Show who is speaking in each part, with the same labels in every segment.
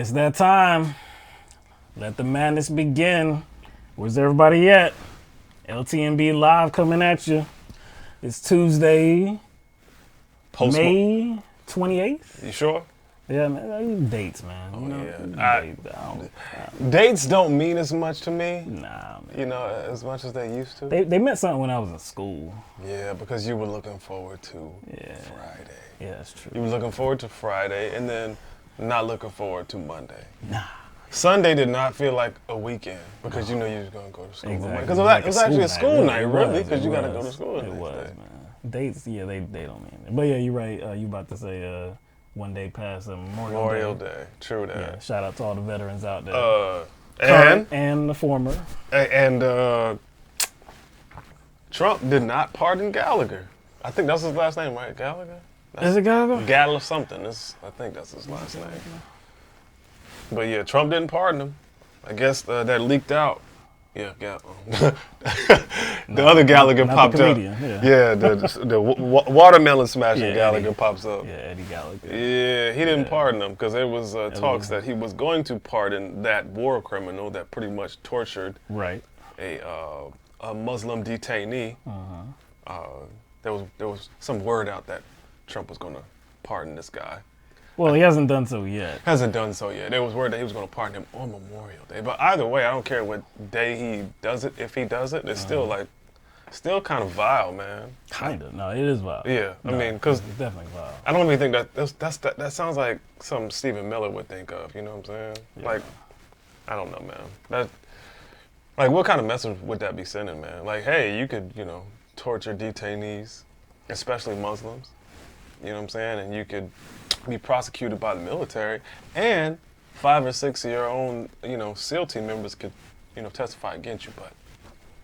Speaker 1: It's that time. Let the madness begin. Where's everybody at? LTMB live coming at you. It's Tuesday, May 28th.
Speaker 2: You sure?
Speaker 1: Yeah, man. Dates, man.
Speaker 2: Dates don't mean as much to me.
Speaker 1: Nah, man.
Speaker 2: You know, as much as they used to.
Speaker 1: They meant something when I was in school.
Speaker 2: Yeah, because you were looking forward to Friday.
Speaker 1: Yeah, that's true.
Speaker 2: You were looking forward to Friday and then not looking forward to Monday.
Speaker 1: Nah.
Speaker 2: Sunday did not feel like a weekend because you knew you was going to go to school.
Speaker 1: Exactly.
Speaker 2: Because it was actually a school night, really, because you got to go to school.
Speaker 1: It was, man. Dates, yeah, they don't mean it. But yeah, you're right. You about to say one day past Memorial Day.
Speaker 2: True that.
Speaker 1: Yeah, shout out to all the veterans out there. And the former.
Speaker 2: And Trump did not pardon Gallagher. I think that's his last name, right? Gallagher?
Speaker 1: Is it Gallagher?
Speaker 2: Gallagher something. I think that's his last name. But yeah, Trump didn't pardon him. I guess that leaked out. Yeah, the other Gallagher popped up. Yeah, the watermelon smashing Gallagher pops up.
Speaker 1: Yeah, Eddie Gallagher.
Speaker 2: Yeah, he didn't pardon him because there was talks that he was going to pardon that war criminal that pretty much tortured a Muslim detainee. There was some word out that Trump was going to pardon this guy.
Speaker 1: Well, he hasn't done so yet.
Speaker 2: There was word that he was going to pardon him on Memorial Day. But either way, I don't care what day he does it. If he does it, it's still kind of vile, man.
Speaker 1: Kind of. No, it is vile.
Speaker 2: Yeah, I mean, because
Speaker 1: it's definitely vile.
Speaker 2: I don't even think that sounds like something Stephen Miller would think of. You know what I'm saying?
Speaker 1: Yeah.
Speaker 2: Like, I don't know, man. What kind of message would that be sending, man? Like, hey, you could, torture detainees, especially Muslims. You know what I'm saying? And you could be prosecuted by the military, and 5 or 6 of your own, SEAL team members could, testify against you, but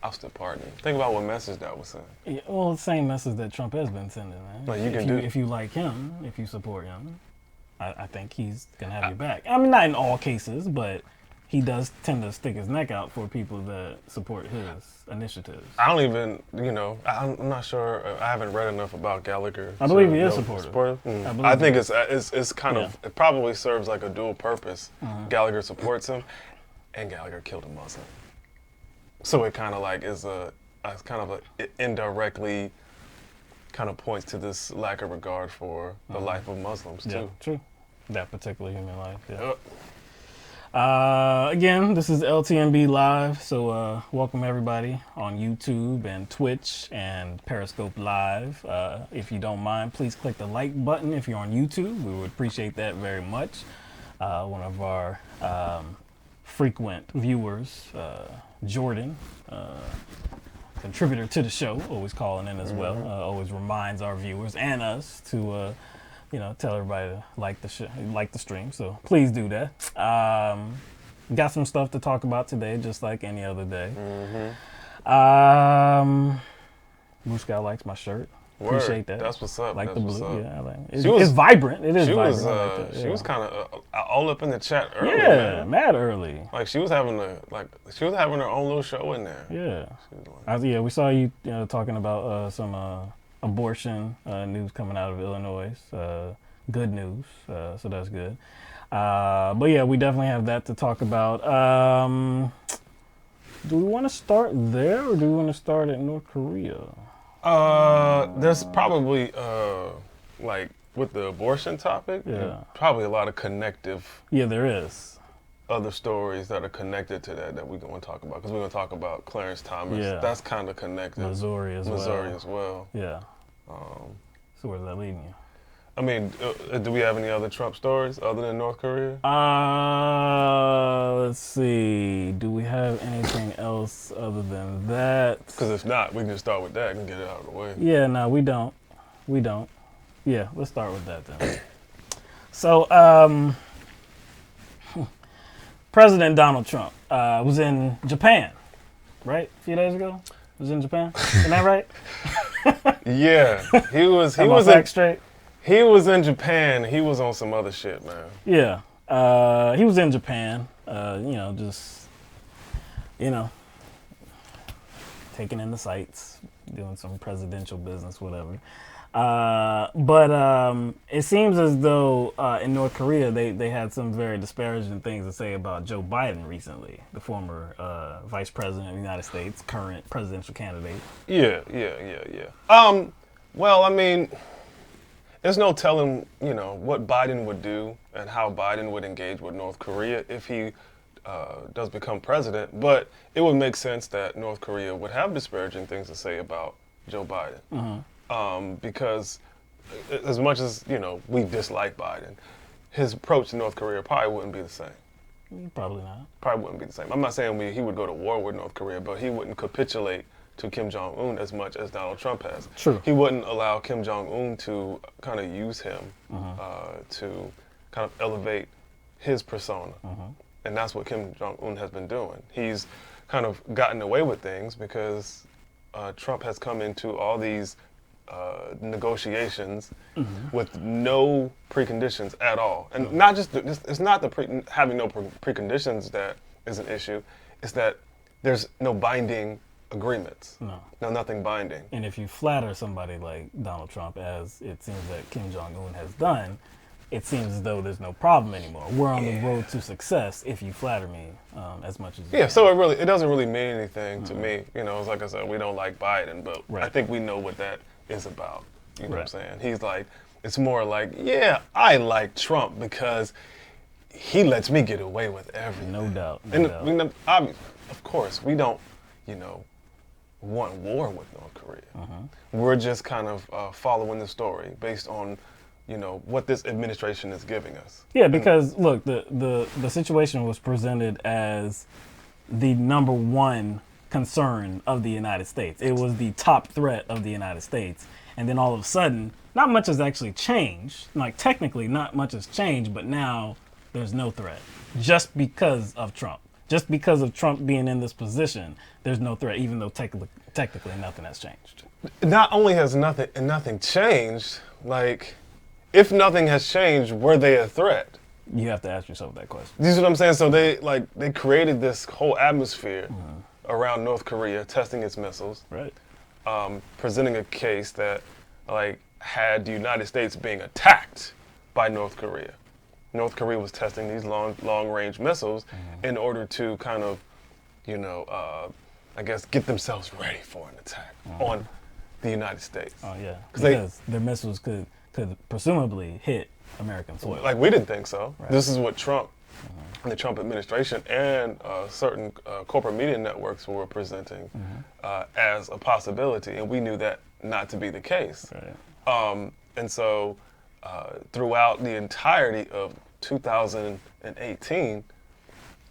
Speaker 2: I'll still pardon you. Think about what message that was sending.
Speaker 1: Yeah, well, the same message that Trump has been sending, man.
Speaker 2: Like
Speaker 1: if you like him, if you support him, I think he's gonna have your back. I mean, not in all cases, but he does tend to stick his neck out for people that support his initiatives.
Speaker 2: I don't even, I'm not sure. I haven't read enough about Gallagher.
Speaker 1: I believe he is supportive.
Speaker 2: I think it's kind of, it probably serves like a dual purpose. Gallagher supports him, and Gallagher killed a Muslim. So it kind of like it indirectly kind of points to this lack of regard for the life of Muslims too.
Speaker 1: Yeah, true. That particular human life. Yeah. Again, this is LTMB Live, so welcome everybody on YouTube and Twitch and Periscope Live. If you don't mind, please click the like button if you're on YouTube. We would appreciate that very much. One of our frequent viewers, Jordan, contributor to the show, always calling in as well, always reminds our viewers and us to tell everybody to like the stream. So please do that. Got some stuff to talk about today, just like any other day. Blue Sky likes my shirt.
Speaker 2: Word.
Speaker 1: Appreciate that.
Speaker 2: That's what's up.
Speaker 1: Like
Speaker 2: That's
Speaker 1: the blue.
Speaker 2: what's up.
Speaker 1: Yeah, I like it. It's vibrant. It is vibrant.
Speaker 2: She was kind of all up in the chat early.
Speaker 1: Yeah,
Speaker 2: man.
Speaker 1: mad early.
Speaker 2: Like she was having her own little show in there.
Speaker 1: Yeah. We saw you talking about some abortion news coming out of Illinois. Good news, so that's good. But yeah, we definitely have that to talk about. Do we want to start there, or do we want to start at North Korea?
Speaker 2: There's probably with the abortion topic, probably a lot of connective.
Speaker 1: Yeah, there is.
Speaker 2: Other stories that are connected to that we're going to talk about, because we're going to talk about Clarence Thomas.
Speaker 1: Yeah.
Speaker 2: That's kind of connected.
Speaker 1: Missouri as well. Yeah. So where's that leading you?
Speaker 2: I mean, do we have any other Trump stories other than North Korea?
Speaker 1: Let's see. Do we have anything else other than that?
Speaker 2: Because if not, we can just start with that and get it out of the way.
Speaker 1: Yeah, no, we don't. Yeah, let's start with that then. So, President Donald Trump was in Japan, right? A few days ago? Was in Japan? Isn't that right?
Speaker 2: Yeah, he was
Speaker 1: straight.
Speaker 2: He was in Japan. He was on some other shit, man.
Speaker 1: Yeah, he was in Japan. Taking in the sights, doing some presidential business, whatever. But it seems as though in North Korea they had some very disparaging things to say about Joe Biden recently, the former vice president of the United States, current presidential candidate.
Speaker 2: Yeah. Well, I mean, there's no telling, what Biden would do and how Biden would engage with North Korea if he does become president. But it would make sense that North Korea would have disparaging things to say about Joe Biden. Because as much as, we dislike Biden, his approach to North Korea probably wouldn't be the same.
Speaker 1: Probably not.
Speaker 2: Probably wouldn't be the same. I'm not saying he would go to war with North Korea, but he wouldn't capitulate to Kim Jong-un as much as Donald Trump has.
Speaker 1: True.
Speaker 2: He wouldn't allow Kim Jong-un to kind of use him to kind of elevate his persona. And that's what Kim Jong-un has been doing. He's kind of gotten away with things because Trump has come into all these negotiations with no preconditions at all. And not just, it's not having no preconditions that is an issue, it's that there's no binding agreements. No, nothing binding.
Speaker 1: And if you flatter somebody like Donald Trump, as it seems that Kim Jong-un has done, it seems as though there's no problem anymore. We're on the road to success if you flatter me as much as you can.
Speaker 2: So it doesn't really mean anything to me. It's like I said, we don't like Biden, but I think we know what that is about. You know what I'm saying? He's like, it's more like, I like Trump because he lets me get away with everything.
Speaker 1: No doubt.
Speaker 2: Of course, we don't, want war with North Korea. We're just kind of following the story based on, what this administration is giving us.
Speaker 1: Yeah, because look, the situation was presented as the number one concern of the United States. It was the top threat of the United States. And then all of a sudden, not much has actually changed. Like technically, not much has changed, but now there's no threat just because of Trump. Just because of Trump being in this position, there's no threat, even though technically nothing has changed.
Speaker 2: Not only has nothing changed, like, if nothing has changed, were they a threat?
Speaker 1: You have to ask yourself that question.
Speaker 2: You see what I'm saying? So they created this whole atmosphere around North Korea testing its missiles,
Speaker 1: right?
Speaker 2: Presenting a case that had the United States being attacked by North Korea. North Korea was testing these long-range missiles in order to kind of, I guess, get themselves ready for an attack on the United States.
Speaker 1: Oh yeah, because their missiles could presumably hit American soil.
Speaker 2: Like we didn't think so.
Speaker 1: Right.
Speaker 2: This is what Trump, the Trump administration, and certain corporate media networks were presenting as a possibility, and we knew that not to be the case.
Speaker 1: Right.
Speaker 2: And so throughout the entirety of 2018,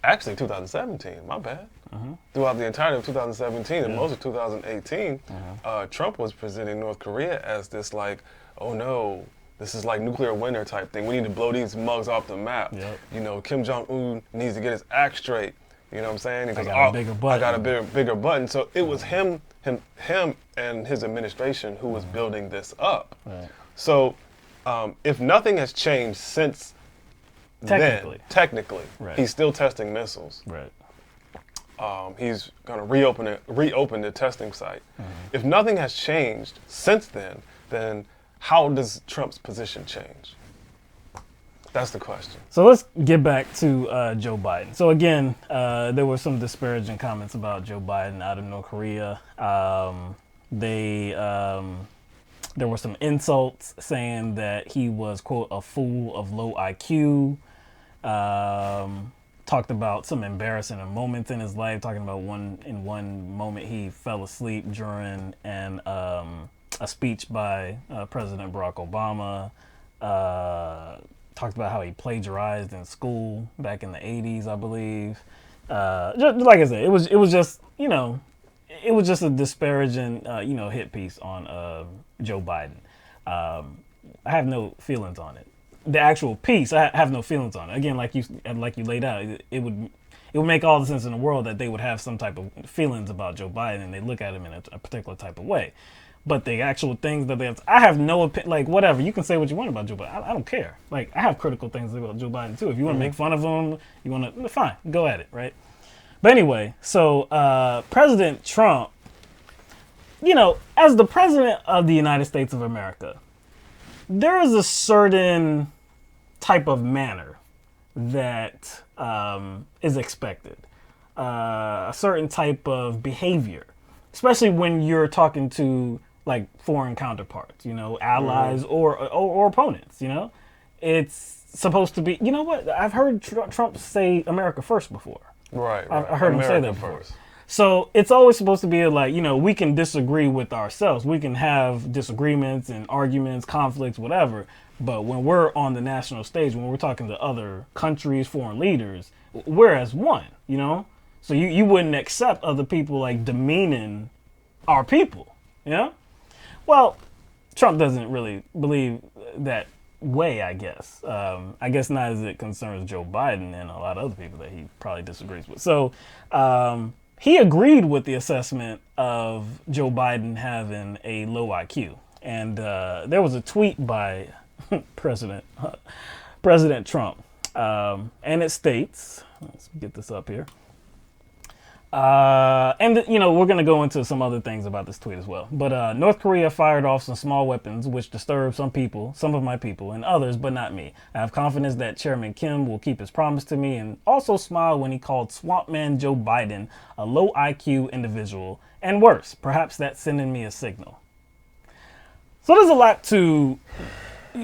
Speaker 2: actually 2017, my bad. Throughout the entirety of 2017 and most of 2018, Trump was presenting North Korea as this oh no, this is like nuclear winter type thing. We need to blow these mugs off the map.
Speaker 1: Yep.
Speaker 2: Kim Jong-un needs to get his act straight. You know what I'm saying?
Speaker 1: I got a bigger button.
Speaker 2: I got a bigger button. So it was him and his administration who was building this up.
Speaker 1: Right.
Speaker 2: So if nothing has changed since technically,
Speaker 1: right.
Speaker 2: He's still testing missiles.
Speaker 1: Right.
Speaker 2: He's going to reopen the testing site. If nothing has changed since then how does Trump's position change? That's the question.
Speaker 1: So let's get back to Joe Biden. So again, there were some disparaging comments about Joe Biden out of North Korea. There were some insults saying that he was, quote, a fool of low IQ. Talked about some embarrassing moments in his life, talking about one moment he fell asleep during a speech by President Barack Obama. Talked about how he plagiarized in school back in the 80s, I believe. Just, like I said, it was just, it was just a disparaging, hit piece on Joe Biden. I have no feelings on it. The actual piece, I have no feelings on it. Again, like you laid out, it would make all the sense in the world that they would have some type of feelings about Joe Biden and they look at him in a particular type of way. But the actual things that I have no opinion, like whatever, you can say what you want about Joe Biden. I don't care. Like, I have critical things about Joe Biden too. If you want to make fun of him, you want to, fine, go at it, right? But anyway, so President Trump, as the president of the United States of America, there is a certain type of manner that is expected, a certain type of behavior, especially when you're talking to like foreign counterparts, you know, allies or opponents. You know, it's supposed to be. You know what? I've heard Trump say "America first" before.
Speaker 2: Right.
Speaker 1: I heard him say
Speaker 2: America
Speaker 1: that before.
Speaker 2: first.
Speaker 1: So it's always supposed to be like, you know, we can disagree with ourselves. We can have disagreements and arguments, conflicts, whatever. But when we're on the national stage, when we're talking to other countries, foreign leaders, we're as one, you know? So you wouldn't accept other people like demeaning our people, you know? Well, Trump doesn't really believe that way, I guess. I guess not as it concerns Joe Biden and a lot of other people that he probably disagrees with. So, he agreed with the assessment of Joe Biden having a low IQ. And there was a tweet by President Trump. And it states, let's get this up here. You know, we're going to go into some other things about this tweet as well. But North Korea fired off some small weapons, which disturbed some people, some of my people, and others, but not me. I have confidence that Chairman Kim will keep his promise to me, and also smiled when he called Swamp Man Joe Biden a low IQ individual, and worse, perhaps that's sending me a signal. So there's a lot to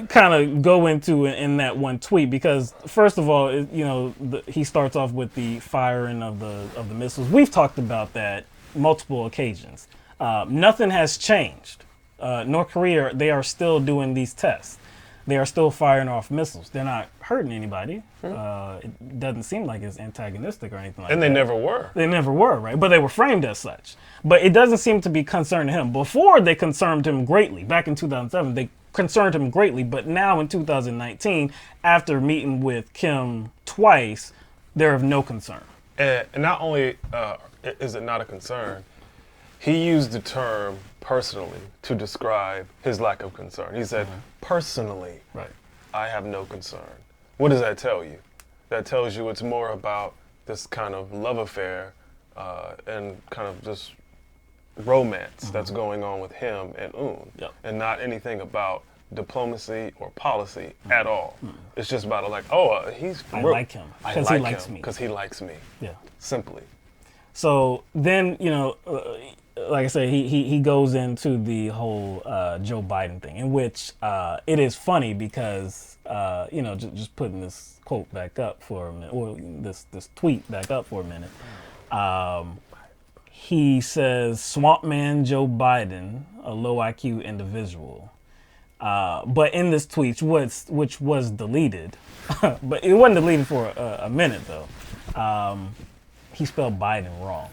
Speaker 1: kind of go into in that one tweet, because first of all, you know, he starts off with the firing of the missiles. We've talked about that multiple occasions. Nothing has changed. North Korea, they are still doing these tests. They are still firing off missiles. They're not hurting anybody. It doesn't seem like it's antagonistic or anything like that.
Speaker 2: And they never were.
Speaker 1: They never were, right? But they were framed as such. But it doesn't seem to be concerning him. Before, they concerned him greatly. Back in 2007, they concerned him greatly. But now in 2019, after meeting with Kim twice, they're of no concern.
Speaker 2: And not only is it not a concern, he used the term personally to describe his lack of concern. He said, personally,
Speaker 1: Right.
Speaker 2: I have no concern. What does that tell you? That tells you it's more about this kind of love affair and kind of just romance that's going on with him and Un, and not anything about diplomacy or policy at all. It's just about like, he's
Speaker 1: I like him because he likes me.
Speaker 2: Because he likes me.
Speaker 1: Yeah.
Speaker 2: Simply.
Speaker 1: So then, you know, like I said, he goes into the whole Joe Biden thing, in which it is funny because, you know, just putting this quote back up for a minute, or this tweet back up for a minute. He says, Swamp Man Joe Biden, a low IQ individual. But in this tweet, which was deleted, but it wasn't deleted for a minute though, he spelled Biden wrong.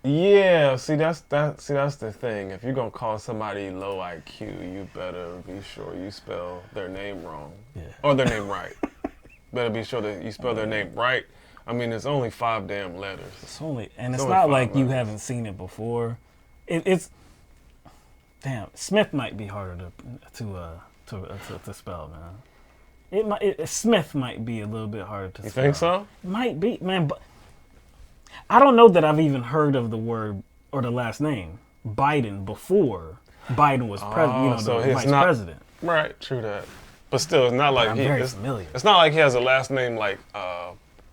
Speaker 2: Yeah, see that's the thing. If you're gonna call somebody low IQ, you better be sure you spell their name wrong.
Speaker 1: Yeah.
Speaker 2: Or their name right. Better be sure that you spell their name right. I mean, it's only 5 damn letters.
Speaker 1: It's not
Speaker 2: only
Speaker 1: like
Speaker 2: 5
Speaker 1: you
Speaker 2: letters.
Speaker 1: haven't seen it before. It's damn. Smith might be harder to spell, man. Smith might be a little bit harder to spell.
Speaker 2: You think so?
Speaker 1: Might be, man. But I don't know that I've even heard of the word or the last name Biden before Biden was president. You know,
Speaker 2: so
Speaker 1: the
Speaker 2: he's
Speaker 1: vice
Speaker 2: not-
Speaker 1: president.
Speaker 2: Right, true that. But still, it's not like
Speaker 1: I'm very familiar.
Speaker 2: It's not like he has a last name like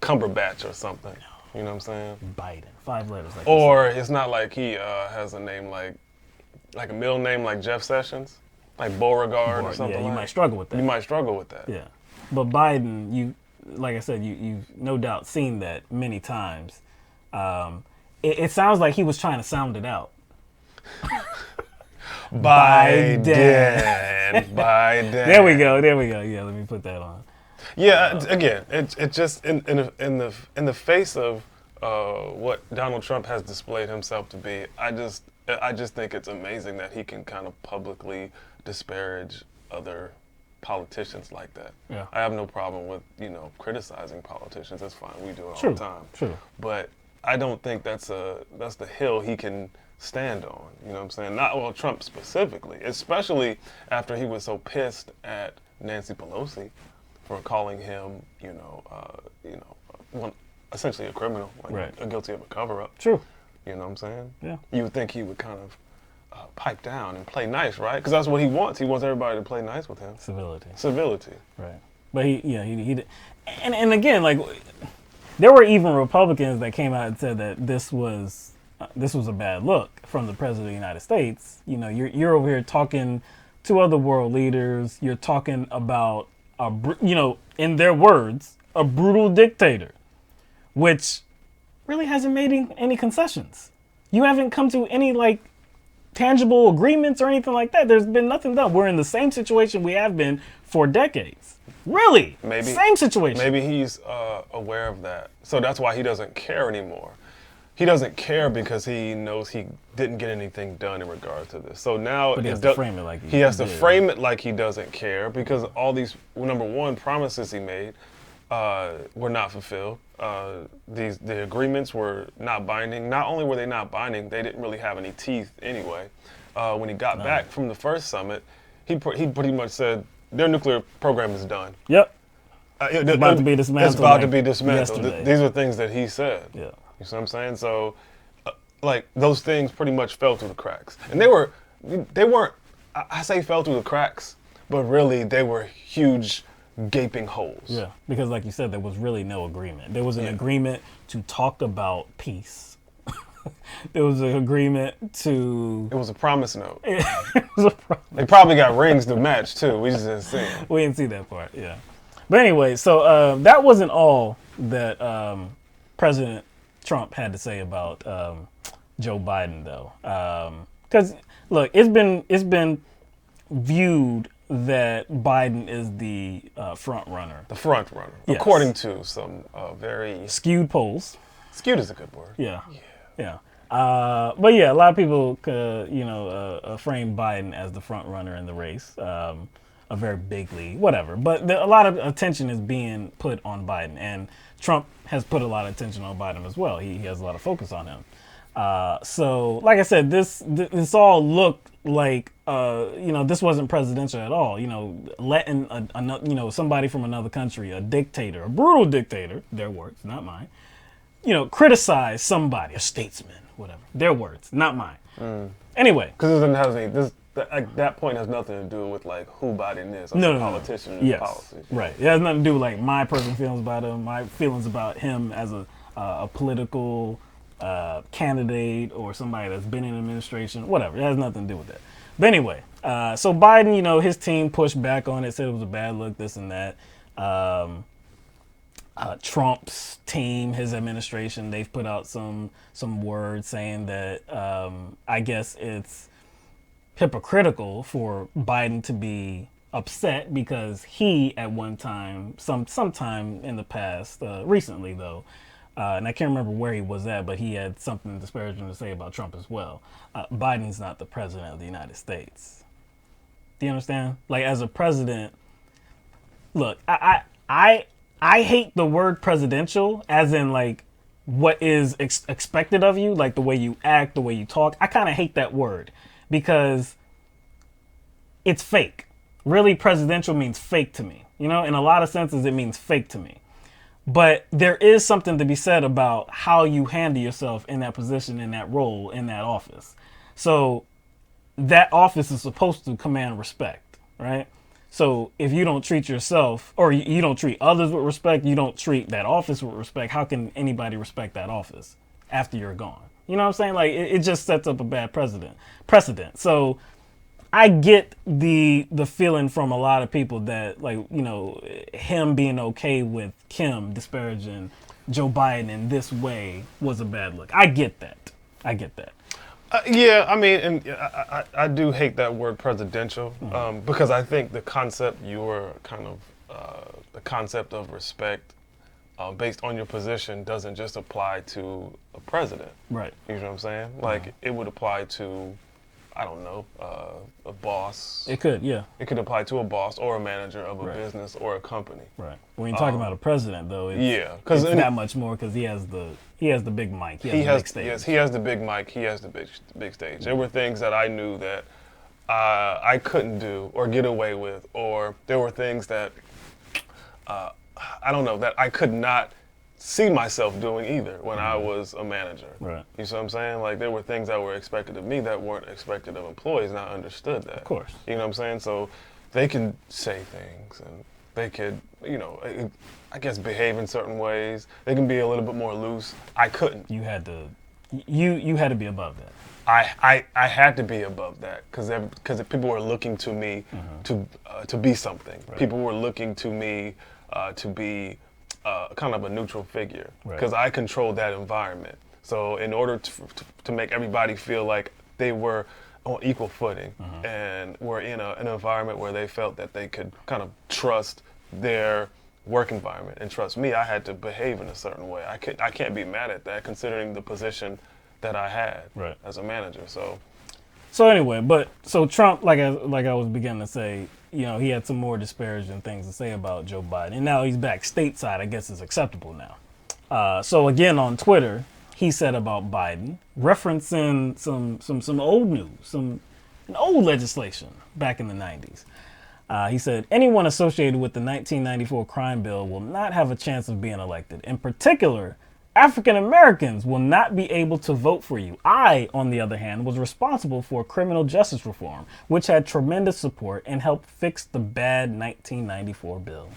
Speaker 2: Cumberbatch or something. You know what I'm saying?
Speaker 1: Biden, 5 letters. Like you
Speaker 2: Or it's not like he has a name like a middle name like Jeff Sessions, like Beauregard or
Speaker 1: said.
Speaker 2: something.
Speaker 1: Yeah, you
Speaker 2: like.
Speaker 1: might struggle with that.
Speaker 2: You might struggle with that.
Speaker 1: Yeah, but Biden, like I said, you've no doubt seen that many times. It sounds like he was trying to sound it out.
Speaker 2: Biden. Biden.
Speaker 1: There we go. Yeah, let me put that on.
Speaker 2: Yeah, again, it just in the face of what Donald Trump has displayed himself to be, I just think it's amazing that he can kind of publicly disparage other politicians like that.
Speaker 1: Yeah.
Speaker 2: I have no problem with criticizing politicians. That's fine. We do it all
Speaker 1: True.
Speaker 2: the time.
Speaker 1: True.
Speaker 2: But I don't think that's the hill he can stand on. You know what I'm saying? Not Trump specifically, especially after he was so pissed at Nancy Pelosi for calling him, essentially a criminal,
Speaker 1: Right.
Speaker 2: guilty of a cover-up.
Speaker 1: True.
Speaker 2: You know what I'm saying?
Speaker 1: Yeah.
Speaker 2: You would think he would kind of pipe down and play nice, right? Because that's what he wants. He wants everybody to play nice with him. Civility.
Speaker 1: Right. But he did. And again, like, there were even Republicans that came out and said that this was a bad look from the president of the United States. You know, you're over here talking to other world leaders. You're talking about in their words, a brutal dictator, which really hasn't made any concessions. You haven't come to any like tangible agreements or anything like that. There's been nothing done. We're in the same situation we have been for decades. Really?
Speaker 2: Maybe
Speaker 1: same situation.
Speaker 2: Maybe he's aware of that. So that's why he doesn't care anymore. He doesn't care because he knows he didn't get anything done in regard to this. So now
Speaker 1: but he has to frame it like
Speaker 2: he has to frame it like he doesn't care because all these, number one, promises he made were not fulfilled. The agreements were not binding. Not only were they not binding, they didn't really have any teeth anyway. When he got back from the first summit, he pretty much said their nuclear program is done.
Speaker 1: Yep. It's about to be dismantled.
Speaker 2: It's about to be dismantled.
Speaker 1: Yesterday.
Speaker 2: These are things that he said.
Speaker 1: Yeah.
Speaker 2: You see what I'm saying? So, like, those things pretty much fell through the cracks. And they weren't, I say fell through the cracks, but really they were huge gaping holes.
Speaker 1: Yeah, because like you said, there was really no agreement. There was an agreement to talk about peace. There was an agreement to...
Speaker 2: It was a promise note.
Speaker 1: It was a promise.
Speaker 2: They probably got rings to match, too. We just didn't see them.
Speaker 1: We didn't see that part, yeah. But anyway, so that wasn't all that President Trump had to say about Joe Biden, though. Because, look, it's been viewed that Biden is the front runner.
Speaker 2: The front runner,
Speaker 1: yes.
Speaker 2: According to some very...
Speaker 1: skewed polls.
Speaker 2: Skewed is a good word.
Speaker 1: Yeah. But yeah, a lot of people, frame Biden as the front runner in the race, a very big lead, whatever. But a lot of attention is being put on Biden, and Trump has put a lot of attention on Biden as well. He has a lot of focus on him. So, like I said, this all looked like this wasn't presidential at all. Letting somebody from another country, a dictator, a brutal dictator, their words, not mine. Criticize somebody, a statesman, whatever. Their words, not mine. Anyway.
Speaker 2: Because it doesn't have any, that point has nothing to do with like who Biden is, as a politician and policy.
Speaker 1: Right. It has nothing to do with like my personal feelings about him, my feelings about him as a political candidate or somebody that's been in administration, whatever. It has nothing to do with that. But anyway, so Biden, his team pushed back on it, said it was a bad look, this and that. Trump's team, his administration, they've put out some words saying that I guess it's hypocritical for Biden to be upset because he at one time, sometime in the past, recently though, and I can't remember where he was at, but he had something disparaging to say about Trump as well. Biden's not the president of the United States. Do you understand? Like, as a president, look, I hate the word presidential as in like what is expected of you, like the way you act, the way you talk. I kind of hate that word because it's fake. Really, presidential means fake to me. In a lot of senses, it means fake to me. But there is something to be said about how you handle yourself in that position, in that role, in that office. So that office is supposed to command respect, right? So if you don't treat yourself or you don't treat others with respect, you don't treat that office with respect, how can anybody respect that office after you're gone? You know what I'm saying? Like, it just sets up a bad precedent. So I get the feeling from a lot of people that, like, him being okay with Kim disparaging Joe Biden in this way was a bad look. I get that.
Speaker 2: Yeah, I mean, and I do hate that word presidential because I think the concept the concept of respect based on your position doesn't just apply to a president.
Speaker 1: Right.
Speaker 2: You know what I'm saying? Like, it would apply to, I don't know, a boss.
Speaker 1: It could, yeah.
Speaker 2: It could apply to a boss or a manager of a business or a company.
Speaker 1: Right. When you're talking about a president, though, it's that much more because he has the big mic. He has the big stage.
Speaker 2: Yes, he has the big mic. He has the big stage. There were things that I knew that I couldn't do or get away with, or there were things that I don't know, that I could not see myself doing either when I was a manager.
Speaker 1: Right.
Speaker 2: You see what I'm saying? Like, there were things that were expected of me that weren't expected of employees, and I understood that.
Speaker 1: Of course.
Speaker 2: You know what I'm saying? So they can say things, and they could, you know, I guess behave in certain ways. They can be a little bit more loose. I couldn't.
Speaker 1: You had to, you had to be above that.
Speaker 2: I had to be above that because people were looking to me to be something. Right. People were looking to me to be kind of a neutral figure because I controlled that environment. So in order to make everybody feel like they were on equal footing and were in an environment where they felt that they could kind of trust their work environment and trust me, I had to behave in a certain way. I can't be mad at that considering the position that I had as a manager. So
Speaker 1: anyway, so Trump, like I was beginning to say, you know, he had some more disparaging things to say about Joe Biden, and now he's back stateside. I guess it's acceptable now. So again on Twitter, he said about Biden, referencing some old news, an old legislation back in the 90s. He said, anyone associated with the 1994 crime bill will not have a chance of being elected. In particular, African Americans will not be able to vote for you. I, on the other hand, was responsible for criminal justice reform, which had tremendous support and helped fix the bad 1994 bill.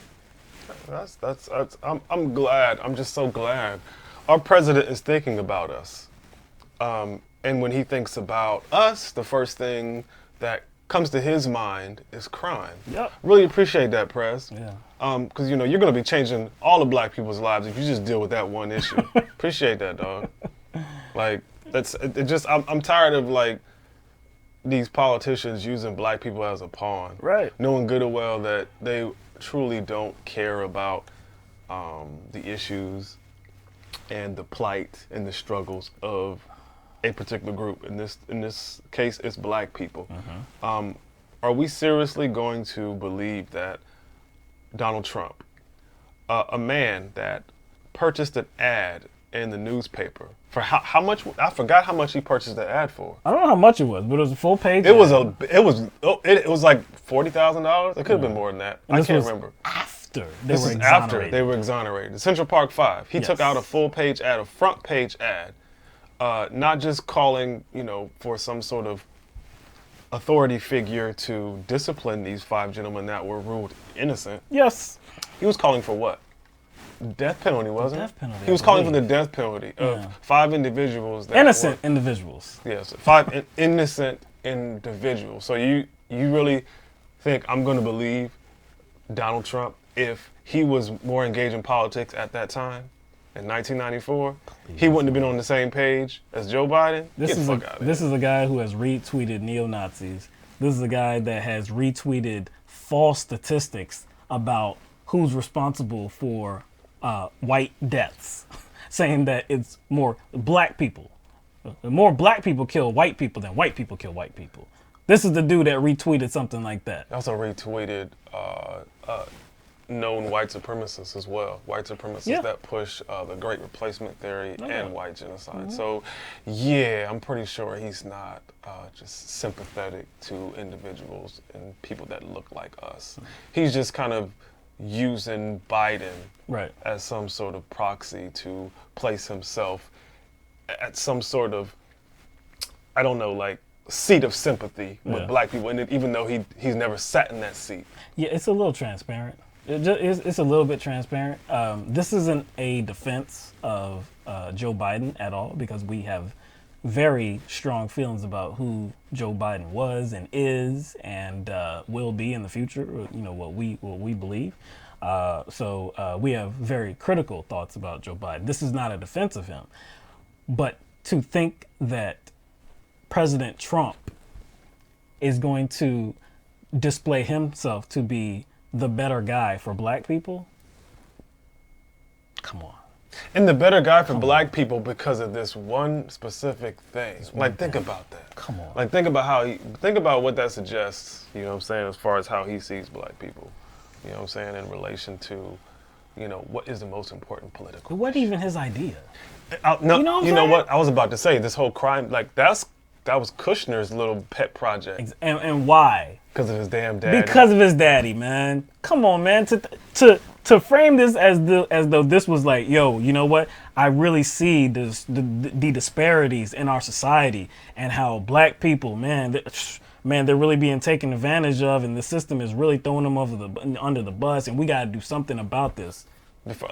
Speaker 2: I'm glad. I'm just so glad. Our president is thinking about us. And when he thinks about us, the first thing that comes to his mind is crime.
Speaker 1: Yep.
Speaker 2: Really appreciate that, Prez.
Speaker 1: Yeah.
Speaker 2: Because you know you're gonna be changing all the black people's lives if you just deal with that one issue. Appreciate that, dog. Like I'm tired of like these politicians using black people as a pawn.
Speaker 1: Right.
Speaker 2: Knowing good and well that they truly don't care about the issues and the plight and the struggles of a particular group. In this case, it's black people. Are we seriously going to believe that Donald Trump, a man that purchased an ad in the newspaper for how much? I forgot how much he purchased the ad for.
Speaker 1: I don't know how much it was, but it was a full page.
Speaker 2: It was like $40,000. It could have been more than that. I can't remember.
Speaker 1: After
Speaker 2: they were exonerated. The Central Park 5. He took out a full page ad, a front page ad. Not just calling, you know, for some sort of authority figure to discipline these 5 gentlemen that were ruled innocent.
Speaker 1: Yes.
Speaker 2: He was calling for what? Death penalty, wasn't it?
Speaker 1: Death penalty.
Speaker 2: He was calling for the death penalty of 5 individuals.
Speaker 1: Innocent individuals.
Speaker 2: Yes, 5 innocent individuals. So you really think I'm going to believe Donald Trump if he was more engaged in politics at that time? In 1994, he wouldn't have been on the same page as Joe Biden.
Speaker 1: This is a guy who has retweeted neo-Nazis. This is a guy that has retweeted false statistics about who's responsible for white deaths, saying that it's more black people. More black people kill white people than white people kill white people. This is the dude that retweeted something like that.
Speaker 2: Also retweeted known white supremacists as well. White supremacists that push the Great Replacement theory and white genocide. So, yeah, I'm pretty sure he's not just sympathetic to individuals and people that look like us. He's just kind of using Biden as some sort of proxy to place himself at some sort of, I don't know, like seat of sympathy with black people, and even though he's never sat in that seat.
Speaker 1: Yeah, it's a little transparent. It's a little bit transparent. This isn't a defense of Joe Biden at all, because we have very strong feelings about who Joe Biden was and is and will be in the future. You know, what we believe. So we have very critical thoughts about Joe Biden. This is not a defense of him, but to think that President Trump is going to display himself to be the better guy for black people? Come on.
Speaker 2: And the better guy for black people because of this one specific thing. Like, think about that.
Speaker 1: Come on.
Speaker 2: Like, think about what that suggests, you know what I'm saying, as far as how he sees black people. You know what I'm saying, in relation to, you know, what is the most important political
Speaker 1: What even his idea?
Speaker 2: you know what? I was about to say, this whole crime, like, that's that was Kushner's little pet project.
Speaker 1: And why?
Speaker 2: Because of his damn daddy.
Speaker 1: Because of his daddy, man. Come on, man. To frame this as though this was like, yo, you know what? I really see the disparities in our society and how black people, man, they're really being taken advantage of, and the system is really throwing them under the bus, and we got to do something about this.
Speaker 2: Before,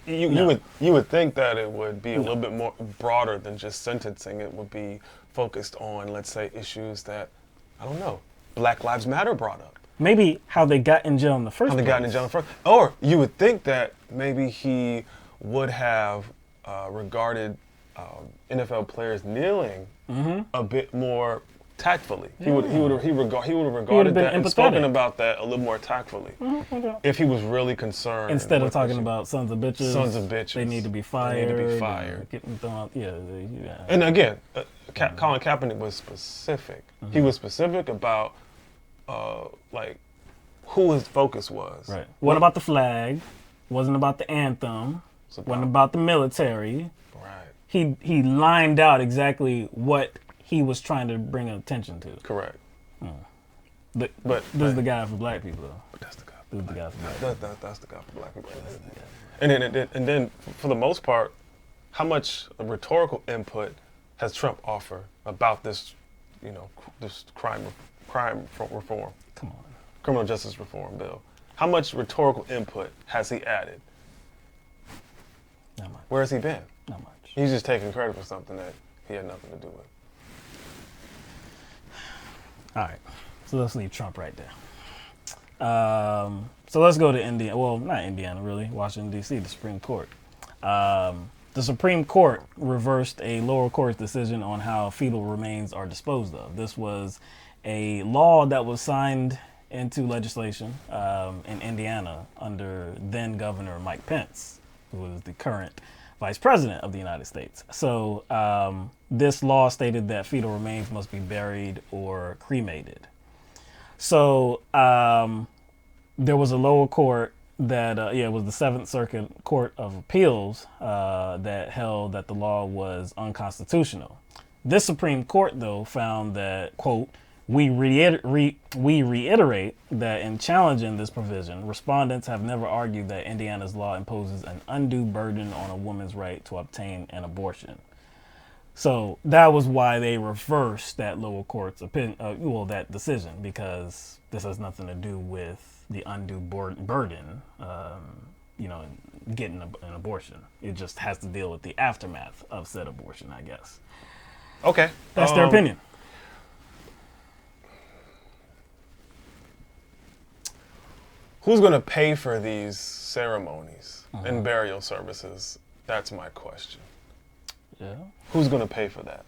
Speaker 2: you would think that it would be a little bit more broader than just sentencing. It would be focused on, let's say, issues that, I don't know, Black Lives Matter brought up.
Speaker 1: Maybe how they got in jail in the first place.
Speaker 2: How they got in jail in the first. Or you would think that maybe he would have regarded NFL players kneeling a bit more tactfully. He would have regarded that and spoken about that a little more tactfully. If he was really concerned.
Speaker 1: Instead of talking about sons of bitches.
Speaker 2: Sons of bitches.
Speaker 1: They need to be fired.
Speaker 2: They need to be fired.
Speaker 1: Getting thrown out. Yeah.
Speaker 2: And again, Colin Kaepernick was specific. He was specific about who his focus was.
Speaker 1: Right. What about the flag? Wasn't about the anthem. Wasn't about the military.
Speaker 2: Right.
Speaker 1: He lined out exactly what he was trying to bring attention to.
Speaker 2: Correct.
Speaker 1: But this is the guy for black people, though.
Speaker 2: But that's the guy.
Speaker 1: This is the guy for black people.
Speaker 2: That's the guy for black people. And then for the most part, how much rhetorical input has Trump offered about this, this crime reform?
Speaker 1: Come on.
Speaker 2: Criminal justice reform bill. How much rhetorical input has he added?
Speaker 1: Not much.
Speaker 2: Where has he been?
Speaker 1: Not much.
Speaker 2: He's just taking credit for something that he had nothing to do with.
Speaker 1: All right. So let's leave Trump right there. So let's go to Indiana. Well, not Indiana, really. Washington, D.C., the Supreme Court. The Supreme Court reversed a lower court's decision on how fetal remains are disposed of. This was a law that was signed into legislation in Indiana under then Governor Mike Pence, who is the current Vice President of the United States. So this law stated that fetal remains must be buried or cremated. So there was a lower court that, it was the Seventh Circuit Court of Appeals that held that the law was unconstitutional. This Supreme Court, though, found that, quote, we reiterate that in challenging this provision, respondents have never argued that Indiana's law imposes an undue burden on a woman's right to obtain an abortion. So that was why they reversed that lower court's opinion, that decision, because this has nothing to do with the undue burden, getting an abortion. It just has to deal with the aftermath of said abortion, I guess.
Speaker 2: Okay.
Speaker 1: That's their opinion.
Speaker 2: Who's going to pay for these ceremonies and burial services? That's my question.
Speaker 1: Yeah.
Speaker 2: Who's going to pay for that?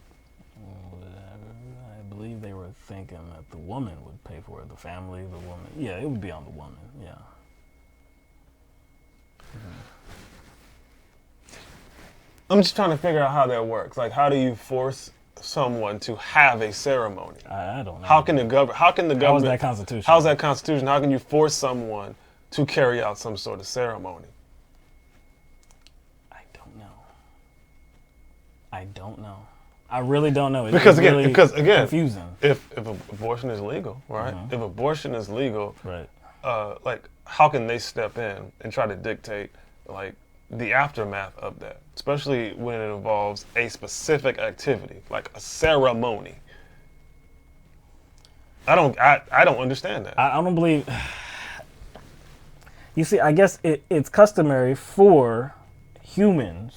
Speaker 1: I believe they were thinking that the woman would pay for it, the family, the woman. Yeah, it would be on the woman, yeah.
Speaker 2: I'm just trying to figure out how that works. Like, how do you force someone to have a ceremony?
Speaker 1: I don't know.
Speaker 2: How can the government?
Speaker 1: How is that constitutional?
Speaker 2: How's that constitutional? How can you force someone to carry out some sort of ceremony?
Speaker 1: I don't know. I really don't know.
Speaker 2: Because again,
Speaker 1: confusing.
Speaker 2: If abortion is legal, right? If abortion is legal,
Speaker 1: right?
Speaker 2: How can they step in and try to dictate the aftermath of that, especially when it involves a specific activity, like a ceremony? I don't understand that.
Speaker 1: I don't believe. You see, I guess it's customary for humans,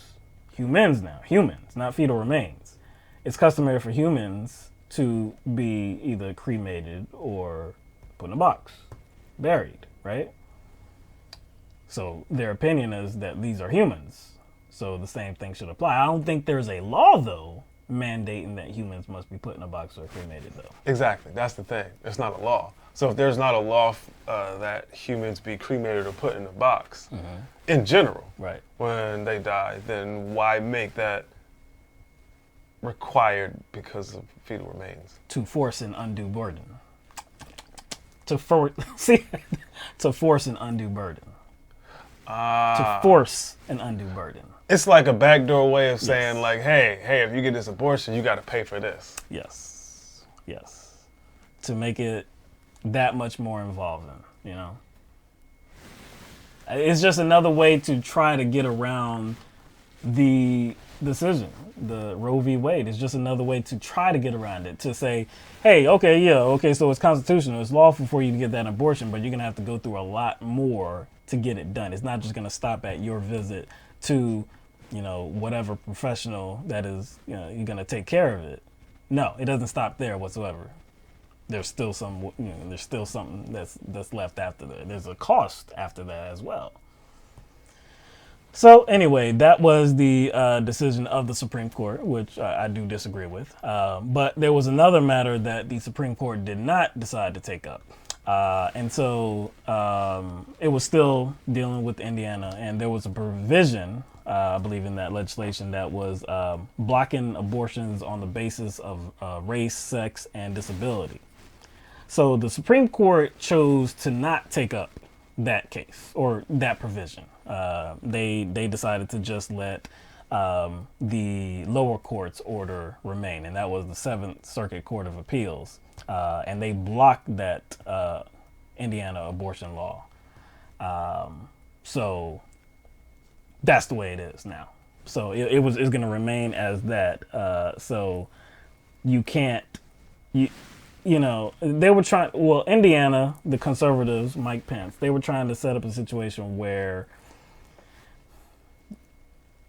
Speaker 1: not fetal remains. It's customary for humans to be either cremated or put in a box, buried, right? So their opinion is that these are humans. So the same thing should apply. I don't think there's a law, though, mandating that humans must be put in a box or cremated, though.
Speaker 2: Exactly. That's the thing. It's not a law. So if there's not a law that humans be cremated or put in a box, in general,
Speaker 1: right,
Speaker 2: when they die, then why make that required because of fetal remains?
Speaker 1: To force an undue burden. To force an undue burden. to force an undue burden.
Speaker 2: It's like a backdoor way of saying, like, hey, if you get this abortion, you got to pay for this.
Speaker 1: Yes. To make it that much more involving, you know? It's just another way to try to get around the decision, the Roe v. Wade. It's just another way to try to get around it, to say, hey, okay, so it's constitutional, it's lawful for you to get that abortion, but you're going to have to go through a lot more to get it done. It's not just going to stop at your visit to, whatever professional that is, you're going to take care of it. No, it doesn't stop there whatsoever. There's still something that's left after that. There's a cost after that as well. So anyway, that was the decision of the Supreme Court, which I do disagree with. But there was another matter that the Supreme Court did not decide to take up. And so it was still dealing with Indiana, and there was a provision, I believe, in that legislation that was blocking abortions on the basis of race, sex, and disability. So the Supreme Court chose to not take up that case or that provision. They decided to just let the lower court's order remain, and that was the Seventh Circuit Court of Appeals, and they blocked that Indiana abortion law. So that's the way it is now. So it's going to remain as that. So you can't they were trying. Well, Indiana, the conservatives, Mike Pence, they were trying to set up a situation where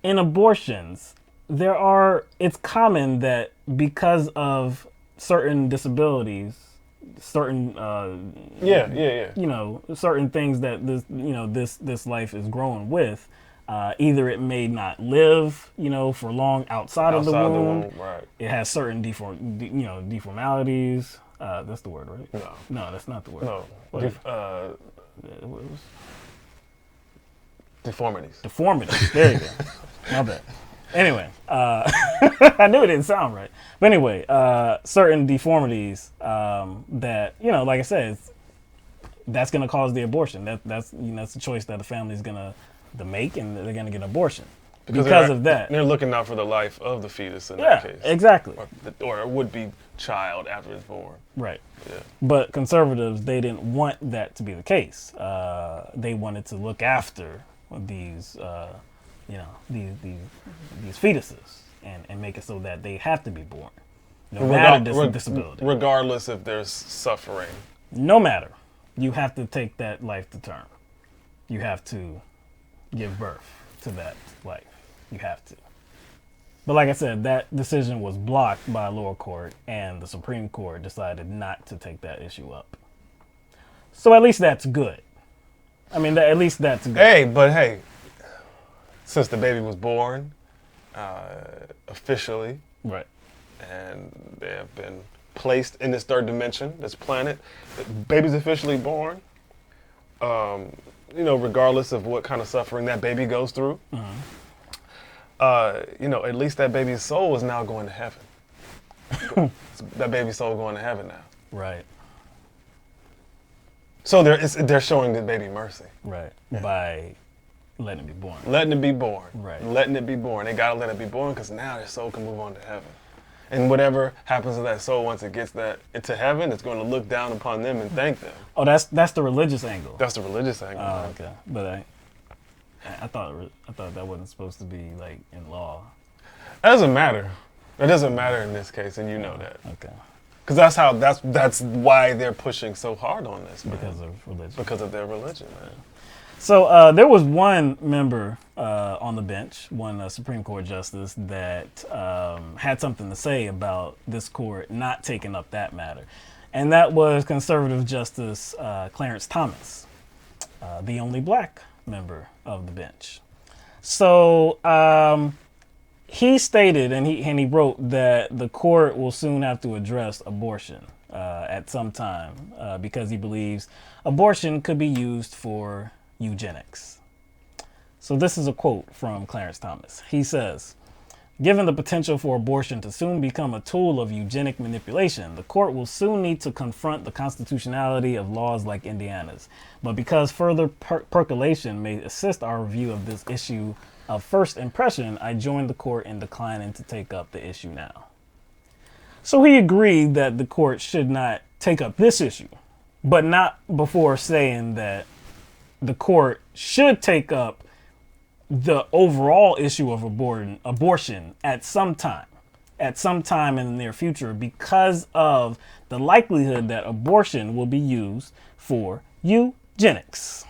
Speaker 1: in abortions, it's common that because of certain disabilities, certain certain things that this life is growing with, either it may not live for long outside of the womb.
Speaker 2: Right.
Speaker 1: It has certain deformalities. That's the word, right? No, that's not the word.
Speaker 2: No. Deformities.
Speaker 1: There you go. My bad. Anyway, I knew it didn't sound right. But anyway, certain deformities that, like I said, that's going to cause the abortion. That's the choice that the family is going to make, and they're going to get an abortion because of that.
Speaker 2: They're looking out for the life of the fetus in that case.
Speaker 1: Exactly.
Speaker 2: Or a would-be child after it's born.
Speaker 1: Right.
Speaker 2: Yeah.
Speaker 1: But conservatives, they didn't want that to be the case. They wanted to look after these these fetuses and make it so that they have to be born, no matter disability.
Speaker 2: Regardless if there's suffering.
Speaker 1: No matter. You have to take that life to term. You have to give birth to that life. You have to. But like I said, that decision was blocked by a lower court, and the Supreme Court decided not to take that issue up. So at least that's good. I mean, at least that's good.
Speaker 2: Hey, since the baby was born, officially,
Speaker 1: right,
Speaker 2: and they have been placed in this third dimension, this planet, the baby's officially born. Regardless of what kind of suffering that baby goes through, at least that baby's soul is now going to heaven. That baby's soul going to heaven now.
Speaker 1: Right.
Speaker 2: So they're showing the baby mercy.
Speaker 1: Right. Yeah. By letting it be born.
Speaker 2: Letting it be born.
Speaker 1: Right.
Speaker 2: Letting it be born. They gotta let it be born because now their soul can move on to heaven. And whatever happens to that soul once it gets into heaven, it's going to look down upon them and thank them.
Speaker 1: Oh, that's the religious angle.
Speaker 2: That's the religious angle.
Speaker 1: Oh, okay. But I thought that wasn't supposed to be like in law.
Speaker 2: That doesn't matter. It doesn't matter in this case, and you know that.
Speaker 1: Okay.
Speaker 2: Because that's why they're pushing so hard on this, man.
Speaker 1: Because of religion.
Speaker 2: Because of their religion, man.
Speaker 1: So there was one member on the bench, one Supreme Court justice, that had something to say about this court not taking up that matter. And that was conservative Justice Clarence Thomas, the only black member of the bench. So he stated, and he wrote, that the court will soon have to address abortion at some time because he believes abortion could be used for eugenics. So this is a quote from Clarence Thomas. He says, Given the potential for abortion to soon become a tool of eugenic manipulation, the court will soon need to confront the constitutionality of laws like Indiana's. But because further percolation may assist our review of this issue of first impression, I joined the court in declining to take up the issue now. So he agreed that the court should not take up this issue, but not before saying that the court should take up the overall issue of abortion at some time in the near future, because of the likelihood that abortion will be used for eugenics.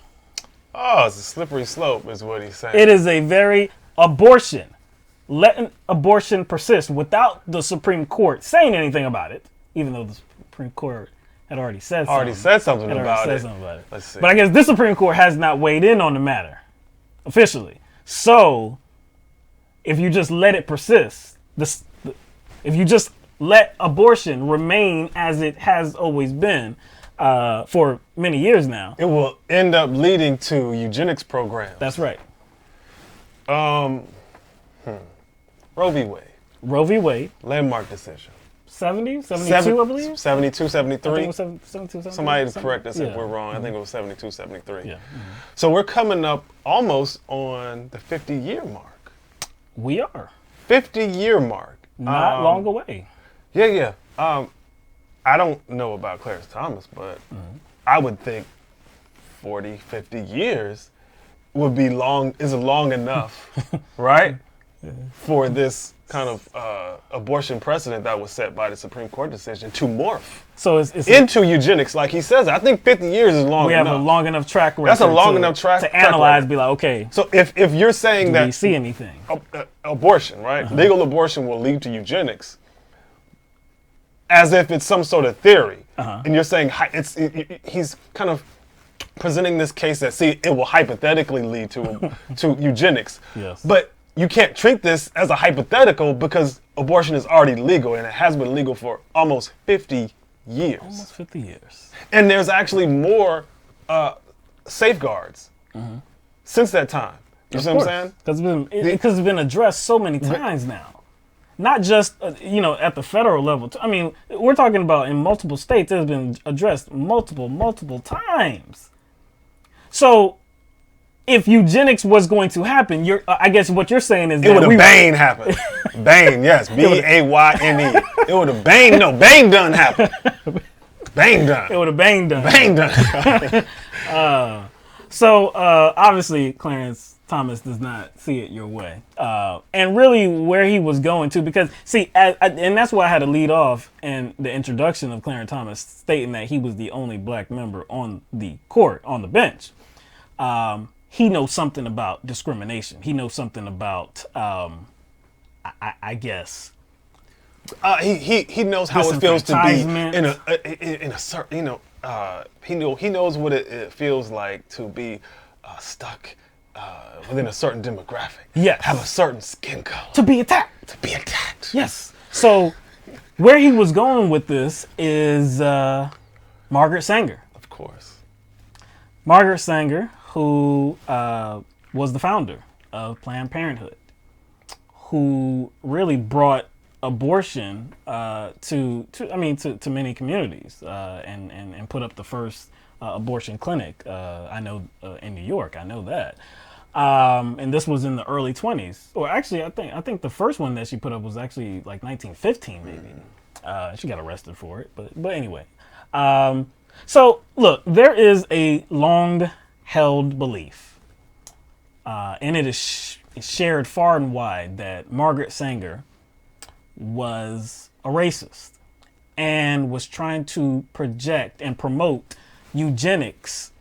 Speaker 2: Oh, it's a slippery slope is what he's saying.
Speaker 1: It is a very letting abortion persist without the Supreme Court saying anything about it, even though the Supreme Court had already said something about it.
Speaker 2: Let's see.
Speaker 1: But I guess this Supreme Court has not weighed in on the matter officially. So if you just let it persist, if you just let abortion remain as it has always been for many years now,
Speaker 2: it will end up leading to eugenics programs.
Speaker 1: That's right.
Speaker 2: Roe v. Wade.
Speaker 1: Roe v. Wade.
Speaker 2: Landmark decision.
Speaker 1: 72, I believe?
Speaker 2: 72, 73.
Speaker 1: I think it was 72,
Speaker 2: Somebody correct us if we're wrong. I think it was 72, 73.
Speaker 1: Yeah.
Speaker 2: So we're coming up almost on the 50-year mark.
Speaker 1: We are.
Speaker 2: 50-year mark.
Speaker 1: Not long away.
Speaker 2: Yeah. I don't know about Clarence Thomas, but I would think 40, 50 years would be long enough, right? For this kind of abortion precedent that was set by the Supreme Court decision to morph into eugenics, like he says. I think 50 years is long enough.
Speaker 1: We have a long enough track record.
Speaker 2: That's a long enough track
Speaker 1: to analyze. Be like, okay.
Speaker 2: So if you're saying that
Speaker 1: we see anything,
Speaker 2: abortion, right? Legal abortion will lead to eugenics, as if it's some sort of theory, and you're saying he's kind of presenting this case that it will hypothetically lead to eugenics.
Speaker 1: Yes.
Speaker 2: But you can't treat this as a hypothetical because abortion is already legal, and it has been legal for almost 50 years.
Speaker 1: Almost 50 years.
Speaker 2: And there's actually more safeguards since that time. You see what I'm saying?
Speaker 1: Because it's been addressed so many times now. Not just, at the federal level. I mean, we're talking about in multiple states, it's been addressed multiple times. So if eugenics was going to happen, I guess what you're saying is
Speaker 2: it would have bang happened. Bang, yes, B-A-Y-N-E. It would have bang. No, bang done happened. Bang done.
Speaker 1: It would have bang done.
Speaker 2: Bang done.
Speaker 1: So obviously, Clarence Thomas does not see it your way, and really where he was going to, because and that's why I had to lead off in the introduction of Clarence Thomas stating that he was the only black member on the court, on the bench. He knows something about discrimination. He knows something about, I guess.
Speaker 2: He knows how it feels to be in a certain, he knows what it feels like to be stuck within a certain demographic.
Speaker 1: Yes.
Speaker 2: Have a certain skin color.
Speaker 1: To be attacked.
Speaker 2: To be attacked.
Speaker 1: Yes. So where he was going with this is Margaret Sanger.
Speaker 2: Of course.
Speaker 1: Margaret Sanger, who was the founder of Planned Parenthood, who really brought abortion to many communities and put up the first abortion clinic. I know in New York, I know that. And this was in the early 20s. Or actually, I think the first one that she put up was actually like 1915, maybe. She got arrested for it, but anyway. So look, there is a long-held belief, and it is shared far and wide, that Margaret Sanger was a racist and was trying to project and promote eugenics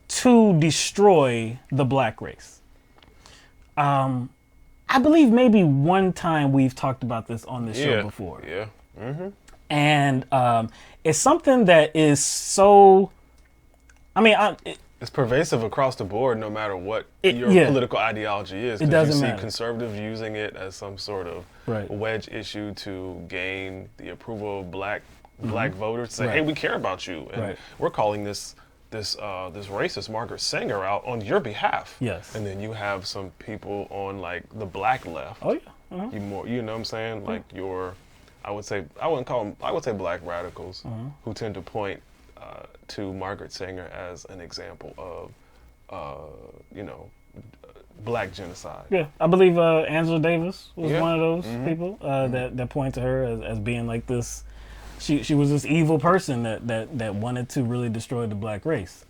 Speaker 1: to destroy the black race. I believe maybe one time we've talked about this on the show before.
Speaker 2: Yeah. Mm-hmm.
Speaker 1: And it's something that is so,
Speaker 2: it's pervasive across the board, no matter what your political ideology is.
Speaker 1: It doesn't matter.
Speaker 2: You see conservatives using it as some sort of wedge issue to gain the approval of black voters. Say, hey, we care about you, and we're calling this racist Margaret Sanger out on your behalf.
Speaker 1: Yes.
Speaker 2: And then you have some people on like the black left.
Speaker 1: Oh
Speaker 2: You more, you know what I'm saying? Like I would say black radicals who tend to point to Margaret Sanger as an example of, black genocide.
Speaker 1: Yeah, I believe Angela Davis was one of those people that point to her as being like this. She was this evil person that wanted to really destroy the black race.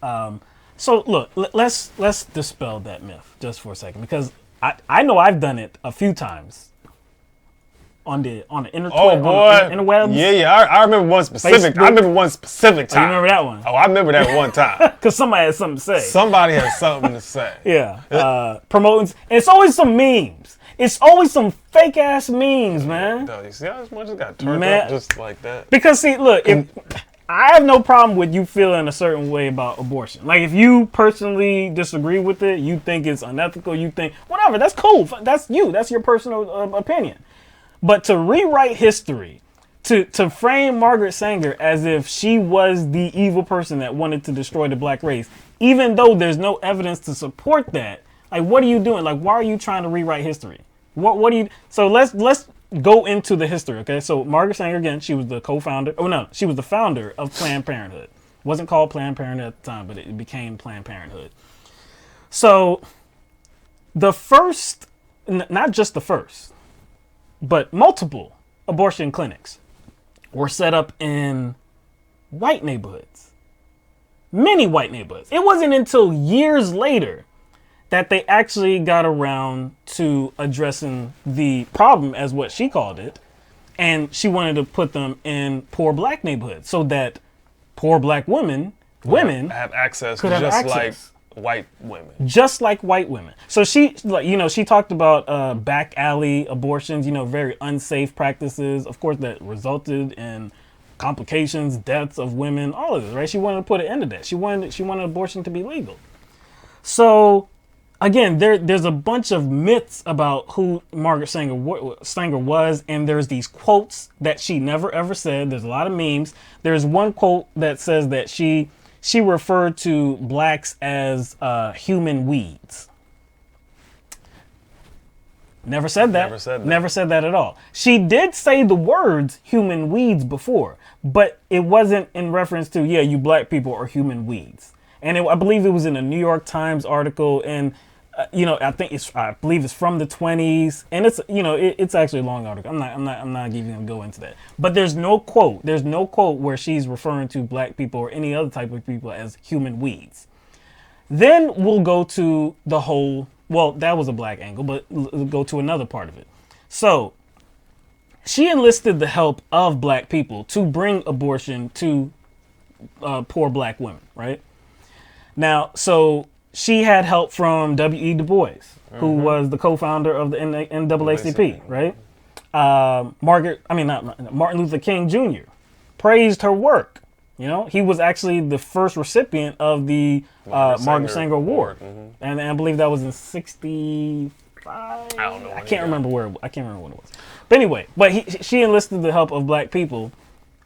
Speaker 1: So look, let's dispel that myth just for a second, because I know I've done it a few times on the interwebs.
Speaker 2: Yeah. I remember one specific.
Speaker 1: Facebook.
Speaker 2: I remember one specific time.
Speaker 1: Oh, you remember that one?
Speaker 2: Oh, I remember that one time.
Speaker 1: Because somebody had something to say.
Speaker 2: Somebody has something to say.
Speaker 1: Yeah, promoting. And it's always some memes. It's always some fake ass memes, man.
Speaker 2: No, you see how much it got turned up just like that?
Speaker 1: Because see, look, I have no problem with you feeling a certain way about abortion. Like, if you personally disagree with it, you think it's unethical, you think whatever, that's cool. That's you. That's your personal opinion. But to rewrite history, to frame Margaret Sanger as if she was the evil person that wanted to destroy the black race, even though there's no evidence to support that, like, what are you doing? Like, why are you trying to rewrite history? What do you? So let's go into the history, okay? So Margaret Sanger, again, she was the co-founder. Oh no, she was the founder of Planned Parenthood. It wasn't called Planned Parenthood at the time, but it became Planned Parenthood. So the first, not just the first, but multiple abortion clinics were set up in white neighborhoods. Many white neighborhoods. It wasn't until years later that they actually got around to addressing the problem, as what she called it, and she wanted to put them in poor black neighborhoods so that poor black women
Speaker 2: have access
Speaker 1: could have
Speaker 2: just
Speaker 1: access.
Speaker 2: like white women.
Speaker 1: Just like white women. So she, she talked about back alley abortions, very unsafe practices, of course, that resulted in complications, deaths of women, all of this, right? She wanted to put an end to that. She wanted abortion to be legal. So again, there's a bunch of myths about who Margaret Sanger was, and there's these quotes that she never ever said. There's a lot of memes. There's one quote that says that she referred to blacks as human weeds. Never said that. Never said that at all. She did say the words human weeds before, but it wasn't in reference to, you black people are human weeds. And I believe it was in a New York Times article, and I believe it's from the 20s, and it's actually a long article. I'm not even gonna go into that. But there's no quote where she's referring to black people or any other type of people as human weeds. Then we'll go to the whole, that was a black angle, but we'll go to another part of it. So she enlisted the help of black people to bring abortion to poor black women, right? Now, so she had help from W.E. Du Bois, who was the co-founder of the NAACP, right? Martin Luther King Jr. praised her work. He was actually the first recipient of the Margaret Sanger Award, and I believe that was in '65. I don't know. I can't remember when it was. But anyway, she enlisted the help of black people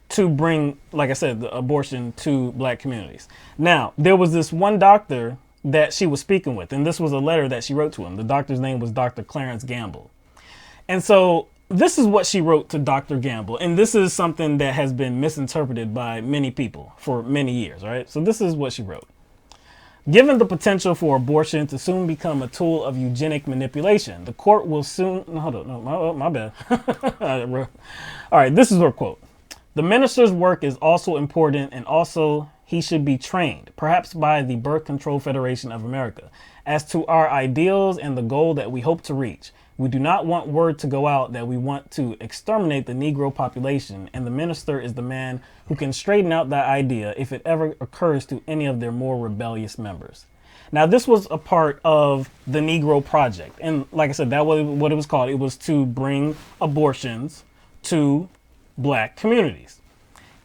Speaker 1: to bring, like I said, the abortion to black communities. Now, there was this one doctor that she was speaking with, and this was a letter that she wrote to him. The doctor's name was Dr. Clarence Gamble. And so this is what she wrote to Dr. Gamble, and this is something that has been misinterpreted by many people for many years, right? So this is what she wrote. Given the potential for abortion to soon become a tool of eugenic manipulation, the court will soon... No, hold on. No, my bad. All right, this is her quote. The minister's work is also important, and also he should be trained, perhaps by the Birth Control Federation of America, as to our ideals and the goal that we hope to reach. We do not want word to go out that we want to exterminate the Negro population, and the minister is the man who can straighten out that idea if it ever occurs to any of their more rebellious members. Now, this was a part of the Negro Project, and like I said, that was what it was called. It was to bring abortions to black communities.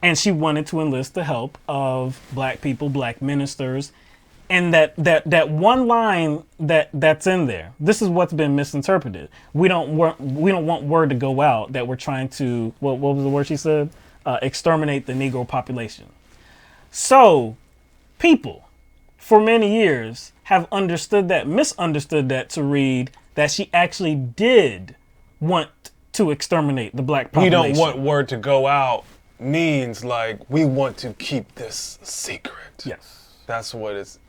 Speaker 1: And she wanted to enlist the help of black people, black ministers. And that one line that's in there, this is what's been misinterpreted. We don't want word to go out that we're trying to, what was the word she said? Exterminate the Negro population. So people for many years have misunderstood that to read that she actually did want to exterminate the black
Speaker 2: We
Speaker 1: population.
Speaker 2: don't want word to go out means like we want to keep this secret.
Speaker 1: Yes.
Speaker 2: That's what is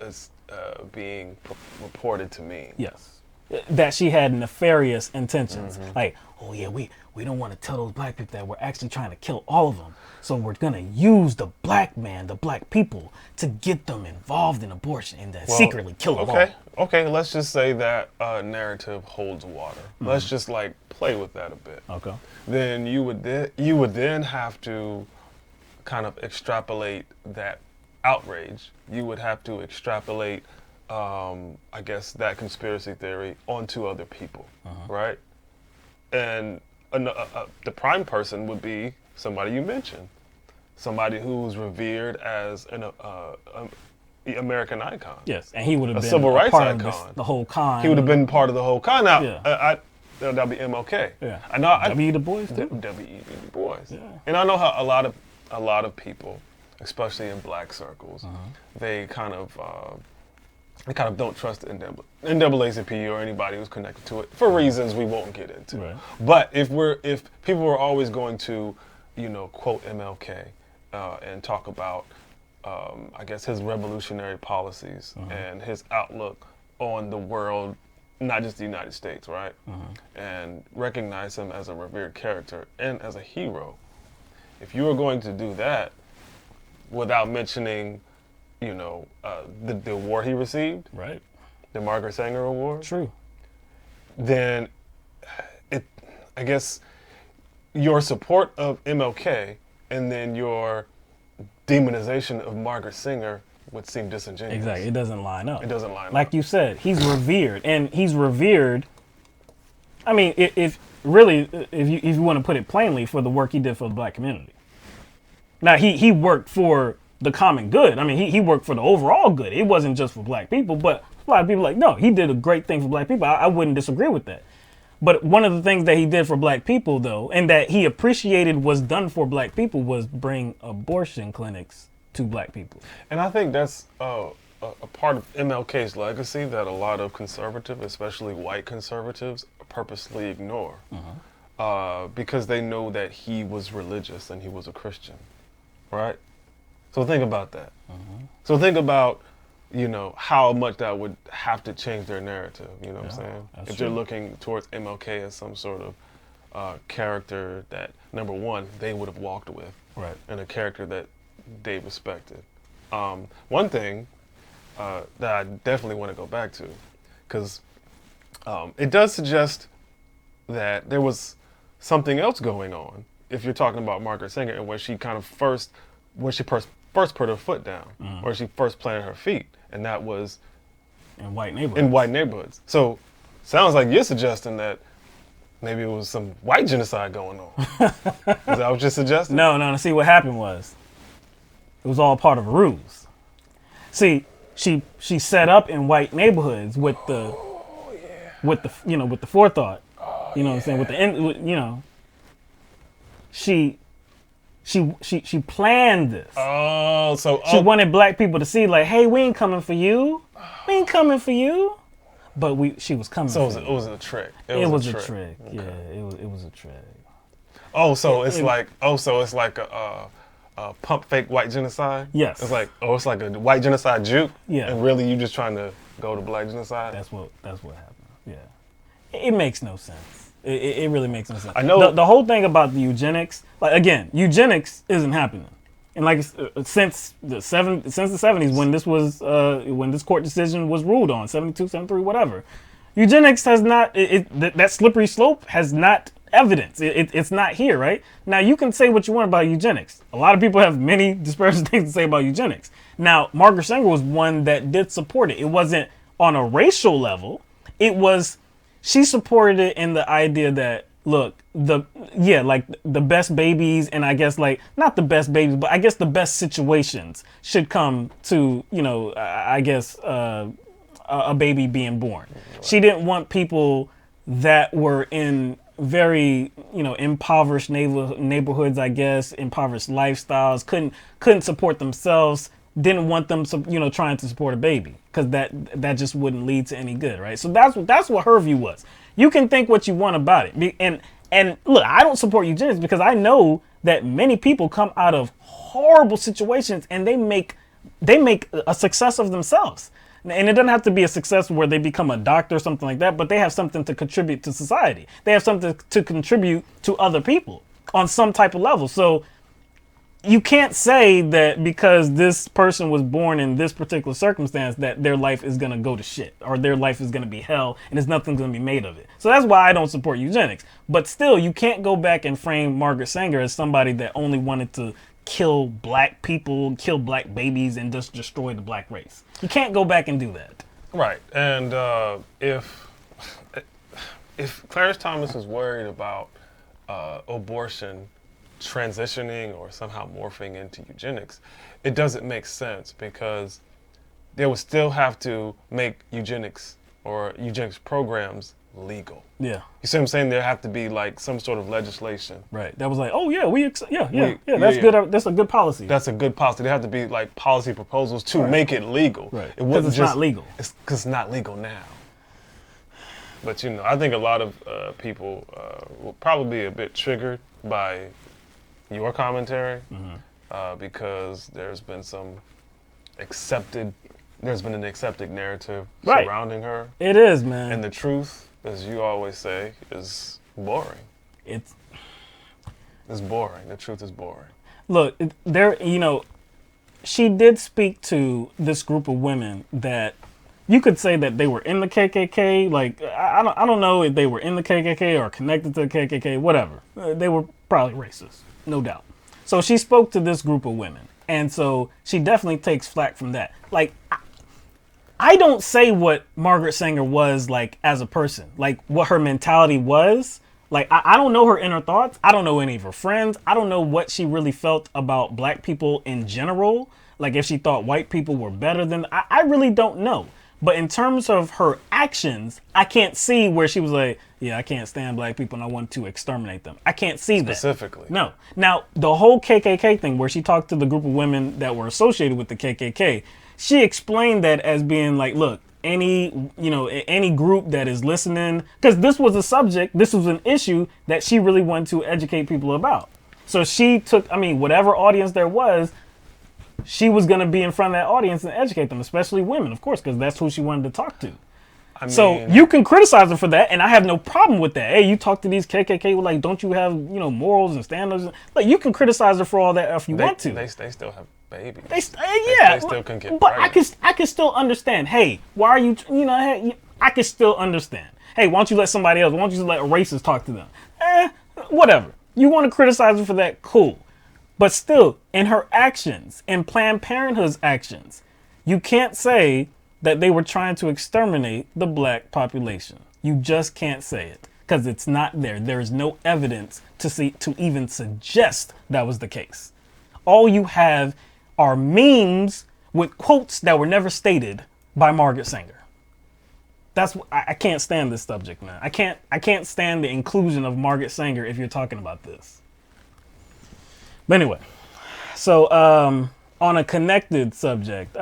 Speaker 2: being reported to me.
Speaker 1: Yes. That she had nefarious intentions.
Speaker 2: Mm-hmm.
Speaker 1: Like, oh yeah, we don't want to tell those black people that we're actually trying to kill all of them. So we're going to use the black man, the black people, to get them involved in abortion and then secretly kill them all.
Speaker 2: Okay, let's just say that narrative holds water. Mm-hmm. Let's just like play with that a bit.
Speaker 1: Okay.
Speaker 2: Then you would then have to kind of extrapolate that outrage. You would have to extrapolate, I guess, that conspiracy theory onto other people, right? And the prime person would be somebody you mentioned, somebody who's revered as an American icon.
Speaker 1: Yes, and he would have been
Speaker 2: civil rights
Speaker 1: part
Speaker 2: icon.
Speaker 1: of the whole con.
Speaker 2: He would have been part of the whole con. Now,
Speaker 1: Yeah.
Speaker 2: that'd be MLK.
Speaker 1: Yeah.
Speaker 2: I know.
Speaker 1: W. Du Bois too.
Speaker 2: W.E.B. Du Bois.
Speaker 1: Yeah.
Speaker 2: And I know how a lot of people, especially in black circles, they kind of don't trust the NAACP or anybody who's connected to it for reasons we won't get into.
Speaker 1: Right.
Speaker 2: But if people are always going to, quote MLK and talk about, I guess, his revolutionary policies and his outlook on the world, not just the United States, right? And recognize him as a revered character and as a hero. If you are going to do that without mentioning, the award he received,
Speaker 1: Right.
Speaker 2: the Margaret Sanger Award,
Speaker 1: True.
Speaker 2: then I guess your support of MLK and then your demonization of Margaret Sanger would seem disingenuous.
Speaker 1: Exactly. It doesn't line up.
Speaker 2: It doesn't line up.
Speaker 1: Like you said, he's revered, and he's revered. I mean, if you want to put it plainly, for the work he did for the black community. Now he worked for the common good. I mean, he worked for the overall good. It wasn't just for black people, but a lot of people are like, no, he did a great thing for black people. I wouldn't disagree with that. But one of the things that he did for black people, though, and that he appreciated was done for black people, was bring abortion clinics to black people.
Speaker 2: And I think that's a part of MLK's legacy that a lot of conservatives, especially white conservatives, purposely ignore because they know that he was religious and he was a Christian, right? So think about that. So think about, how much that would have to change their narrative, you know what I'm saying? If
Speaker 1: true.
Speaker 2: you're looking towards MLK as some sort of character that, number one, they would have walked with.
Speaker 1: Right.
Speaker 2: And a character that they respected. One thing that I definitely want to go back to, because it does suggest that there was something else going on if you're talking about Margaret Sanger and when she first put her foot down, where she first planted her feet, and that was
Speaker 1: In white neighborhoods.
Speaker 2: So sounds like you're suggesting that maybe it was some white genocide going on. Is that what you're suggesting?
Speaker 1: No. See, what happened was, it was all part of a ruse. See, she set up in white neighborhoods with the forethought. You know what I'm saying? With the she planned this.
Speaker 2: Oh, so
Speaker 1: She wanted black people to see, like, hey, we ain't coming for you. We ain't coming for you. But she was coming.
Speaker 2: So
Speaker 1: for
Speaker 2: it
Speaker 1: you.
Speaker 2: was a trick.
Speaker 1: It was a trick.
Speaker 2: Okay.
Speaker 1: Yeah, it was a trick.
Speaker 2: Oh, so it's like a pump fake white genocide.
Speaker 1: Yes.
Speaker 2: It's like a white genocide juke.
Speaker 1: Yeah.
Speaker 2: And really, you just trying to go to black genocide.
Speaker 1: That's what happened. Yeah. It makes no sense. It really makes no sense.
Speaker 2: I know
Speaker 1: the whole thing about the eugenics. Like, again, eugenics isn't happening. And like since the 70s, when this court decision was ruled on, 72, 73, whatever, eugenics has not, that slippery slope has not evidence. It's not here, right? Now, you can say what you want about eugenics. A lot of people have many disparaging things to say about eugenics. Now, Margaret Sanger was one that did support it. It wasn't on a racial level. She supported it in the idea that, look, the best babies, and I guess, like, not the best babies, but I guess the best situations should come to, a baby being born. Right. She didn't want people that were in very, impoverished neighborhoods, I guess, impoverished lifestyles, couldn't support themselves, didn't want them, trying to support a baby, because that just wouldn't lead to any good, right? So that's what her view was. You can think what you want about it, and look, I don't support eugenics because I know that many people come out of horrible situations and they make a success of themselves. And it doesn't have to be a success where they become a doctor or something like that, but they have something to contribute to society. They have something to contribute to other people on some type of level. So you can't say that because this person was born in this particular circumstance that their life is going to go to shit or their life is going to be hell and there's nothing going to be made of it. So that's why I don't support eugenics. But still, you can't go back and frame Margaret Sanger as somebody that only wanted to kill black people, kill black babies, and just destroy the black race. You can't go back and do that.
Speaker 2: Right. And if Clarence Thomas is worried about abortion transitioning or somehow morphing into eugenics, it doesn't make sense because they would still have to make eugenics or eugenics programs legal.
Speaker 1: Yeah.
Speaker 2: You see what I'm saying? There have to be like some sort of legislation.
Speaker 1: Right. That was like, oh yeah, that's good. That's a good policy.
Speaker 2: That's a good policy. There have to be like policy proposals to make it legal.
Speaker 1: Right.
Speaker 2: Because
Speaker 1: it's not legal.
Speaker 2: It's because it's not legal now. But I think a lot of people will probably be a bit triggered by your commentary because there's been an accepted narrative surrounding her.
Speaker 1: It is, man.
Speaker 2: And the truth, as you always say, is boring. It's boring. The truth is boring.
Speaker 1: Look, she did speak to this group of women that you could say that they were in the KKK. Like, I don't know if they were in the KKK or connected to the KKK, whatever. They were probably racist, no doubt. So she spoke to this group of women. And so she definitely takes flack from that. Like, I don't say what Margaret Sanger was like as a person, like what her mentality was. Like, I don't know her inner thoughts. I don't know any of her friends. I don't know what she really felt about black people in general. Like, if she thought white people were better than, I really don't know. But in terms of her actions, I can't see where she was like, yeah, I can't stand black people and I want to exterminate them. I can't see that.
Speaker 2: Specifically.
Speaker 1: No. Now, the whole KKK thing where she talked to the group of women that were associated with the KKK, she explained that as being like, look, any group that is listening, because this was a subject, this was an issue that she really wanted to educate people about. So she took, whatever audience there was, she was going to be in front of that audience and educate them, especially women, of course, because that's who she wanted to talk to. So you can criticize her for that, and I have no problem with that. Hey, you talk to these KKK, like, don't you have, morals and standards? Like, you can criticize her for all that if you want to.
Speaker 2: They still have babies.
Speaker 1: They still can get
Speaker 2: but
Speaker 1: pregnant. I can still understand. Hey, why are you, I can still understand. Hey, why don't you let somebody else, why don't you let a racist talk to them? Whatever. You want to criticize her for that? Cool. But still, in her actions, in Planned Parenthood's actions, you can't say that they were trying to exterminate the black population. You just can't say it because it's not there. There is no evidence to even suggest that was the case. All you have are memes with quotes that were never stated by Margaret Sanger. I can't stand this subject, man. I can't stand the inclusion of Margaret Sanger if you're talking about this. But anyway, so on a connected subject,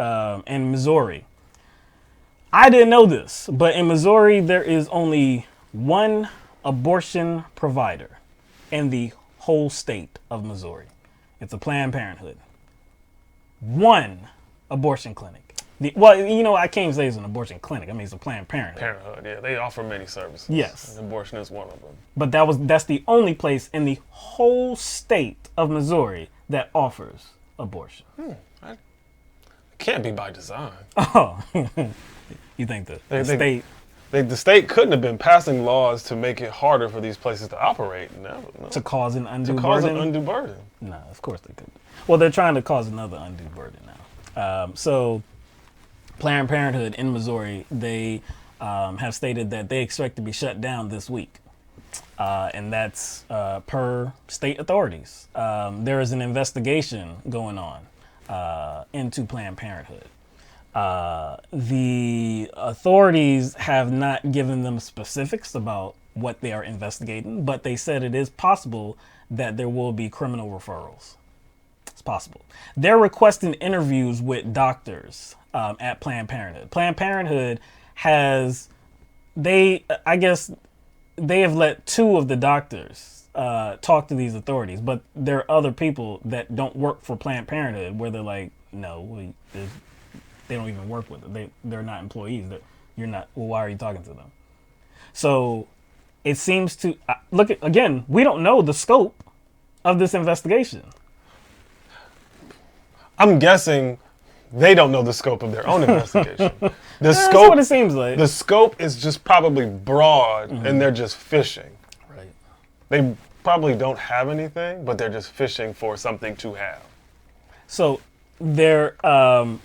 Speaker 1: in Missouri, I didn't know this, but in Missouri, there is only one abortion provider in the whole state of Missouri. It's a Planned Parenthood. One abortion clinic. I can't say it's an abortion clinic. It's a Planned Parenthood.
Speaker 2: Parenthood, yeah. They offer many services.
Speaker 1: Yes.
Speaker 2: And abortion is one of them.
Speaker 1: But that's the only place in the whole state of Missouri that offers abortion.
Speaker 2: It can't be by design.
Speaker 1: Oh. You think the state...
Speaker 2: The state couldn't have been passing laws to make it harder for these places to operate. No.
Speaker 1: To cause an undue burden?
Speaker 2: To cause an undue burden.
Speaker 1: No, of course they couldn't. Well, they're trying to cause another undue burden now. So Planned Parenthood in Missouri, they have stated that they expect to be shut down this week. And that's per state authorities. There is an investigation going on into Planned Parenthood. The authorities have not given them specifics about what they are investigating, but they said it is possible that there will be criminal referrals. It's possible. They're requesting interviews with doctors at Planned Parenthood. Planned Parenthood has, I guess, they have let 2 of the doctors talk to these authorities, but there are other people that don't work for Planned Parenthood where they're like, no, they don't even work with it. They're not employees. You're not. Well, why are you talking to them? So it seems to again. We don't know the scope of this investigation.
Speaker 2: I'm guessing they don't know the scope of their own investigation.
Speaker 1: That's what it seems like.
Speaker 2: The scope is just probably broad, and they're just fishing.
Speaker 1: Right.
Speaker 2: They probably don't have anything, but they're just fishing for something to have.
Speaker 1: So their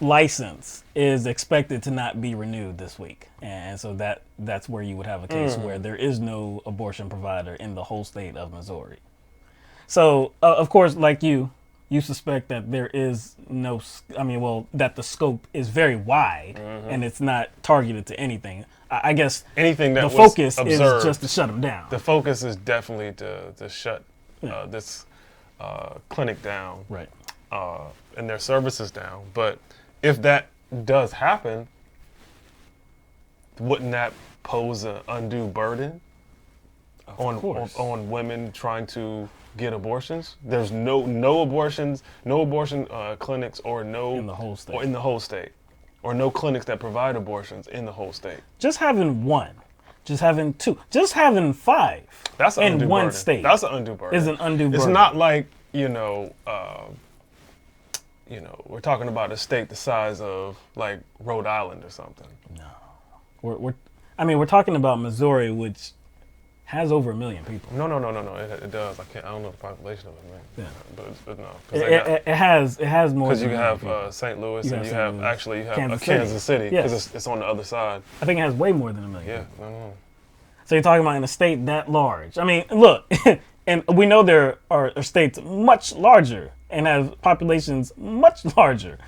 Speaker 1: license is expected to not be renewed this week, and so that's where you would have a case where there is no abortion provider in the whole state of Missouri. So of course, like you suspect that there is no, that the scope is very wide and it's not targeted to anything. I guess
Speaker 2: anything that
Speaker 1: the
Speaker 2: was
Speaker 1: focus
Speaker 2: observed,
Speaker 1: is just to shut them down.
Speaker 2: The focus is definitely to shut this clinic down.
Speaker 1: Right.
Speaker 2: And their services down. But if that does happen, wouldn't that pose an undue burden on women trying to get abortions? There's no abortion clinics or no
Speaker 1: in the whole state.
Speaker 2: Or in the whole state. Or no clinics that provide abortions in the whole state.
Speaker 1: Just having 1, just having 2, just having 5
Speaker 2: that's an
Speaker 1: in one
Speaker 2: burden.
Speaker 1: state.
Speaker 2: That's an undue burden.
Speaker 1: Is an undue burden.
Speaker 2: It's not like, we're talking about a state the size of like Rhode Island or something.
Speaker 1: No, we're talking about Missouri, which has over 1 million people.
Speaker 2: No. It does. I don't know the population of it, man.
Speaker 1: Yeah,
Speaker 2: but no.
Speaker 1: It has more.
Speaker 2: Because you have St. Louis and you have Kansas City. Because it's on the other side.
Speaker 1: I think it has way more than 1 million.
Speaker 2: Yeah, no.
Speaker 1: So you're talking about in a state that large. I mean, look, and we know there are states much larger and have populations much larger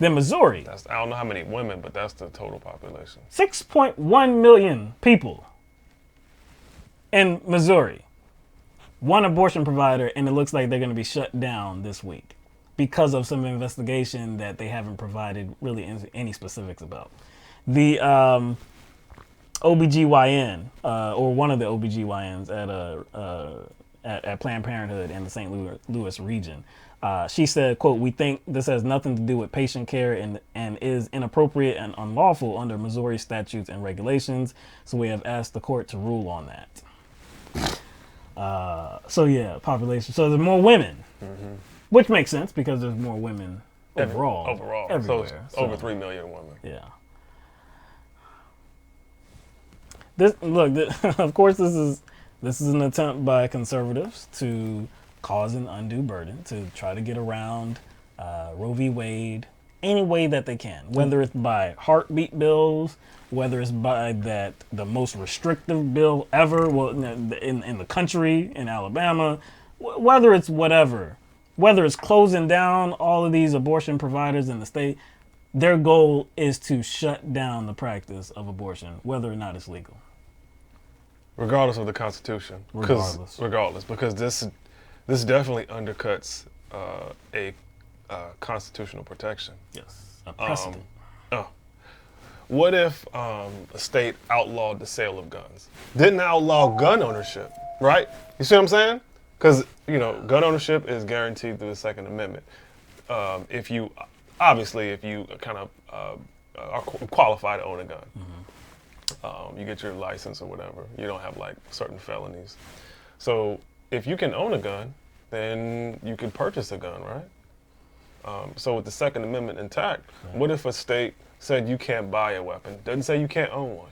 Speaker 1: than Missouri.
Speaker 2: I don't know how many women, but that's the total population.
Speaker 1: 6.1 million people in Missouri. 1 abortion provider, and it looks like they're going to be shut down this week because of some investigation that they haven't provided really any specifics about. The OBGYN, or one of the OBGYNs at Planned Parenthood in the St. Louis region, she said, quote, "We think this has nothing to do with patient care and is inappropriate and unlawful under Missouri statutes and regulations. So we have asked the court to rule on that." Population. So there's more women, which makes sense because there's more women overall.
Speaker 2: Everywhere. So it's over 3 million women.
Speaker 1: Yeah. Of course, this is an attempt by conservatives to cause an undue burden to try to get around Roe v. Wade any way that they can, whether it's by heartbeat bills, whether it's by the most restrictive bill ever in the country, in Alabama, whether it's whatever, whether it's closing down all of these abortion providers in the state, their goal is to shut down the practice of abortion, whether or not it's legal.
Speaker 2: Regardless of the Constitution. Regardless, because this definitely undercuts a constitutional protection.
Speaker 1: Yes, a precedent.
Speaker 2: What if a state outlawed the sale of guns? Didn't outlaw gun ownership, right? You see what I'm saying? Because, gun ownership is guaranteed through the Second Amendment. If you kind of are qualified to own a gun. You get your license or whatever. You don't have like certain felonies. So if you can own a gun, then you can purchase a gun, right? So with the Second Amendment intact, what if a state said you can't buy a weapon? Doesn't say you can't own one.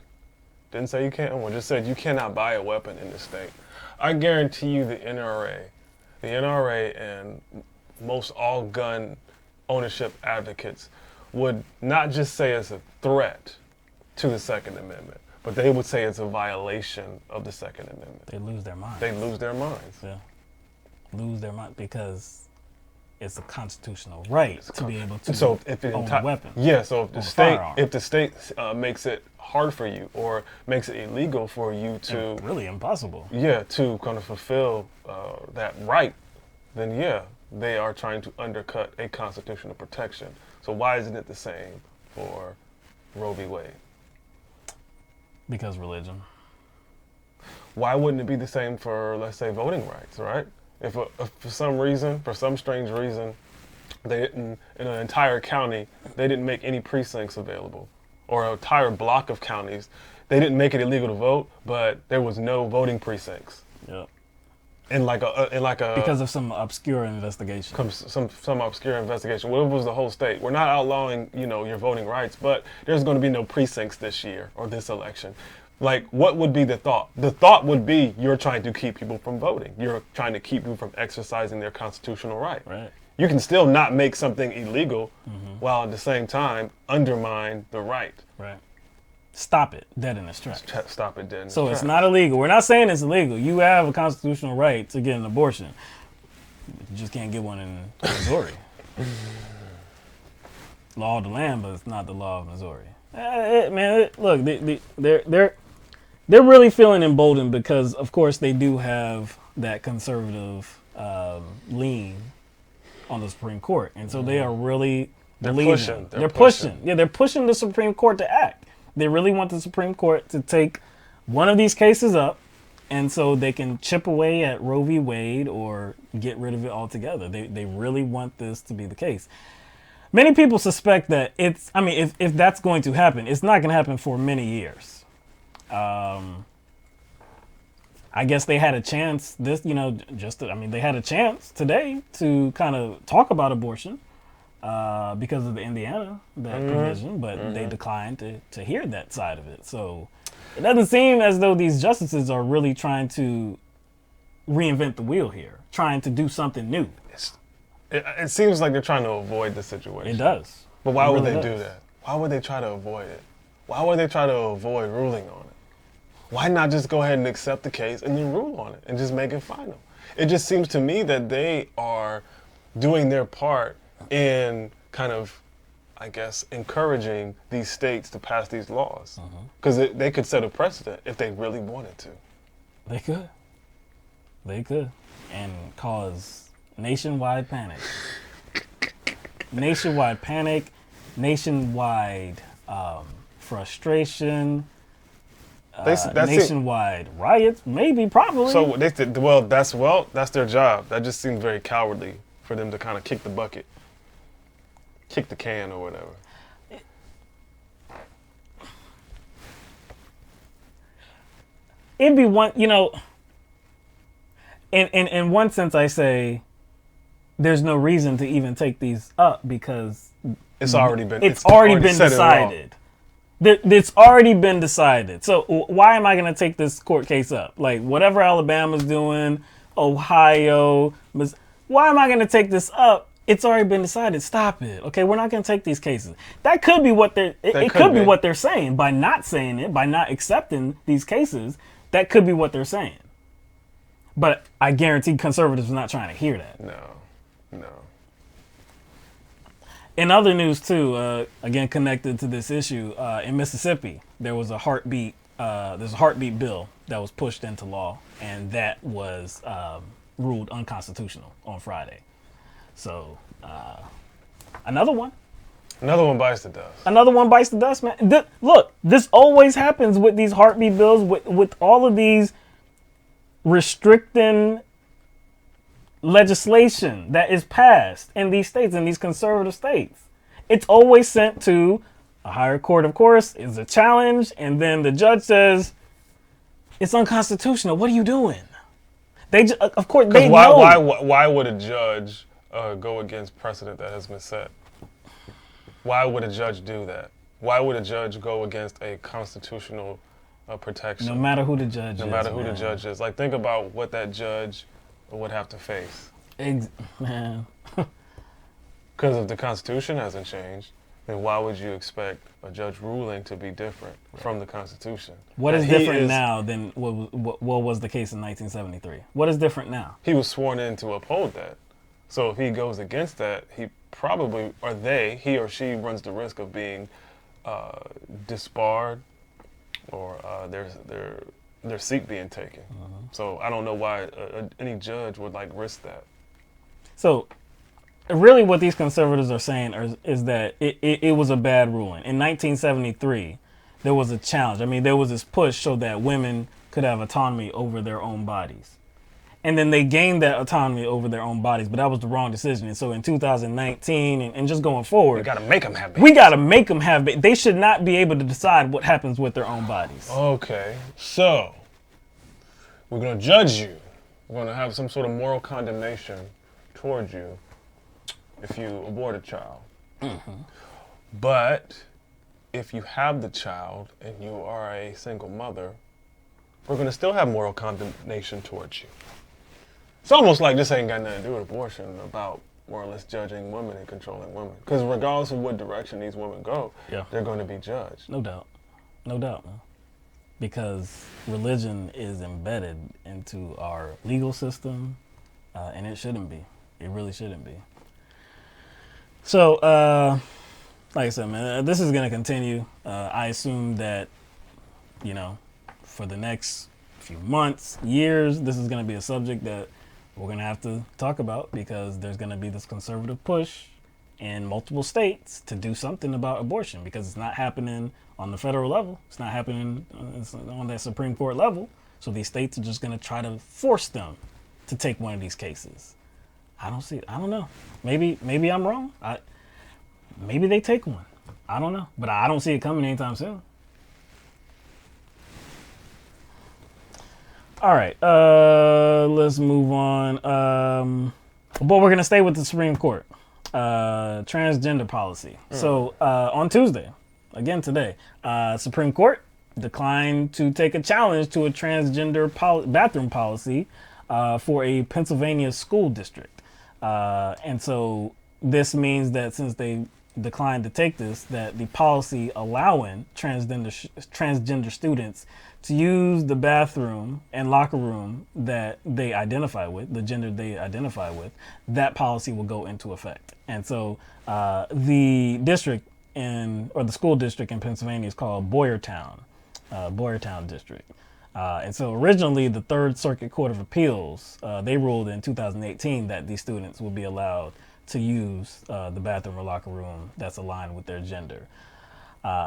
Speaker 2: Didn't say you can't own one. Just said you cannot buy a weapon in the state. I guarantee you the NRA and most all gun ownership advocates would not just say it's a threat to the Second Amendment, but they would say it's a violation of the Second Amendment.
Speaker 1: They lose their minds.
Speaker 2: They lose their minds.
Speaker 1: Yeah. Lose their mind because it's a constitutional right to be able to own a weapon.
Speaker 2: Yeah, so if the state makes it hard for you or makes it illegal for you to...
Speaker 1: And really impossible.
Speaker 2: Yeah, to kind of fulfill that right, then they are trying to undercut a constitutional protection. So why isn't it the same for Roe v. Wade?
Speaker 1: Because religion.
Speaker 2: Why wouldn't it be the same for, let's say, voting rights, right? If for some reason, for some strange reason, they didn't, in an entire county, they didn't make any precincts available, or an entire block of counties, they didn't make it illegal to vote, but there was no voting precincts.
Speaker 1: Yep.
Speaker 2: In like a
Speaker 1: because of some obscure investigation.
Speaker 2: Some obscure investigation. What was the whole state? We're not outlawing, your voting rights, but there's going to be no precincts this year or this election. Like, what would be the thought? The thought would be you're trying to keep people from voting. You're trying to keep people from exercising their constitutional right.
Speaker 1: Right.
Speaker 2: You can still not make something illegal while at the same time undermine the right.
Speaker 1: Right. Stop it dead in its tracks.
Speaker 2: Stop it dead in its
Speaker 1: So
Speaker 2: tracks.
Speaker 1: it's not illegal. We're not saying it's illegal. You have a constitutional right to get an abortion. You just can't get one in Missouri. Law of the land, but it's not the law of Missouri. Look, they're really feeling emboldened because, of course, they do have that conservative lean on the Supreme Court, and so they are really believing. They're pushing. Yeah, they're pushing the Supreme Court to act. They really want the Supreme Court to take one of these cases up, and so they can chip away at Roe v. Wade or get rid of it altogether. They really want this to be the case. Many people suspect that if that's going to happen, it's not going to happen for many years. I guess they had a chance they had a chance today to kind of talk about abortion. Because of the Indiana provision, but they declined to hear that side of it. So it doesn't seem as though these justices are really trying to reinvent the wheel here, trying to do something new.
Speaker 2: It seems like they're trying to avoid the situation.
Speaker 1: It does.
Speaker 2: But why would they do that? Why would they try to avoid it? Why would they try to avoid ruling on it? Why not just go ahead and accept the case and then rule on it and just make it final? It just seems to me that they are doing their part in kind of, I guess, encouraging these states to pass these laws. Because they could set a precedent if they really wanted to.
Speaker 1: They could. They could. And cause nationwide panic. Nationwide panic, nationwide frustration, nationwide riots, maybe, probably.
Speaker 2: So they said, that's their job. That just seems very cowardly for them to kind of kick the bucket. Kick the can or whatever.
Speaker 1: It'd be one, in one sense I say there's no reason to even take these up because
Speaker 2: it's already been
Speaker 1: decided. It's already been decided. So why am I going to take this court case up? Like whatever Alabama's doing, Ohio, why am I going to take this up? It's already been decided. Stop it. Okay, we're not going to take these cases. That could be what what they're saying by not saying it, by not accepting these cases. That could be what they're saying. But I guarantee conservatives are not trying to hear that.
Speaker 2: No.
Speaker 1: In other news too, again connected to this issue, in Mississippi there was a heartbeat. There's a heartbeat bill that was pushed into law, and that was ruled unconstitutional on Friday. So, another one.
Speaker 2: Another one bites the dust.
Speaker 1: Another one bites the dust, man. Look, this always happens with these heartbeat bills, with all of these restricting legislation that is passed in these states, in these conservative states. It's always sent to a higher court, of course, is a challenge, and then the judge says, it's unconstitutional. What are you doing? Of course, they know.
Speaker 2: Why would a judge go against precedent that has been set? Why would a judge do that? Why would a judge go against a constitutional protection?
Speaker 1: No matter who the judge is.
Speaker 2: No matter who the judge is. Like, think about what that judge would have to face.
Speaker 1: Man.
Speaker 2: Because if the Constitution hasn't changed, then why would you expect a judge ruling to be different from the Constitution?
Speaker 1: What is different now than what was the case in 1973? What is different now?
Speaker 2: He was sworn in to uphold that. So if he goes against that, he or she runs the risk of being disbarred or their seat being taken. So I don't know why any judge would risk that.
Speaker 1: So really what these conservatives are saying is that it was a bad ruling. In 1973, there was a challenge. I mean, there was this push so that women could have autonomy over their own bodies. And then they gained that autonomy over their own bodies, but that was the wrong decision. And so in 2019 and just going forward,
Speaker 2: We got to make them have babies.
Speaker 1: we got to make them have babies. They should not be able to decide what happens with their own bodies.
Speaker 2: Okay, so we're going to judge you. We're going to have some sort of moral condemnation towards you if you abort a child. But if you have the child and you are a single mother, we're going to still have moral condemnation towards you. It's almost like this ain't got nothing to do with abortion, about more or less judging women and controlling women. Because regardless of what direction these women go, they're going to be judged.
Speaker 1: No doubt. No doubt, man. Because religion is embedded into our legal system, and it shouldn't be. It really shouldn't be. So, like I said, man, this is going to continue. I assume that, for the next few months, years, this is going to be a subject that we're going to have to talk about, because there's going to be this conservative push in multiple states to do something about abortion, because it's not happening on the federal level. It's not happening on that Supreme Court level. So these states are just going to try to force them to take one of these cases. I don't know. Maybe I'm wrong. Maybe they take one. I don't know. But I don't see it coming anytime soon. All right, let's move on. But we're going to stay with the Supreme Court. Transgender policy. So on Tuesday, again today, Supreme Court declined to take a challenge to a transgender bathroom policy for a Pennsylvania school district. And so this means that since they declined to take this, that the policy allowing transgender students to use the bathroom and locker room that they identify with, the gender they identify with, that policy will go into effect. And so the district or the school district in Pennsylvania is called Boyertown District. And so originally the Third Circuit Court of Appeals, they ruled in 2018 that these students would be allowed to use the bathroom or locker room that's aligned with their gender.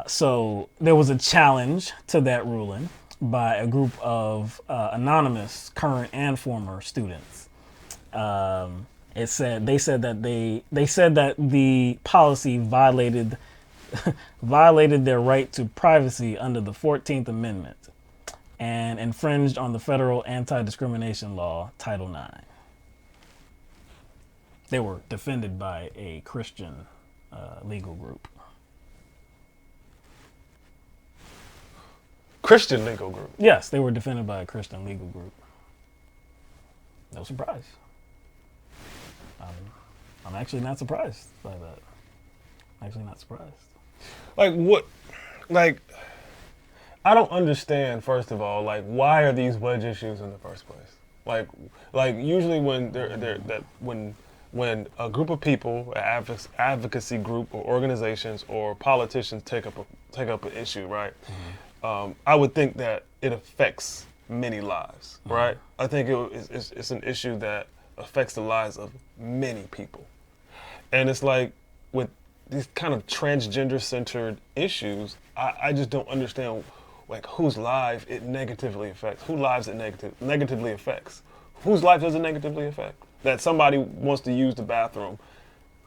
Speaker 1: So there was a challenge to that ruling by a group of anonymous current and former students. They said that the policy violated their right to privacy under the 14th Amendment and infringed on the federal anti-discrimination law, Title IX. They were defended by a Christian legal group.
Speaker 2: Christian legal group?
Speaker 1: Yes, they were defended by a Christian legal group. No surprise. I'm actually not surprised by that. Actually not surprised.
Speaker 2: Like what? Like, I don't understand, first of all, like, why are these wedge issues in the first place? Like usually when when a group of people, an advocacy group or organizations or politicians take up an issue, right? I would think that it affects many lives, right? I think it's an issue that affects the lives of many people. And it's like with these kind of transgender-centered issues, I just don't understand like whose life it negatively affects, whose lives it negatively affects. Whose life does it negatively affect? That somebody wants to use the bathroom,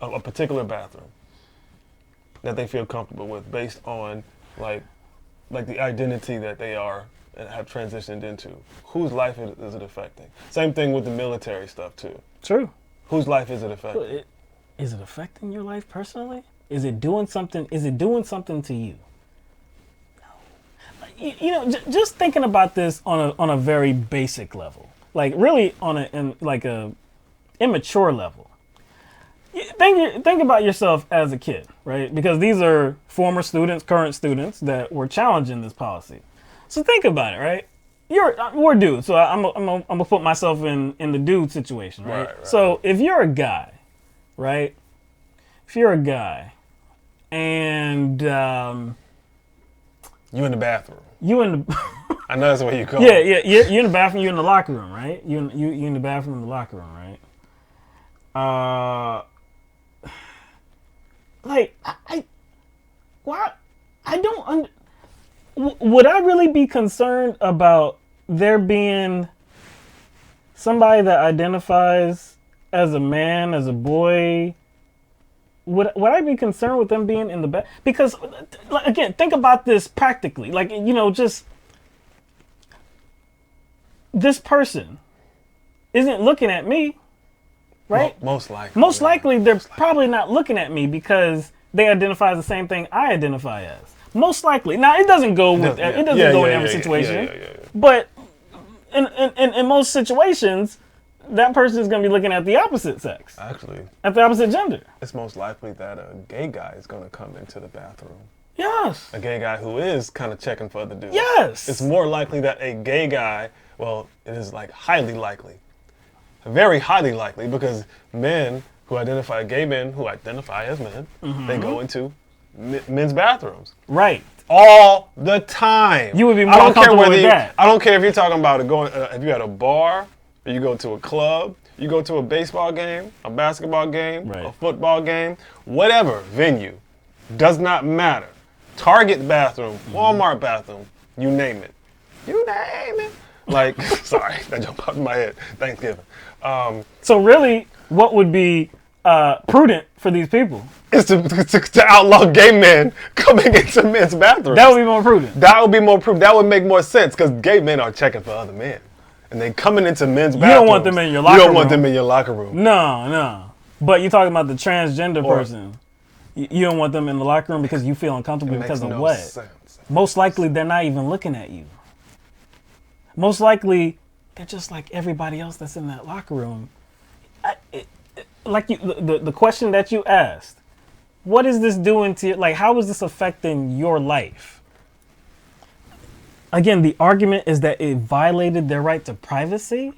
Speaker 2: a particular bathroom that they feel comfortable with based on like the identity that they are and have transitioned into. Whose life is it affecting? Same thing with the military stuff too.
Speaker 1: True.
Speaker 2: Whose life is it affecting?
Speaker 1: Is it affecting your life personally? Is it doing something? Is it doing something to you? No. Just thinking about this on a very basic level, like really on a immature level. Think about yourself as a kid, right? Because these are former students, current students that were challenging this policy. So think about it, right? We're dudes, so I'm gonna put myself in the dude situation, right?
Speaker 2: Right.
Speaker 1: So if you're a guy, right? If you're a guy, and
Speaker 2: You in the bathroom. I know that's where you go.
Speaker 1: Yeah. You're in the bathroom. You're in the locker room, right? You in the bathroom in the locker room, right? would I really be concerned about there being somebody that identifies as a man, as a boy? Would I be concerned with them being in the back? Because, again, think about this practically. Like, just this person isn't looking at me, right?
Speaker 2: Most likely.
Speaker 1: Most likely, they're probably not looking at me because they identify as the same thing I identify as. Most likely. Now, it doesn't go with it doesn't go in every situation. But in most situations, that person is going to be looking at the opposite sex.
Speaker 2: Actually.
Speaker 1: At the opposite gender.
Speaker 2: It's most likely that a gay guy is going to come into the bathroom.
Speaker 1: Yes.
Speaker 2: A gay guy who is kind of checking for other dudes.
Speaker 1: Yes.
Speaker 2: It's more likely that a gay guy, well, it is like highly likely. Very highly likely, because men who identify, gay men who identify as men, they go into men's bathrooms.
Speaker 1: Right.
Speaker 2: All the time.
Speaker 1: You would be more comfortable with that.
Speaker 2: I don't care if you're talking about going, if you're at a bar, or you go to a club, you go to a baseball game, a basketball game, a football game, whatever venue, does not matter. Target bathroom, Walmart bathroom, you name it. You name it. Like, sorry, that jumped out of my head. Thanksgiving.
Speaker 1: So really, what would be prudent for these people?
Speaker 2: Is to outlaw gay men coming into men's bathrooms.
Speaker 1: That would be more prudent.
Speaker 2: That would be more prudent. That would make more sense, because gay men are checking for other men. And they coming into men's bathrooms.
Speaker 1: You don't want them in your locker room.
Speaker 2: You don't want them in your locker room.
Speaker 1: No. But you're talking about the transgender person. You don't want them in the locker room because you feel uncomfortable because of what?
Speaker 2: Sense.
Speaker 1: Most likely, they're not even looking at you. Most likely, they're just like everybody else that's in that locker room. The question that you asked, what is this doing to you? Like, how is this affecting your life? Again, the argument is that it violated their right to privacy.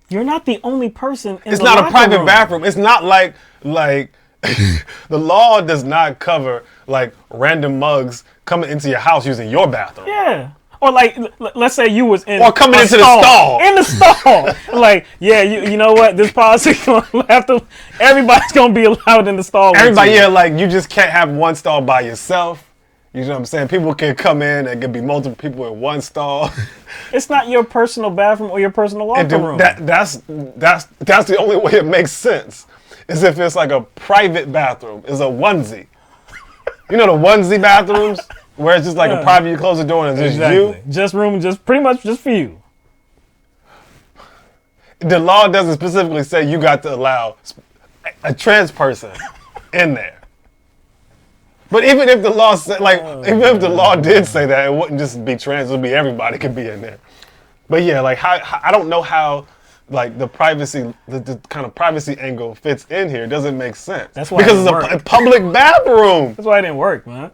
Speaker 1: You're not the only person in
Speaker 2: It's
Speaker 1: the
Speaker 2: not
Speaker 1: locker
Speaker 2: a private
Speaker 1: room.
Speaker 2: bathroom. It's not like the law does not cover like random mugs coming into your house using your bathroom.
Speaker 1: Yeah. Or like, let's say you was in
Speaker 2: or coming
Speaker 1: a
Speaker 2: into
Speaker 1: stall,
Speaker 2: the stall.
Speaker 1: In the stall. Like, yeah, you know what? This policy gonna have to. Everybody's gonna be allowed in the stall.
Speaker 2: Everybody, yeah, like you just can't have one stall by yourself. You know what I'm saying? People can come in and can be multiple people in one stall.
Speaker 1: It's not your personal bathroom or your personal locker room.
Speaker 2: That's the only way it makes sense. Is if it's like a private bathroom, is a onesie. You know the onesie bathrooms where it's just like a private. You close the door and it's just you.
Speaker 1: Just room, just pretty much just for you.
Speaker 2: The law doesn't specifically say you got to allow a trans person in there. But even if the law said, if the law did say that, it wouldn't just be trans; it would be everybody could be in there. But yeah, like how I don't know how, like the privacy, the kind of privacy angle fits in here. It doesn't make sense.
Speaker 1: That's why
Speaker 2: because it's a public bathroom.
Speaker 1: That's why it didn't work, man.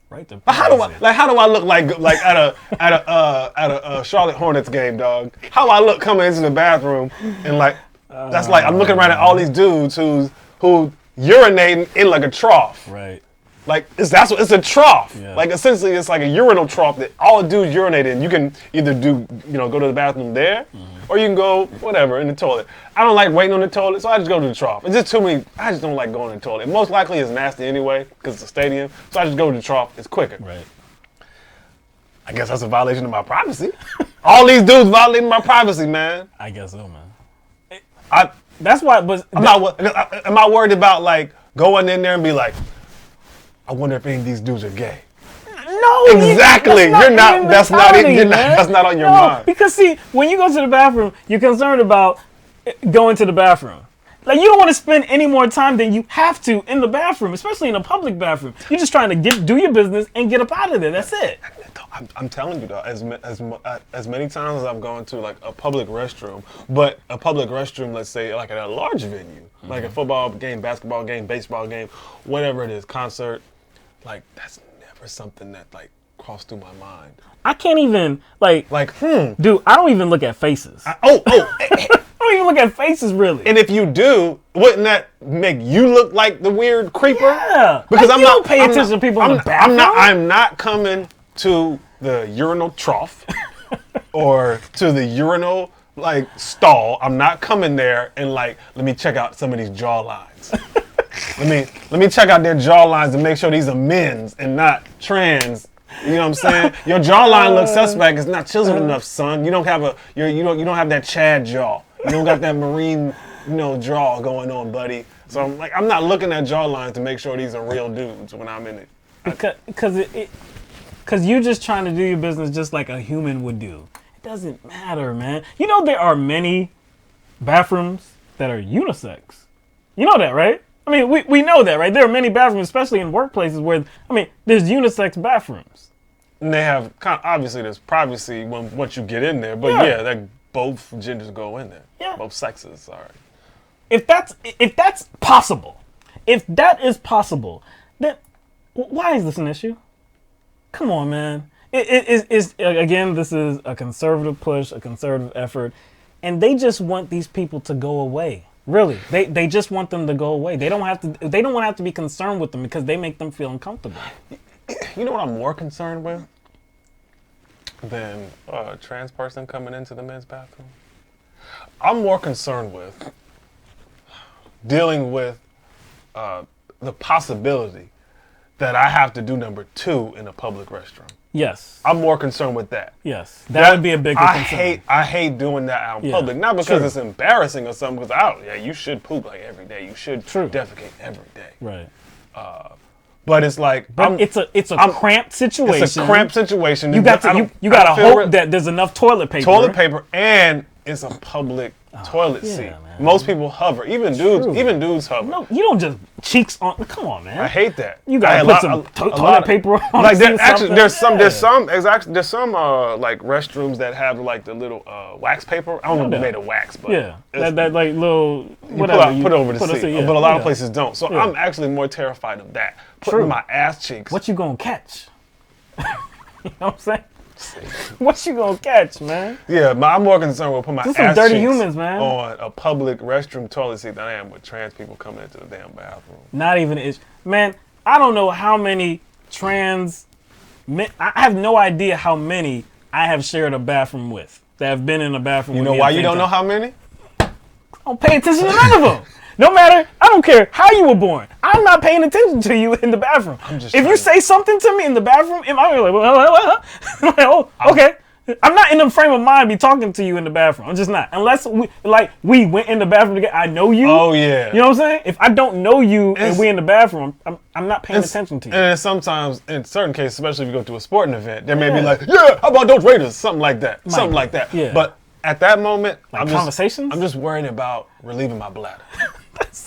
Speaker 1: Right there.
Speaker 2: How do I look like at a Charlotte Hornets game, dog? How I look coming into the bathroom and that's like I'm looking around at all these dudes who urinating in like a trough.
Speaker 1: Right.
Speaker 2: Like it's a trough.
Speaker 1: Yeah.
Speaker 2: Like essentially it's like a urinal trough that all dudes urinate in. You can either go to the bathroom there or you can go whatever in the toilet. I don't like waiting on the toilet, so I just go to the trough. It's just too many. I just don't like going to the toilet. Most likely it's nasty anyway because it's a stadium. So I just go to the trough. It's quicker.
Speaker 1: Right.
Speaker 2: I guess that's a violation of my privacy. All these dudes violating my privacy, man.
Speaker 1: I guess so, man.
Speaker 2: That's why. But am I worried about like going in there and be like, I wonder if any of these dudes are gay?
Speaker 1: No,
Speaker 2: exactly. That's not on your mind.
Speaker 1: Because see, when you go to the bathroom, you're concerned about going to the bathroom. Like you don't want to spend any more time than you have to in the bathroom, especially in a public bathroom. You're just trying to do your business and get up out of there. That's it.
Speaker 2: I'm telling you though, as many times as I've gone to like a public restroom, but a public restroom, let's say like at a large venue, like a football game, basketball game, baseball game, whatever it is, concert, like that's never something that like crossed through my mind.
Speaker 1: I can't even dude, I don't even look at faces. I don't even look at faces really.
Speaker 2: And if you do, wouldn't that make you look like the weird creeper?
Speaker 1: Yeah.
Speaker 2: Because
Speaker 1: I'm not paying attention to people in the bathroom.
Speaker 2: I'm not coming to the urinal trough or to the urinal like stall. I'm not coming there and like let me check out some of these jaw lines. let me check out their jaw lines and make sure these are men's and not trans You know what I'm saying? Your jawline looks suspect. It's not chiseled enough, son. You don't have you don't have that Chad jaw. You don't got that Marine, jaw going on, buddy. So I'm not looking at jawlines to make sure these are real dudes when I'm in it.
Speaker 1: Because you're just trying to do your business just like a human would do. It doesn't matter, man. You know there are many bathrooms that are unisex. You know that, right? I mean, we know that, right? There are many bathrooms, especially in workplaces where, there's unisex bathrooms.
Speaker 2: And they have, obviously there's privacy once you get in there, but yeah, both genders go in there. Yeah. Both sexes, sorry.
Speaker 1: If that's possible, if that is possible, then why is this an issue? Come on, man. Again, this is a conservative push, a conservative effort, and they just want these people to go away. Really, they just want them to go away. They don't want to have to be concerned with them because they make them feel uncomfortable.
Speaker 2: You know what I'm more concerned with than a trans person coming into the men's bathroom? I'm more concerned with dealing with the possibility that I have to do number 2 in a public restroom.
Speaker 1: Yes.
Speaker 2: I'm more concerned with that.
Speaker 1: Yes. That would be a bigger concern.
Speaker 2: I hate doing that out in public. Not because it's embarrassing or something, because you should poop like every day. You should defecate every day.
Speaker 1: Right.
Speaker 2: But it's like
Speaker 1: it's a cramped situation.
Speaker 2: It's a cramped situation.
Speaker 1: You got to hope that there's enough toilet paper.
Speaker 2: And it's a public toilet seat. Man. Most people hover. Even dudes hover.
Speaker 1: No, you don't just cheeks on. Come on, man.
Speaker 2: I hate that.
Speaker 1: You gotta put some toilet paper on.
Speaker 2: Like there's some like restrooms that have like the little wax paper. I don't know if they're made of wax, but
Speaker 1: that like little whatever.
Speaker 2: You put it over the seat. But a lot of places don't. So I'm actually more terrified of that. Putting my ass cheeks.
Speaker 1: What you gonna catch? You know what I'm saying? What you gonna catch, man?
Speaker 2: Yeah, I'm more concerned with putting my ass
Speaker 1: dirty
Speaker 2: cheeks
Speaker 1: humans, man.
Speaker 2: on a public restroom toilet seat than I am with trans people coming into the damn bathroom.
Speaker 1: Not even an issue. Man, I don't know how many trans men, I have no idea how many I have shared a bathroom with that have been in a bathroom with me.
Speaker 2: You know why you don't know how many?
Speaker 1: I don't pay attention to none of them. No matter, I don't care how you were born. I'm not paying attention to you in the bathroom. If you say something to me in the bathroom, I'm like, oh, okay. I'm not in the frame of mind to be talking to you in the bathroom. I'm just not. Unless we went in the bathroom together. I know you.
Speaker 2: Oh, yeah.
Speaker 1: You know what I'm saying? If I don't know you and we in the bathroom, I'm not paying attention to you.
Speaker 2: And sometimes, in certain cases, especially if you go to a sporting event, there may be like, yeah, how about those Raiders? Something like that. Something like that. Yeah. But at that moment,
Speaker 1: I'm just
Speaker 2: worried about relieving my bladder.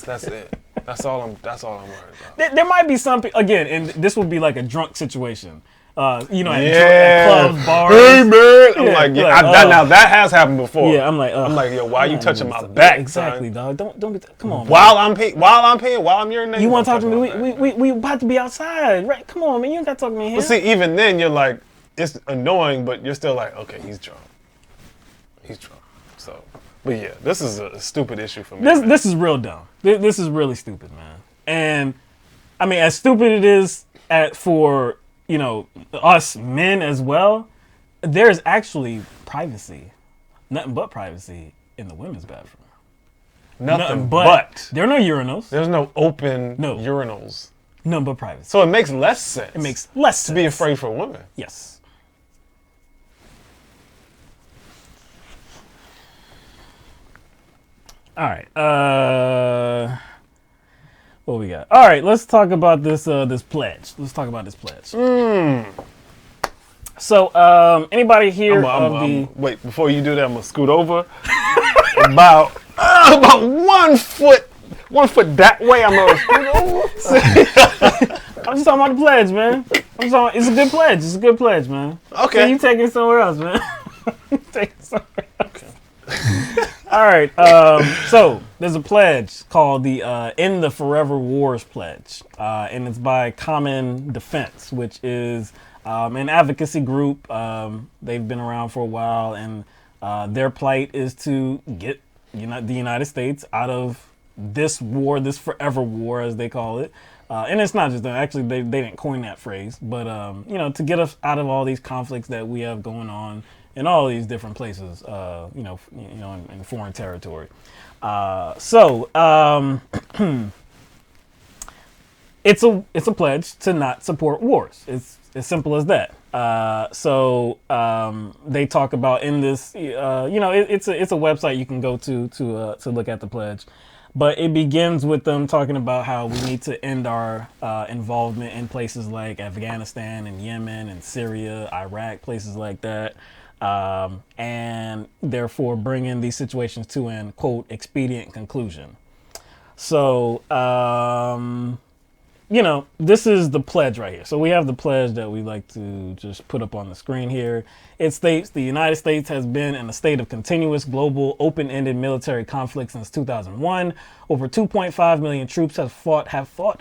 Speaker 2: That's it. That's all I'm worried about.
Speaker 1: There might be some again, and this would be like a drunk situation. At clubs, bars.
Speaker 2: Hey man, I'm like, now that has happened before.
Speaker 1: Yeah, I'm like,
Speaker 2: yo, why are you touching my back?
Speaker 1: Exactly,
Speaker 2: son?
Speaker 1: dog. Don't be. Come on.
Speaker 2: While I'm peeing, while I'm urinating.
Speaker 1: You want to talk to me? We about to be outside, right? Come on, man. You ain't got to talk to me here.
Speaker 2: But see, even then, you're like, it's annoying, but you're still like, okay, he's drunk. So. But yeah, this is a stupid issue for me.
Speaker 1: This is real dumb. This is really stupid, man. And I mean, as stupid it is for us men as well, there's actually privacy, nothing but privacy in the women's bathroom.
Speaker 2: Nothing but.
Speaker 1: There are no urinals.
Speaker 2: There's no open urinals.
Speaker 1: Nothing but privacy.
Speaker 2: So it makes less sense.
Speaker 1: It makes less sense
Speaker 2: to be afraid for women.
Speaker 1: Yes. All right. What we got? All right. Let's talk about this pledge. So, anybody here
Speaker 2: wait, before you do that, I'm gonna scoot over about 1 foot that way. I'm gonna scoot over.
Speaker 1: I'm just talking about the pledge, man. It's a good pledge. It's a good pledge, man.
Speaker 2: Okay.
Speaker 1: So you taking it somewhere else, man. All right. So there's a pledge called the End the Forever Wars Pledge, and it's by Common Defense, which is an advocacy group. They've been around for a while, and their plight is to get the United States out of this war, this forever war, as they call it. And it's not just them. Actually, they didn't coin that phrase, but to get us out of all these conflicts that we have going on in all these different places, in foreign territory. It's a pledge to not support wars. as simple as that. They talk about in this, it's a website you can go to look at the pledge, but it begins with them talking about how we need to end our involvement in places like Afghanistan and Yemen and Syria, Iraq, places like that, and therefore bringing these situations to an quote expedient conclusion. So. This is the pledge right here. So we have the pledge that we like to just put up on the screen here. It states the United States has been in a state of continuous global open-ended military conflict since 2001. Over 2.5 million troops have fought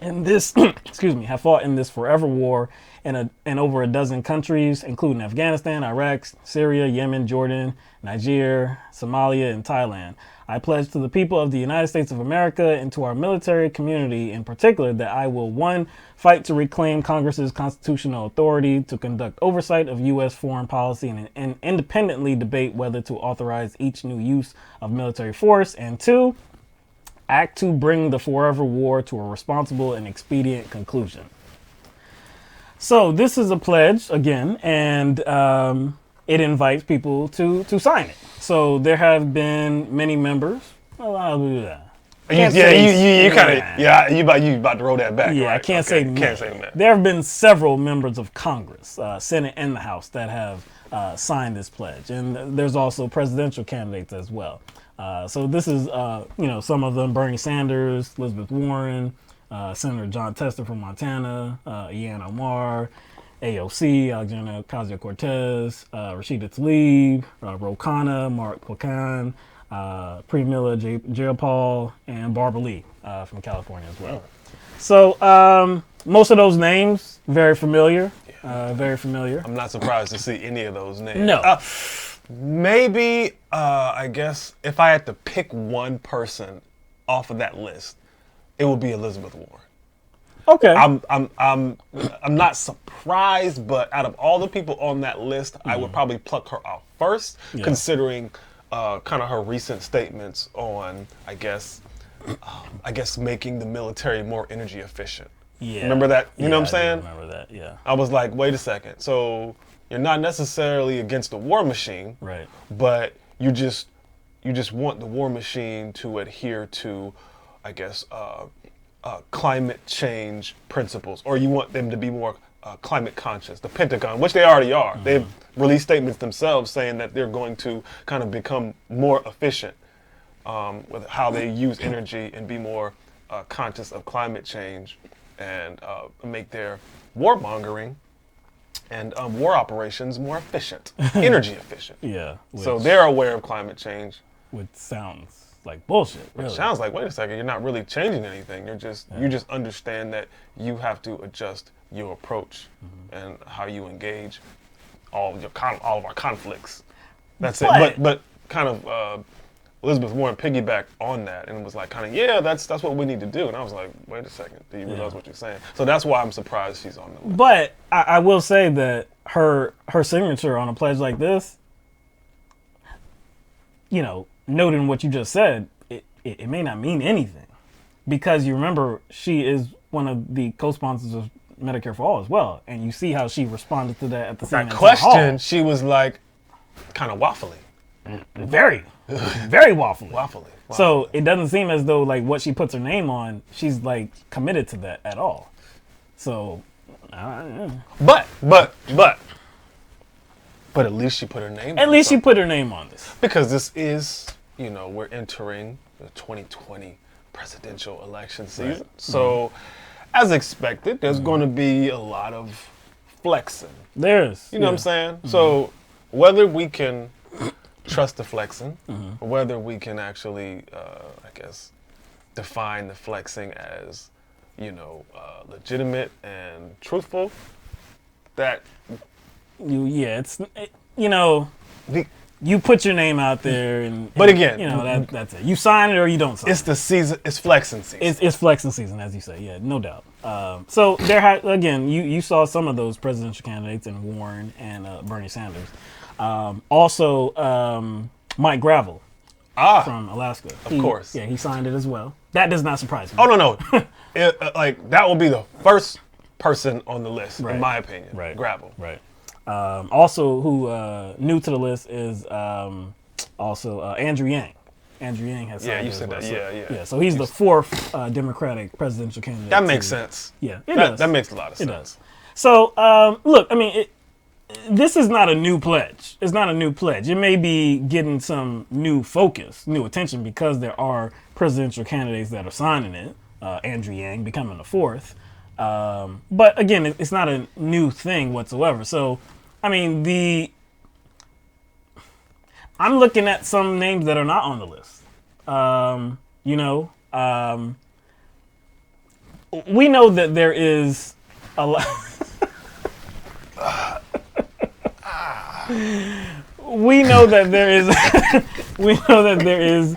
Speaker 1: in this have fought in this forever war in over a dozen countries, including Afghanistan, Iraq, Syria, Yemen, Jordan, Niger, Somalia, and Thailand. I pledge to the people of the United States of America and to our military community in particular that I will, 1, fight to reclaim Congress's constitutional authority to conduct oversight of U.S. foreign policy and independently debate whether to authorize each new use of military force, and 2, act to bring the forever war to a responsible and expedient conclusion. So this is a pledge, again, and it invites people to sign it. So there have been many members. Well, I'll do that.
Speaker 2: You about to roll that back.
Speaker 1: Yeah,
Speaker 2: right?
Speaker 1: I can't say
Speaker 2: that.
Speaker 1: There have been several members of Congress, Senate and the House, that have signed this pledge, and there's also presidential candidates as well. So this is, some of them: Bernie Sanders, Elizabeth Warren, Senator John Tester from Montana, Ilhan Omar, AOC, Alexandria Ocasio-Cortez, Rashida Tlaib, Ro Khanna, Mark Pocan, Premilla Jayapal, and Barbara Lee from California as well. So most of those names, very familiar. Very familiar.
Speaker 2: I'm not surprised to see any of those names.
Speaker 1: No.
Speaker 2: Maybe, I guess, if I had to pick one person off of that list, it would be Elizabeth Warren.
Speaker 1: Okay.
Speaker 2: I'm not surprised, but out of all the people on that list, I would probably pluck her out first, considering kind of her recent statements on, I guess, making the military more energy efficient.
Speaker 1: Yeah.
Speaker 2: Remember that? You know what I'm saying?
Speaker 1: I remember that. Yeah.
Speaker 2: I was like, wait a second. So you're not necessarily against the war machine,
Speaker 1: right?
Speaker 2: But you just want the war machine to adhere to, I guess, climate change principles, or you want them to be more climate conscious. The Pentagon, which they already are, they've released statements themselves saying that they're going to kind of become more efficient with how they use energy and be more conscious of climate change and make their warmongering and war operations more efficient, energy efficient.
Speaker 1: Yeah.
Speaker 2: So they're aware of climate change.
Speaker 1: Which sounds like bullshit. Really.
Speaker 2: It sounds like, wait a second, you're not really changing anything. You just understand that you have to adjust your approach and how you engage all of our conflicts. That's it. But kind of Elizabeth Warren piggybacked on that and was like, kind of, that's what we need to do. And I was like, wait a second, do you realize what you're saying? So that's why I'm surprised she's on the list.
Speaker 1: But I will say that her signature on a pledge like this, noting what you just said, it may not mean anything, because you remember she is one of the co-sponsors of Medicare for All as well, and you see how she responded to that at the same time.
Speaker 2: That question, she was like, kind of waffly.
Speaker 1: Very, very waffly.
Speaker 2: Waffly.
Speaker 1: So it doesn't seem as though like what she puts her name on, she's like committed to that at all. So,
Speaker 2: but at least she put her name.
Speaker 1: At least she put her name on this,
Speaker 2: because this is, we're entering the 2020 presidential election season. Right. So, as expected, there's going to be a lot of flexing.
Speaker 1: There's,
Speaker 2: you know what I'm saying? So, whether we can trust the flexing, or whether we can actually, define the flexing as, legitimate and truthful, that you put your name out there, and again,
Speaker 1: that's it. You sign it or you don't sign it.
Speaker 2: It's the season. It's flexing season.
Speaker 1: It's flexing season, as you say. Yeah, no doubt. So again, you saw some of those presidential candidates in Warren and Bernie Sanders. Also, Mike Gravel from Alaska.
Speaker 2: Of course.
Speaker 1: Yeah, he signed it as well. That does not surprise me.
Speaker 2: Oh, no. That will be the first person on the list,
Speaker 1: Right.
Speaker 2: in my opinion.
Speaker 1: Right.
Speaker 2: Grab him.
Speaker 1: Right. Also, who new to the list is also Andrew Yang. Andrew Yang has
Speaker 2: Yeah,
Speaker 1: signed
Speaker 2: you
Speaker 1: as
Speaker 2: said
Speaker 1: well.
Speaker 2: that.
Speaker 1: So,
Speaker 2: Yeah.
Speaker 1: So he's the fourth Democratic presidential candidate.
Speaker 2: That makes sense.
Speaker 1: Yeah, it does.
Speaker 2: That makes a lot of
Speaker 1: It
Speaker 2: sense.
Speaker 1: does. So, look, I mean, this is not a new pledge. It's not a new pledge. It may be getting some new focus, new attention, because there are presidential candidates that are signing it. Andrew Yang becoming the fourth. But again, it's not a new thing whatsoever. So, I mean, I'm looking at some names that are not on the list. We know that there is a lot. We know that there is. We know that there is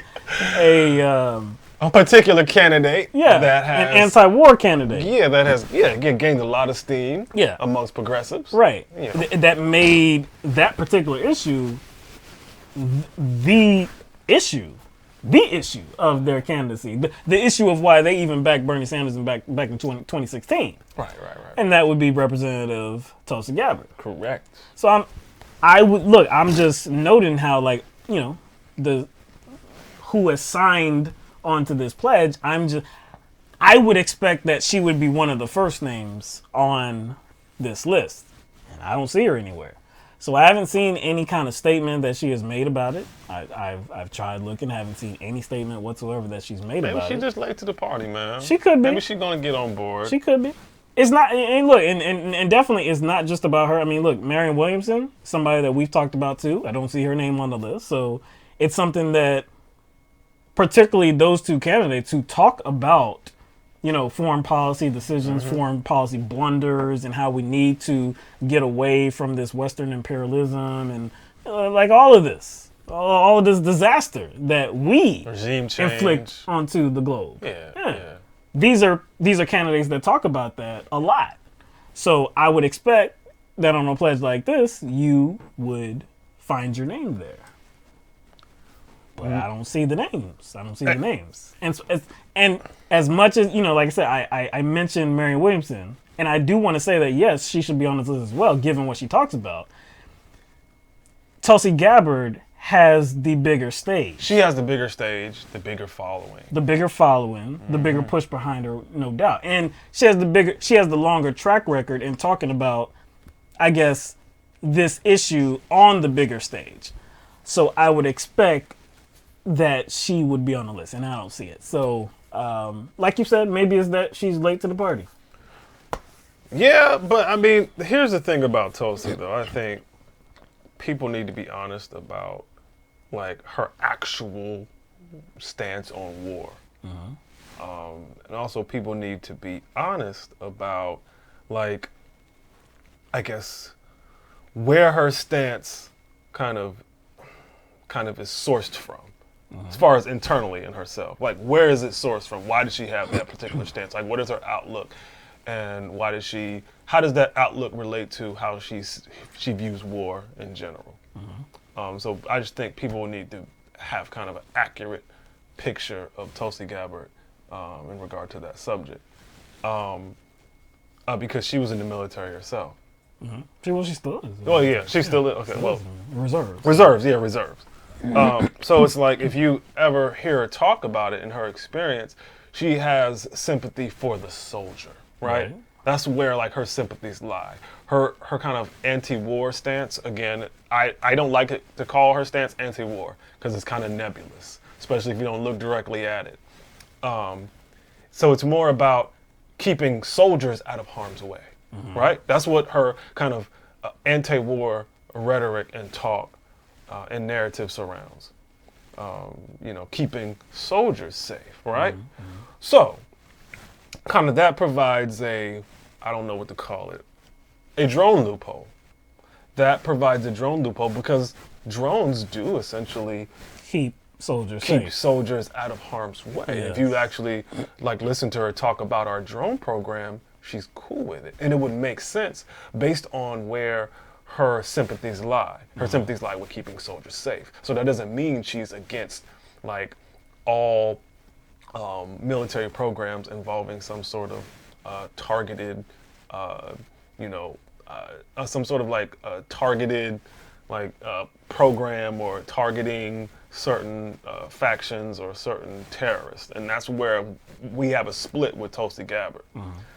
Speaker 2: A particular candidate that has
Speaker 1: an anti-war candidate.
Speaker 2: that has gained a lot of steam amongst progressives.
Speaker 1: Right.
Speaker 2: Yeah.
Speaker 1: That made that particular issue the issue of their candidacy. The issue of why they even backed Bernie Sanders back in 2016.
Speaker 2: Right.
Speaker 1: And that would be Representative Tulsi Gabbard.
Speaker 2: Correct.
Speaker 1: So I'm just noting how, like, who has signed onto this pledge. I would expect that she would be one of the first names on this list. And I don't see her anywhere. So I haven't seen any kind of statement that she has made about it. I've tried looking, haven't seen any statement whatsoever that she's made about it.
Speaker 2: Maybe she's just late to the party, man.
Speaker 1: She could be.
Speaker 2: Maybe she's gonna get on board.
Speaker 1: She could be. It's not, and look, and definitely it's not just about her. I mean, look, Marianne Williamson, somebody that we've talked about too. I don't see her name on the list. So it's something that, particularly those two candidates who talk about, foreign policy decisions, foreign policy blunders, and how we need to get away from this Western imperialism and like all of this disaster that we
Speaker 2: regime change
Speaker 1: inflict onto the globe.
Speaker 2: Yeah.
Speaker 1: These are candidates that talk about that a lot. So I would expect that on a pledge like this, you would find your name there. But I don't see the names. And as much as, like I said, I mentioned Marianne Williamson, and I do want to say that, yes, she should be on this list as well, given what she talks about. Tulsi Gabbard has the bigger stage.
Speaker 2: She has the bigger stage, the bigger following.
Speaker 1: The bigger push behind her, no doubt. And she has the longer track record in talking about, I guess, this issue on the bigger stage. So I would expect that she would be on the list, and I don't see it. So, like you said, maybe it's that she's late to the party.
Speaker 2: Yeah, but I mean, here's the thing about Tulsi, though. I think people need to be honest about, like, her actual stance on war. And also people need to be honest about, like, I guess, where her stance kind of is sourced from. As far as internally in herself, like, where is it sourced from? Why does she have that particular stance? Like, what is her outlook, and how does that outlook relate to how she views war in general? So I just think people need to have kind of an accurate picture of Tulsi Gabbard in regard to that subject, because she was in the military herself.
Speaker 1: She still is.
Speaker 2: Oh yeah, she's still in. Okay, well,
Speaker 1: reserves.
Speaker 2: Reserves. So it's like, if you ever hear her talk about it in her experience, she has sympathy for the soldier, right? That's where, like, her sympathies lie. Her kind of anti-war stance, again, I don't like it to call her stance anti-war because it's kind of nebulous, especially if you don't look directly at it. So it's more about keeping soldiers out of harm's way, right? That's what her kind of anti-war rhetoric and talk and narrative surrounds. Keeping soldiers safe, right? So, kind of that provides I don't know what to call it, a drone loophole. That provides a drone loophole because drones do essentially
Speaker 1: keep soldiers
Speaker 2: out of harm's way.
Speaker 1: Yes.
Speaker 2: If you actually, like, listen to her talk about our drone program, she's cool with it. And it would make sense based on where her sympathies lie. Her sympathies lie with keeping soldiers safe. So that doesn't mean she's against, like, all military programs involving some sort of targeted you know, some sort of like targeted program or targeting certain factions or certain terrorists, and that's where we have a split with Tulsi Gabbard,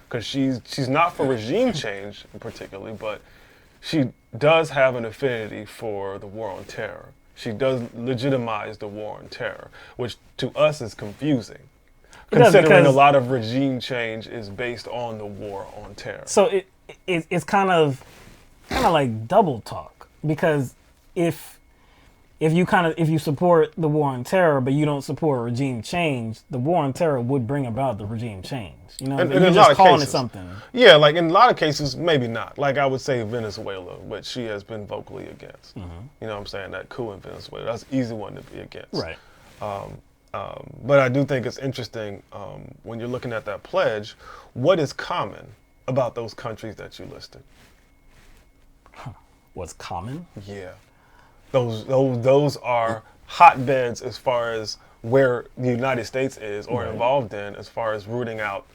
Speaker 2: because she's not for regime change particularly, but she does have an affinity for the war on terror. She does legitimize the war on terror, which to us is confusing, considering a lot of regime change is based on the war on terror.
Speaker 1: So it's kind of like double talk, because if you support the war on terror but you don't support regime change, the war on terror would bring about the regime change. You know, you're just calling it something.
Speaker 2: Yeah, like in a lot of cases, maybe not. Like I would say Venezuela, which she has been vocally against. You know what I'm saying? That coup in Venezuela, that's an easy one to be against.
Speaker 1: Right.
Speaker 2: But I do think it's interesting when you're looking at that pledge, what is common about those countries that you listed?
Speaker 1: What's common?
Speaker 2: Yeah. Those are hotbeds as far as where the United States is or involved in as far as rooting out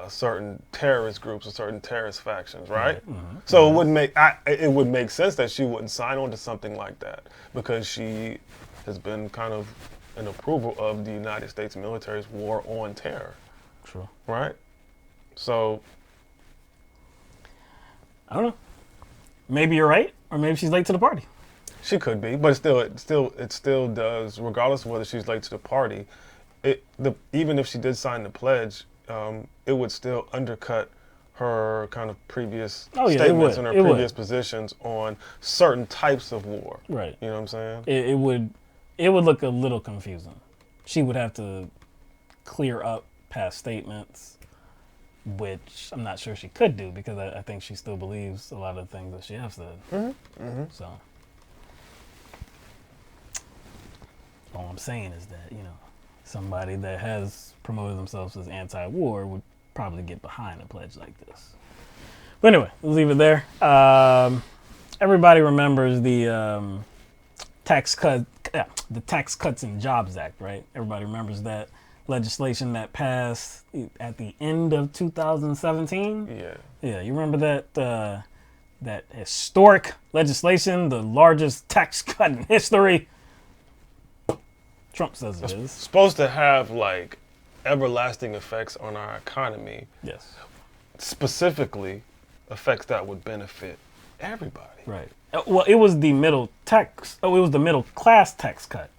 Speaker 2: certain terrorist groups or certain terrorist factions, right? So it would make sense that she wouldn't sign on to something like that, because she has been kind of an approval of the United States military's war on terror.
Speaker 1: True.
Speaker 2: Right? So
Speaker 1: I don't know. Maybe you're right, or maybe she's late to the party.
Speaker 2: She could be, but it still does, regardless of whether she's late to the party. Even if she did sign the pledge, it would still undercut her kind of previous statements and her previous positions on certain types of war.
Speaker 1: Right.
Speaker 2: You know what I'm saying?
Speaker 1: It would look a little confusing. She would have to clear up past statements, which I'm not sure she could do, because I think she still believes a lot of the things that she has said. So all I'm saying is that, you know, somebody that has promoted themselves as anti-war would probably get behind a pledge like this. But anyway, we'll leave it there. Everybody remembers the Tax Cuts and Jobs Act, right? Everybody remembers that legislation that passed at the end of 2017. Yeah. You remember that historic legislation, the largest tax cut in history? Trump says it is.
Speaker 2: Supposed to have like everlasting effects on our economy.
Speaker 1: Yes.
Speaker 2: Specifically, effects that would benefit everybody.
Speaker 1: Right. Well, it was the middle class tax cut.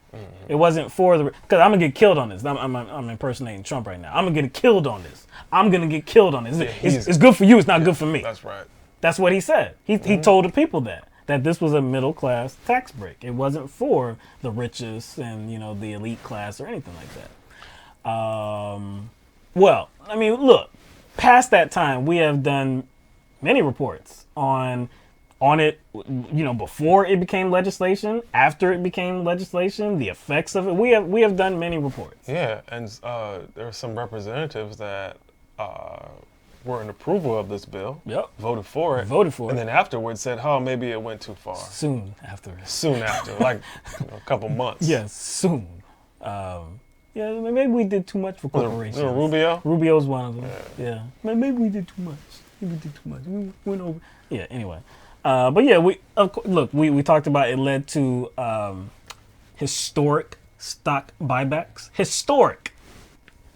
Speaker 1: It wasn't for because I'm gonna get killed on this. I'm impersonating Trump right now. I'm gonna get killed on this. I'm gonna get killed on this. It's good for you. It's not good for me.
Speaker 2: That's right.
Speaker 1: That's what he said. He told the people that this was a middle class tax break. It wasn't for the richest and, you know, the elite class or anything like that. Well, I mean, look, past that time, we have done many reports on it, you know, before it became legislation, after it became legislation, the effects of it. We have done many reports.
Speaker 2: Yeah, and there are some representatives that were in approval of this bill.
Speaker 1: Yep.
Speaker 2: Voted for it. And then afterwards said, "Oh, maybe it went too far."
Speaker 1: Soon after,
Speaker 2: like a couple months.
Speaker 1: Yes, soon. Yeah, maybe we did too much for corporations.
Speaker 2: Rubio?
Speaker 1: Rubio's one of them. Yeah. Maybe we did too much. We went over. Yeah. Anyway. But yeah, we talked about it led to historic stock buybacks. Historic.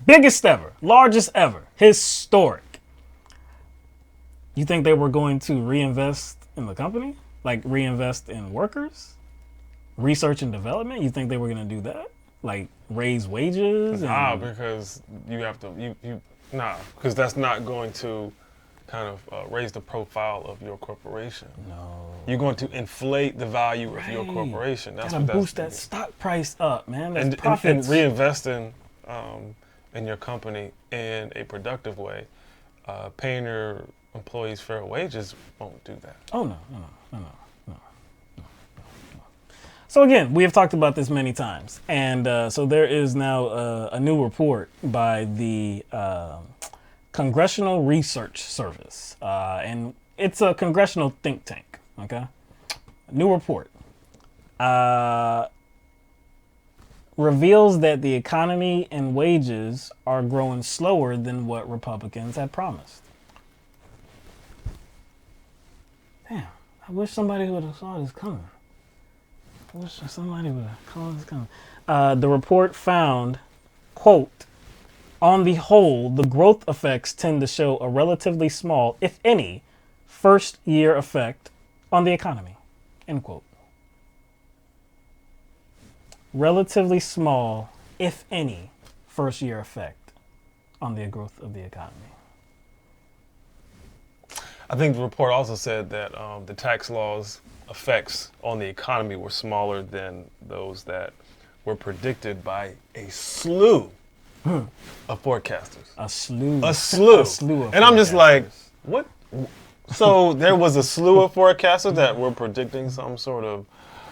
Speaker 1: Biggest ever. Largest ever. Historic. You think they were going to reinvest in the company? Like reinvest in workers? Research and development? You think they were going to do that? Like raise wages?
Speaker 2: Because you have to, because that's not going to kind of raise the profile of your corporation.
Speaker 1: No.
Speaker 2: You're going to inflate the value of your corporation. That's
Speaker 1: gotta boost that stock price up, man. That's profits.
Speaker 2: And reinvesting in your company in a productive way, paying your employees fair wages won't do that.
Speaker 1: Oh, no. So again, we have talked about this many times. And so there is now a new report by the Congressional Research Service. And it's a congressional think tank, okay? New report. Reveals that the economy and wages are growing slower than what Republicans had promised. Damn, I wish somebody would have saw this coming. I wish somebody would have called this coming. The report found, quote, on the whole, the growth effects tend to show a relatively small, if any, first-year effect on the economy, end quote. Relatively small, if any, first-year effect on the growth of the economy.
Speaker 2: I think the report also said that the tax law's effects on the economy were smaller than those that were predicted by a slew of forecasters.
Speaker 1: A slew.
Speaker 2: A slew.
Speaker 1: A slew of
Speaker 2: and I'm just like,
Speaker 1: forecasters.
Speaker 2: what? So there was a slew of forecasters that were predicting some sort of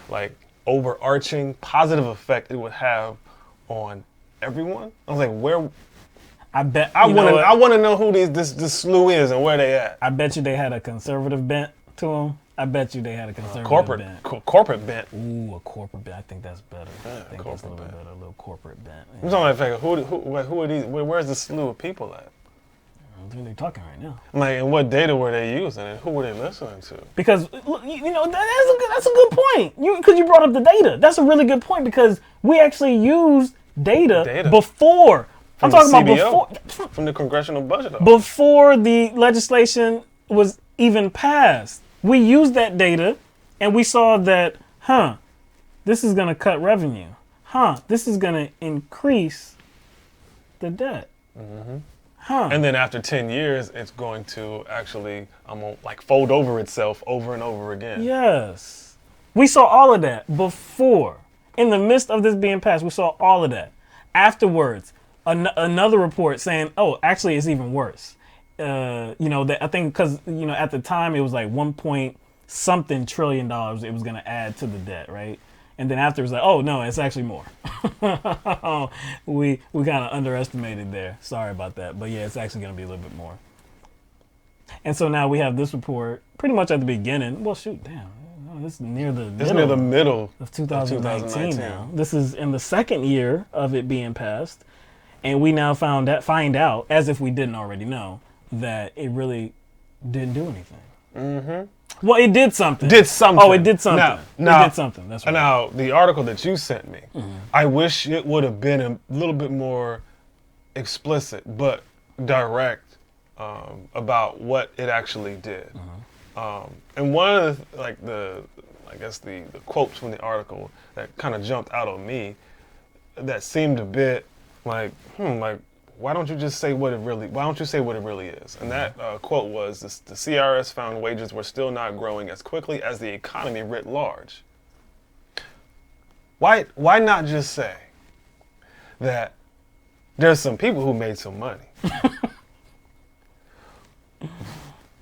Speaker 2: like overarching positive effect it would have on everyone. I was like, where?
Speaker 1: I bet.
Speaker 2: I want to know who this slew is and where they at.
Speaker 1: I bet you they had a conservative bent to them. I bet you they had a conservative bent.
Speaker 2: Corporate bent.
Speaker 1: Ooh, a corporate bent. I think that's better.
Speaker 2: Yeah,
Speaker 1: I think that's a little
Speaker 2: corporate
Speaker 1: better. A little corporate bent.
Speaker 2: I'm talking about who are these? Where's the slew of people at?
Speaker 1: Who are they talking right now?
Speaker 2: Like, and what data were they using, and who were they listening to?
Speaker 1: Because that's a good point. Because you brought up the data. That's a really good point because we actually used data. Before.
Speaker 2: From
Speaker 1: I'm talking
Speaker 2: CBO,
Speaker 1: about before.
Speaker 2: From the Congressional Budget Office.
Speaker 1: Before the legislation was even passed. We used that data and we saw that, this is going to cut revenue. This is going to increase the debt.
Speaker 2: Mm-hmm. And then after 10 years, it's going to actually fold over itself over and over again.
Speaker 1: Yes. We saw all of that before. In the midst of this being passed, we saw all of that. Afterwards, another report saying, oh, actually it's even worse. That I think because, at the time it was like 1 trillion dollars it was going to add to the debt, right? And then after it was like, oh no, it's actually more. we kind of underestimated there. Sorry about that. But yeah, it's actually going to be a little bit more. And so now we have this report pretty much at the beginning. Well, shoot, damn. This is near the
Speaker 2: middle
Speaker 1: of 2019 now. This is in the second year of it being passed. And we now find out, as if we didn't already know, that it really didn't do anything. Mm-hmm. Well, it did something. Oh, it did something. It did something. That's right.
Speaker 2: Now, the article that you sent me, I wish it would have been a little bit more explicit, but direct about what it actually did. And one of the quotes from the article that kind of jumped out on me, that seemed a bit like, why don't you just say what it really is? And that quote was, the CRS found wages were still not growing as quickly as the economy writ large. Why not just say that there's some people who made some money?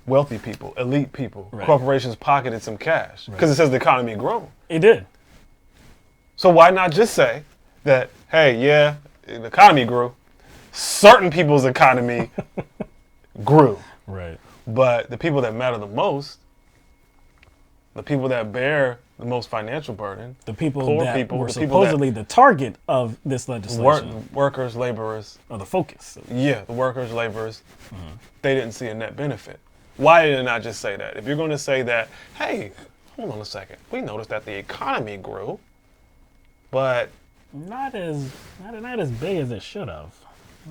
Speaker 2: Wealthy people, elite people, right. Corporations pocketed some cash because it says the economy grown.
Speaker 1: It did.
Speaker 2: So why not just say that, hey, yeah, the economy grew. Certain people's economy grew.
Speaker 1: Right.
Speaker 2: But the people that matter the most, the people that bear the most financial burden,
Speaker 1: the people
Speaker 2: poor
Speaker 1: that
Speaker 2: people,
Speaker 1: were
Speaker 2: the
Speaker 1: supposedly the target of this legislation.
Speaker 2: Workers, laborers.
Speaker 1: Or the focus.
Speaker 2: Yeah, the workers, laborers, they didn't see a net benefit. Why did it not just say that? If you're going to say that, hey, hold on a second, we noticed that the economy grew, but
Speaker 1: not as big as it should have.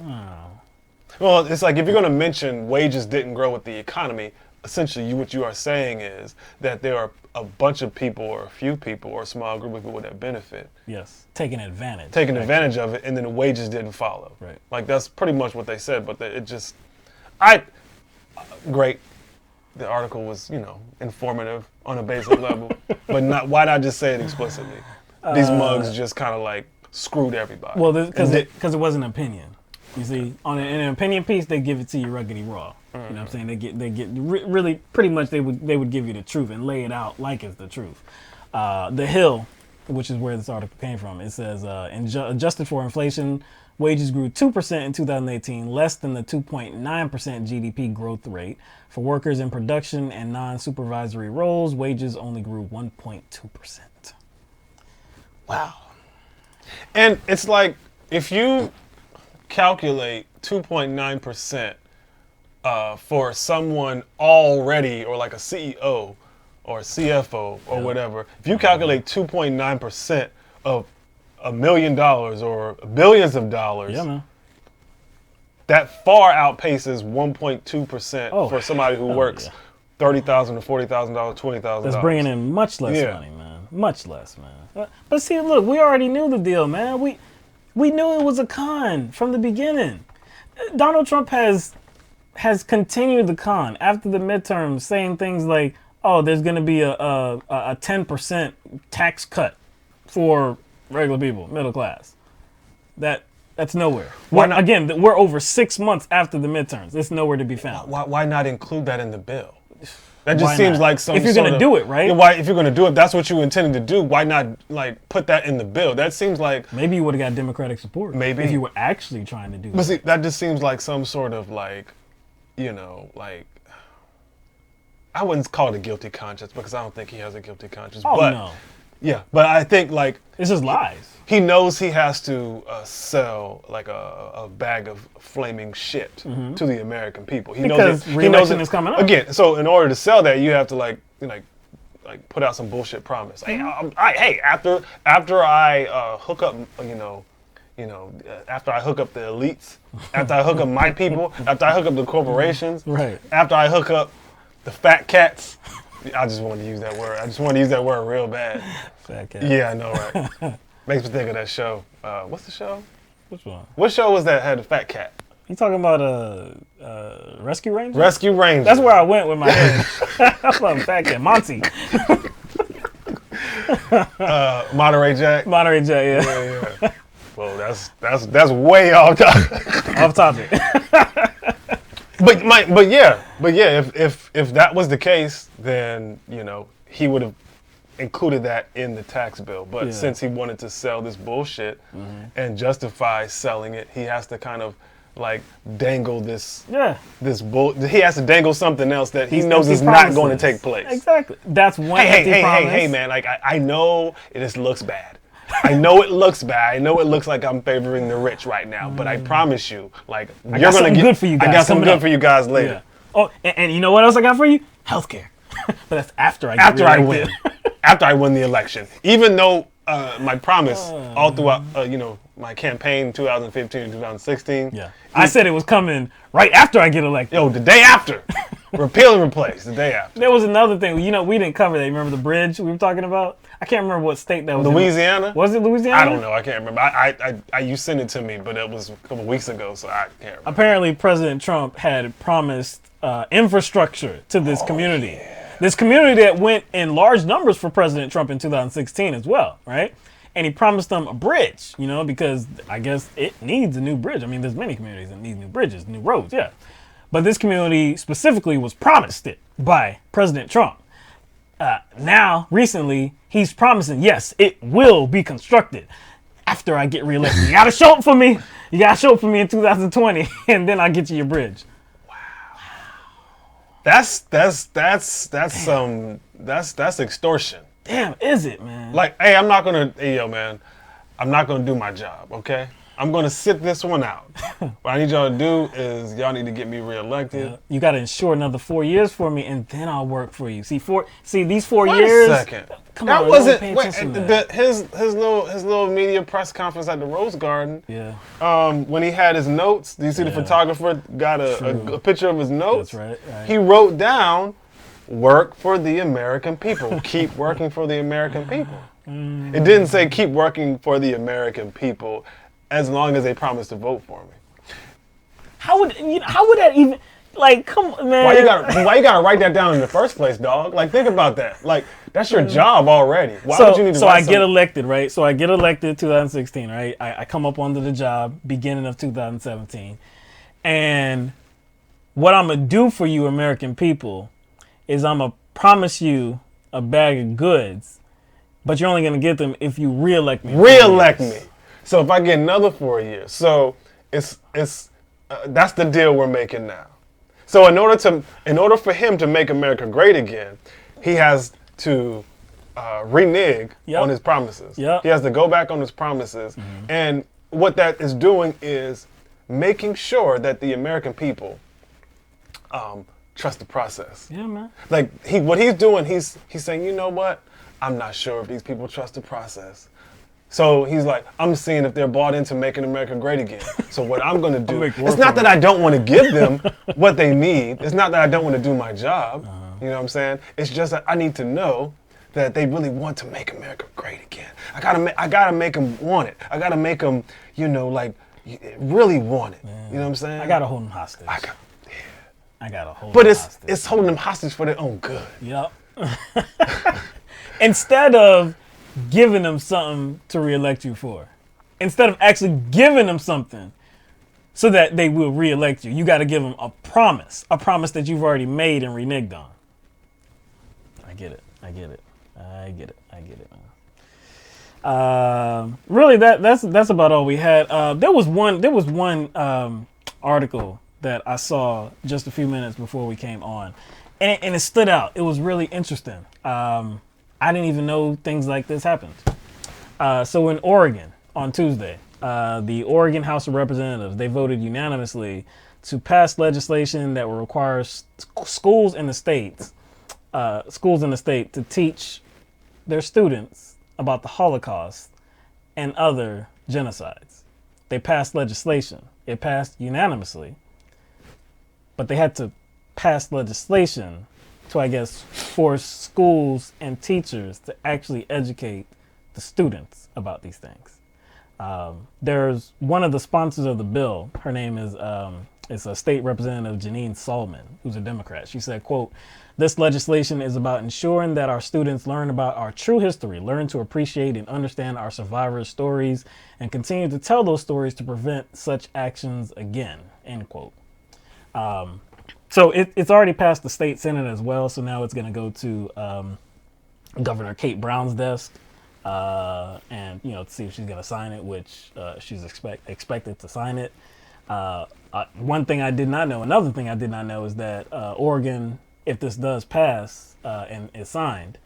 Speaker 1: Oh.
Speaker 2: Well, it's like if you're going to mention wages didn't grow with the economy, essentially what you are saying is that there are a bunch of people or a few people or a small group of people that benefit.
Speaker 1: Yes, taking advantage.
Speaker 2: Advantage of it, and then the wages didn't follow.
Speaker 1: Right.
Speaker 2: Like that's pretty much what they said, but great. The article was, informative on a basic level, but why not just say it explicitly? These mugs just kind of like screwed everybody.
Speaker 1: Well, because it wasn't an opinion. You see, in an opinion piece, they give it to you ruggedy raw. You know what I'm saying? They get really pretty much they would give you the truth and lay it out like it's the truth. The Hill, which is where this article came from, it says adjusted for inflation, wages grew 2% in 2018, less than the 2.9% GDP growth rate. For workers in production and non-supervisory roles, wages only grew 1.2%.
Speaker 2: Wow. And it's like, if you calculate 2.9% for someone already, or like a CEO or CFO or whatever, if you calculate 2.9% of $1 million or billions of dollars,
Speaker 1: man.
Speaker 2: that far outpaces 1.2% for somebody who works $30,000 to $40,000, $20,000.
Speaker 1: That's bringing in much less money, man. Much less, man. But see, look, we already knew the deal, man. We knew it was a con from the beginning. Donald Trump has continued the con after the midterms, saying things like, "Oh, there's going to be a 10% tax cut for regular people, middle class." That's nowhere. Again, we're over 6 months after the midterms. It's nowhere to be found.
Speaker 2: Why not include that in the bill? That just seems like some.
Speaker 1: If you're going to do it, right?
Speaker 2: If you're going to do it, that's what you intended to do. Why not put that in the bill? That seems like
Speaker 1: maybe you would have got Democratic support.
Speaker 2: Maybe
Speaker 1: if you were actually trying to do.
Speaker 2: But see, that just seems like some sort of I wouldn't call it a guilty conscience because I don't think he has a guilty conscience.
Speaker 1: Oh,
Speaker 2: but,
Speaker 1: no.
Speaker 2: Yeah, but I think
Speaker 1: it's just lies.
Speaker 2: He knows he has to sell a bag of flaming shit to the American people.
Speaker 1: Because re-election is coming up.
Speaker 2: Again, so in order to sell that, you have to put out some bullshit promise. Hey, after I hook up, after I hook up the elites, after I hook up my people, after I hook up the corporations,
Speaker 1: right?
Speaker 2: After I hook up the fat cats. I just wanted to use that word. I just want to use that word real bad.
Speaker 1: Fat cat.
Speaker 2: Yeah, I know, right? Makes me think of that show. What's the show?
Speaker 1: Which one?
Speaker 2: What show was that had a fat cat?
Speaker 1: You talking about Rescue Rangers?
Speaker 2: Rescue Rangers.
Speaker 1: That's where I went with my head. I thought fat cat. Monty.
Speaker 2: Monterey Jack.
Speaker 1: Monterey Jack,
Speaker 2: yeah. Well, that's way off topic.
Speaker 1: Off topic.
Speaker 2: But yeah. If that was the case, then he would have included that in the tax bill. But since he wanted to sell this bullshit and justify selling it, he has to kind of dangle this. Yeah. He has to dangle something else that he knows is not going to take place.
Speaker 1: Exactly. That's one.
Speaker 2: Hey, man! I know this looks bad. I know it looks bad. I know it looks like I'm favoring the rich right now, but I promise you,
Speaker 1: you're gonna get good for you guys.
Speaker 2: I got something good for you guys later.
Speaker 1: Yeah. Oh, and you know what else I got for you? Healthcare. But that's after I
Speaker 2: win. After I win the election, even though my promise all throughout, my campaign 2015 and 2016.
Speaker 1: Yeah. I said it was coming right after I get elected.
Speaker 2: Yo, the day after. Repeal and replace, the day after.
Speaker 1: There was another thing. We didn't cover that. You remember the bridge we were talking about? I can't remember what state that was.
Speaker 2: Louisiana?
Speaker 1: Was it Louisiana?
Speaker 2: I don't know. I can't remember. You sent it to me, but it was a couple weeks ago, so I can't remember.
Speaker 1: Apparently, President Trump had promised infrastructure to this community. Yeah. This community that went in large numbers for President Trump in 2016 as well, right? And he promised them a bridge, because I guess it needs a new bridge. I mean, there's many communities that need new bridges, new roads, yeah. But this community specifically was promised it by President Trump. Now, recently, he's promising, yes, it will be constructed after I get reelected. You gotta show up for me. You gotta show up for me in 2020, and then I'll get you your bridge.
Speaker 2: Wow. That's extortion.
Speaker 1: Damn, is it, man?
Speaker 2: Hey, I'm not gonna do my job, okay? I'm going to sit this one out. What I need y'all to do is y'all need to get me reelected.
Speaker 1: Yeah. You got to ensure another 4 years for me, and then I'll work for you. See these 4 years.
Speaker 2: Wait a second.
Speaker 1: Come
Speaker 2: that
Speaker 1: on,
Speaker 2: wasn't his
Speaker 1: that.
Speaker 2: little media press conference at the Rose Garden.
Speaker 1: Yeah.
Speaker 2: When he had his notes, do you see the photographer got a picture of his notes?
Speaker 1: That's right.
Speaker 2: He wrote down, "Work for the American people. Keep working for the American people." It didn't say keep working for the American people as long as they promise to vote for me.
Speaker 1: How would that even, come on, man.
Speaker 2: Why you gotta write that down in the first place, dog? Think about that. That's your job already. Why would you need to write
Speaker 1: get elected, right? So I get elected 2016, right? I come up under the job beginning of 2017. And what I'm going to do for you American people is I'm going to promise you a bag of goods, but you're only going to get them if you reelect me.
Speaker 2: Reelect me. So if I get another 4 years, so it's that's the deal we're making now. So in order for him to make America great again, he has to renege on his promises.
Speaker 1: Yep.
Speaker 2: He has to go back on his promises, and what that is doing is making sure that the American people trust the process.
Speaker 1: Yeah, man.
Speaker 2: Like what he's doing, he's saying, you know what? I'm not sure if these people trust the process. So he's like, I'm seeing if they're bought into making America great again. So what I'm going to do, it's not that I don't want to give them what they need. It's not that I don't want to do my job. You know what I'm saying? It's just that I need to know that they really want to make America great again. I gotta make them want it. I gotta make them, like really want it. You know what I'm saying?
Speaker 1: I gotta hold them hostage. I gotta hold.
Speaker 2: But
Speaker 1: them
Speaker 2: it's holding them hostage for their own good.
Speaker 1: Yep. Instead of giving them something to reelect you for, instead of actually giving them something so that they will reelect you, you got to give them a promise that you've already made and reneged on. I get it. Really, that's about all we had. There was one article that I saw just a few minutes before we came on, and it stood out. It was really interesting. I didn't even know things like this happened. So in Oregon on Tuesday, the Oregon House of Representatives, they voted unanimously to pass legislation that will require schools in the state to teach their students about the Holocaust and other genocides. They passed legislation. It passed unanimously, but they had to pass legislation to, I guess, force schools and teachers to actually educate the students about these things. There's one of the sponsors of the bill. Her name is it's a state representative, Janine Solomon, who's a Democrat. She said, quote, "This legislation is about ensuring that our students learn about our true history, learn to appreciate and understand our survivors' stories, and continue to tell those stories to prevent such actions again," end quote. So it's already passed the state Senate as well. So now it's going to go to Governor Kate Brown's desk, and to see if she's going to sign it, which she's expected to sign it. Another thing I did not know is that Oregon, if this does pass and is signed,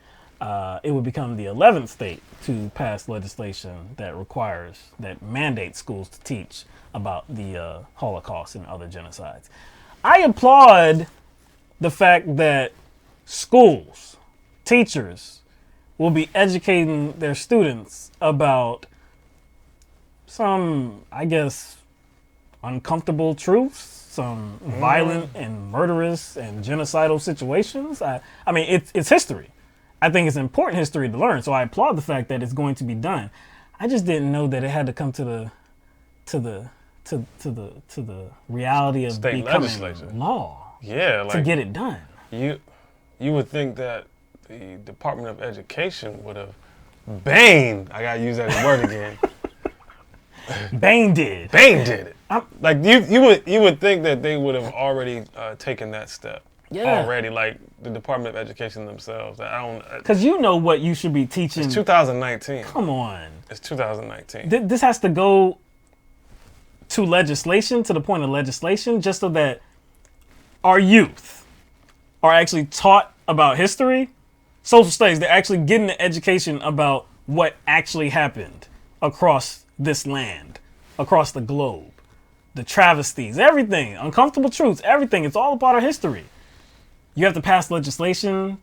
Speaker 1: it would become the 11th state to pass legislation that mandates schools to teach about the Holocaust and other genocides. I applaud the fact that schools, teachers, will be educating their students about some, I guess, uncomfortable truths, some violent and murderous and genocidal situations. I mean, it's history. I think it's important history to learn. So I applaud the fact that it's going to be done. I just didn't know that it had to come to the reality of
Speaker 2: state
Speaker 1: becoming
Speaker 2: legislation
Speaker 1: law.
Speaker 2: Yeah,
Speaker 1: to get it done.
Speaker 2: You would think that the Department of Education would have banged. I gotta use that word again.
Speaker 1: Bang did
Speaker 2: it. Like you would think that they would have already taken that step.
Speaker 1: Yeah.
Speaker 2: Already, like the Department of Education themselves. I don't.
Speaker 1: Because you know what you should be teaching.
Speaker 2: It's 2019.
Speaker 1: Come on.
Speaker 2: It's 2019.
Speaker 1: This has to go to legislation, to the point of legislation, just so that our youth are actually taught about history, social studies. They're actually getting the education about what actually happened across this land, across the globe, the travesties, everything, uncomfortable truths, everything. It's all about our history. You have to pass legislation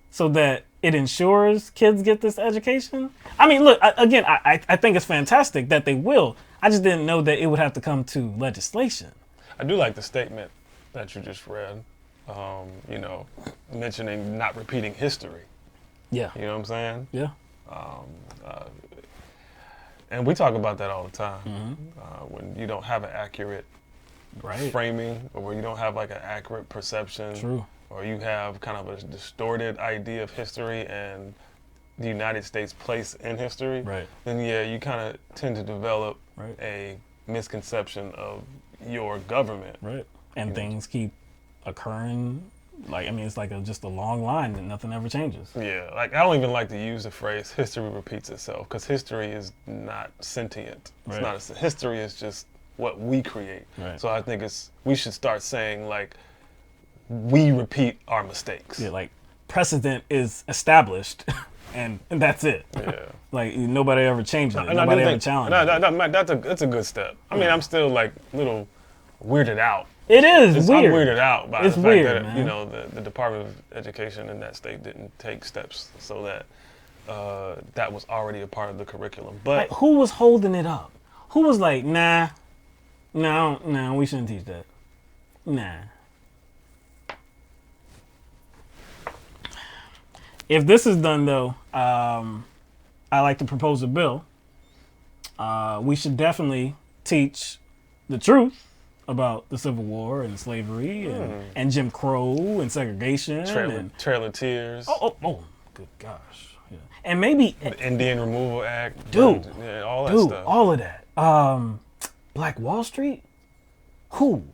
Speaker 1: so that it ensures kids get this education. I mean, look, I think it's fantastic that they will. I just didn't know that it would have to come to legislation.
Speaker 2: I do like the statement that you just read, mentioning not repeating history.
Speaker 1: Yeah.
Speaker 2: You know what I'm saying?
Speaker 1: Yeah.
Speaker 2: And we talk about that all the time. When you don't have an accurate framing, or when you don't have like an accurate perception.
Speaker 1: True.
Speaker 2: Or you have kind of a distorted idea of history and the United States' place in history, then yeah, you kind of tend to develop a misconception of your government.
Speaker 1: Right. And things keep occurring. It's like just a long line and nothing ever changes.
Speaker 2: Yeah, like I don't even like to use the phrase "history repeats itself" because history is not sentient. It's not. History is just what we create. So I think we should start saying like, we repeat our mistakes.
Speaker 1: Yeah, like precedent is established, and that's it. Yeah. Like nobody ever changes it. Nobody ever challenges it.
Speaker 2: That's a good step. I mean, I'm still like a little weirded out
Speaker 1: It is weird.
Speaker 2: I'm weirded out by
Speaker 1: It's
Speaker 2: the fact
Speaker 1: weird,
Speaker 2: that
Speaker 1: man.
Speaker 2: you know the Department of Education in that state didn't take steps so that that was already a part of the curriculum. But
Speaker 1: Like, who was holding it up? Who was like, nah, no, we shouldn't teach that. Nah. If this is done, though, I like to propose a bill. We should definitely teach the truth about the Civil War and slavery and Jim Crow and segregation.
Speaker 2: Trail of Tears.
Speaker 1: Oh, good gosh. Yeah. And maybe...
Speaker 2: The Indian Removal Act.
Speaker 1: Dude,
Speaker 2: all that stuff.
Speaker 1: all of that. Black Wall Street?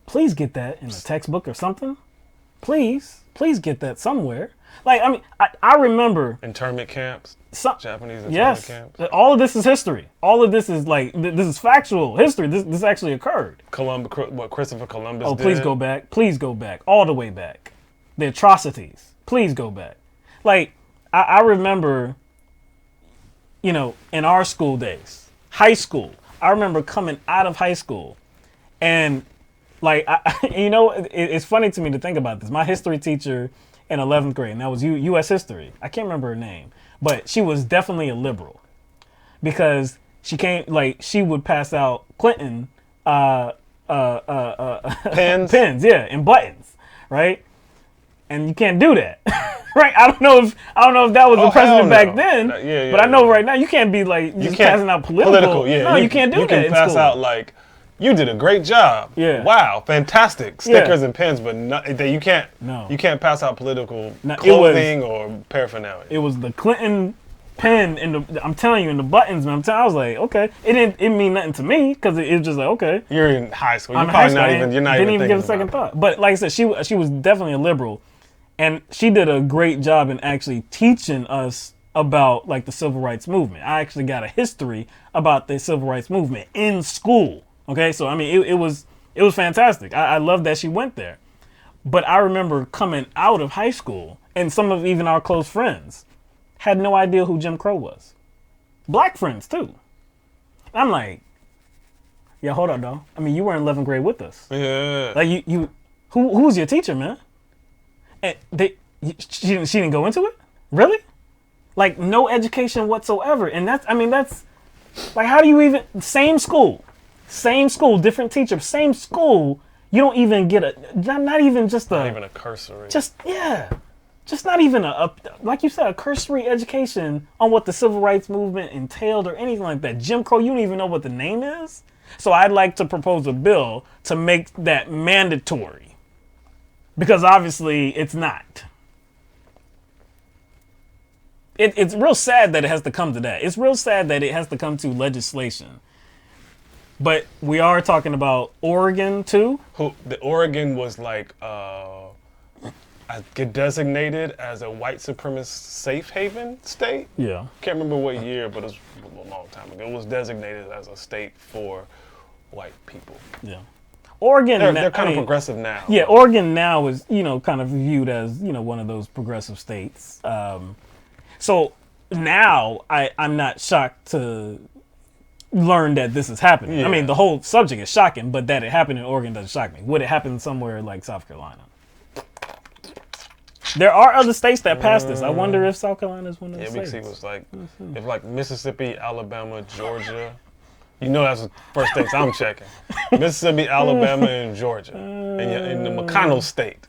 Speaker 1: Please get that in a textbook or something. Please get that somewhere. Like, I mean, I remember...
Speaker 2: Internment camps. Japanese internment camps.
Speaker 1: All of this is history. All of this is like, this is factual history. This actually occurred.
Speaker 2: What Christopher Columbus did.
Speaker 1: Oh, please go back. Please go back. All the way back. The atrocities. Please go back. Like, I remember, you know, in our school days, high school, I remember coming out of high school and like, you know, it's funny to me to think about this. My history teacher in 11th grade, and that was U.S. history. I can't remember her name, but she was definitely a liberal because she would pass out Clinton pens, and buttons, right? And you can't do that, right? I don't know if that was the president back then, but I know right now you can't be like just passing out political. No, you can't do that.
Speaker 2: You can pass out like, you did a great job.
Speaker 1: Yeah.
Speaker 2: Wow, fantastic. Stickers and pens, but you can't.
Speaker 1: No.
Speaker 2: You can't pass out political clothing or paraphernalia.
Speaker 1: It was the Clinton pen I'm telling you, in the buttons, man. I was like, okay. It didn't mean nothing to me because it was just like, okay.
Speaker 2: You're in high school.
Speaker 1: You're not even give a second thought. But like I said, she was definitely a liberal, and she did a great job in actually teaching us about like the civil rights movement. I actually got a history about the civil rights movement in school. Okay, so I mean, it was fantastic. I love that she went there. But I remember coming out of high school, and some of even our close friends had no idea who Jim Crow was. Black friends too. I'm like, yeah, hold on, though. I mean, you were in 11th grade with us.
Speaker 2: Yeah.
Speaker 1: Like who was your teacher, man? And she didn't go into it? Really? Like no education whatsoever. And that's like, how do you even, same school, different teacher, same school, you don't even get not even a
Speaker 2: cursory.
Speaker 1: Just not even like you said, a cursory education on what the civil rights movement entailed or anything like that. Jim Crow, you don't even know what the name is. So I'd like to propose a bill to make that mandatory, because obviously it's not. It's real sad that it has to come to that. It's real sad that it has to come to legislation. But we are talking about Oregon too.
Speaker 2: The Oregon was like get designated as a white supremacist safe haven state.
Speaker 1: Yeah.
Speaker 2: Can't remember what year, but it was a long time ago. It was designated as a state for white people.
Speaker 1: Yeah. Oregon,
Speaker 2: they're kind of progressive now.
Speaker 1: Yeah, Oregon now is, kind of viewed as, one of those progressive states. So now I'm not shocked to learn that this is happening. Yeah. I mean, the whole subject is shocking, but that it happened in Oregon doesn't shock me. Would it happen somewhere like South Carolina? There are other states that passed this. I wonder if South Carolina is one of the states.
Speaker 2: Yeah, was like, if like Mississippi, Alabama, Georgia, that's the first states I'm checking. Mississippi, Alabama, and Georgia. In the McConnell state.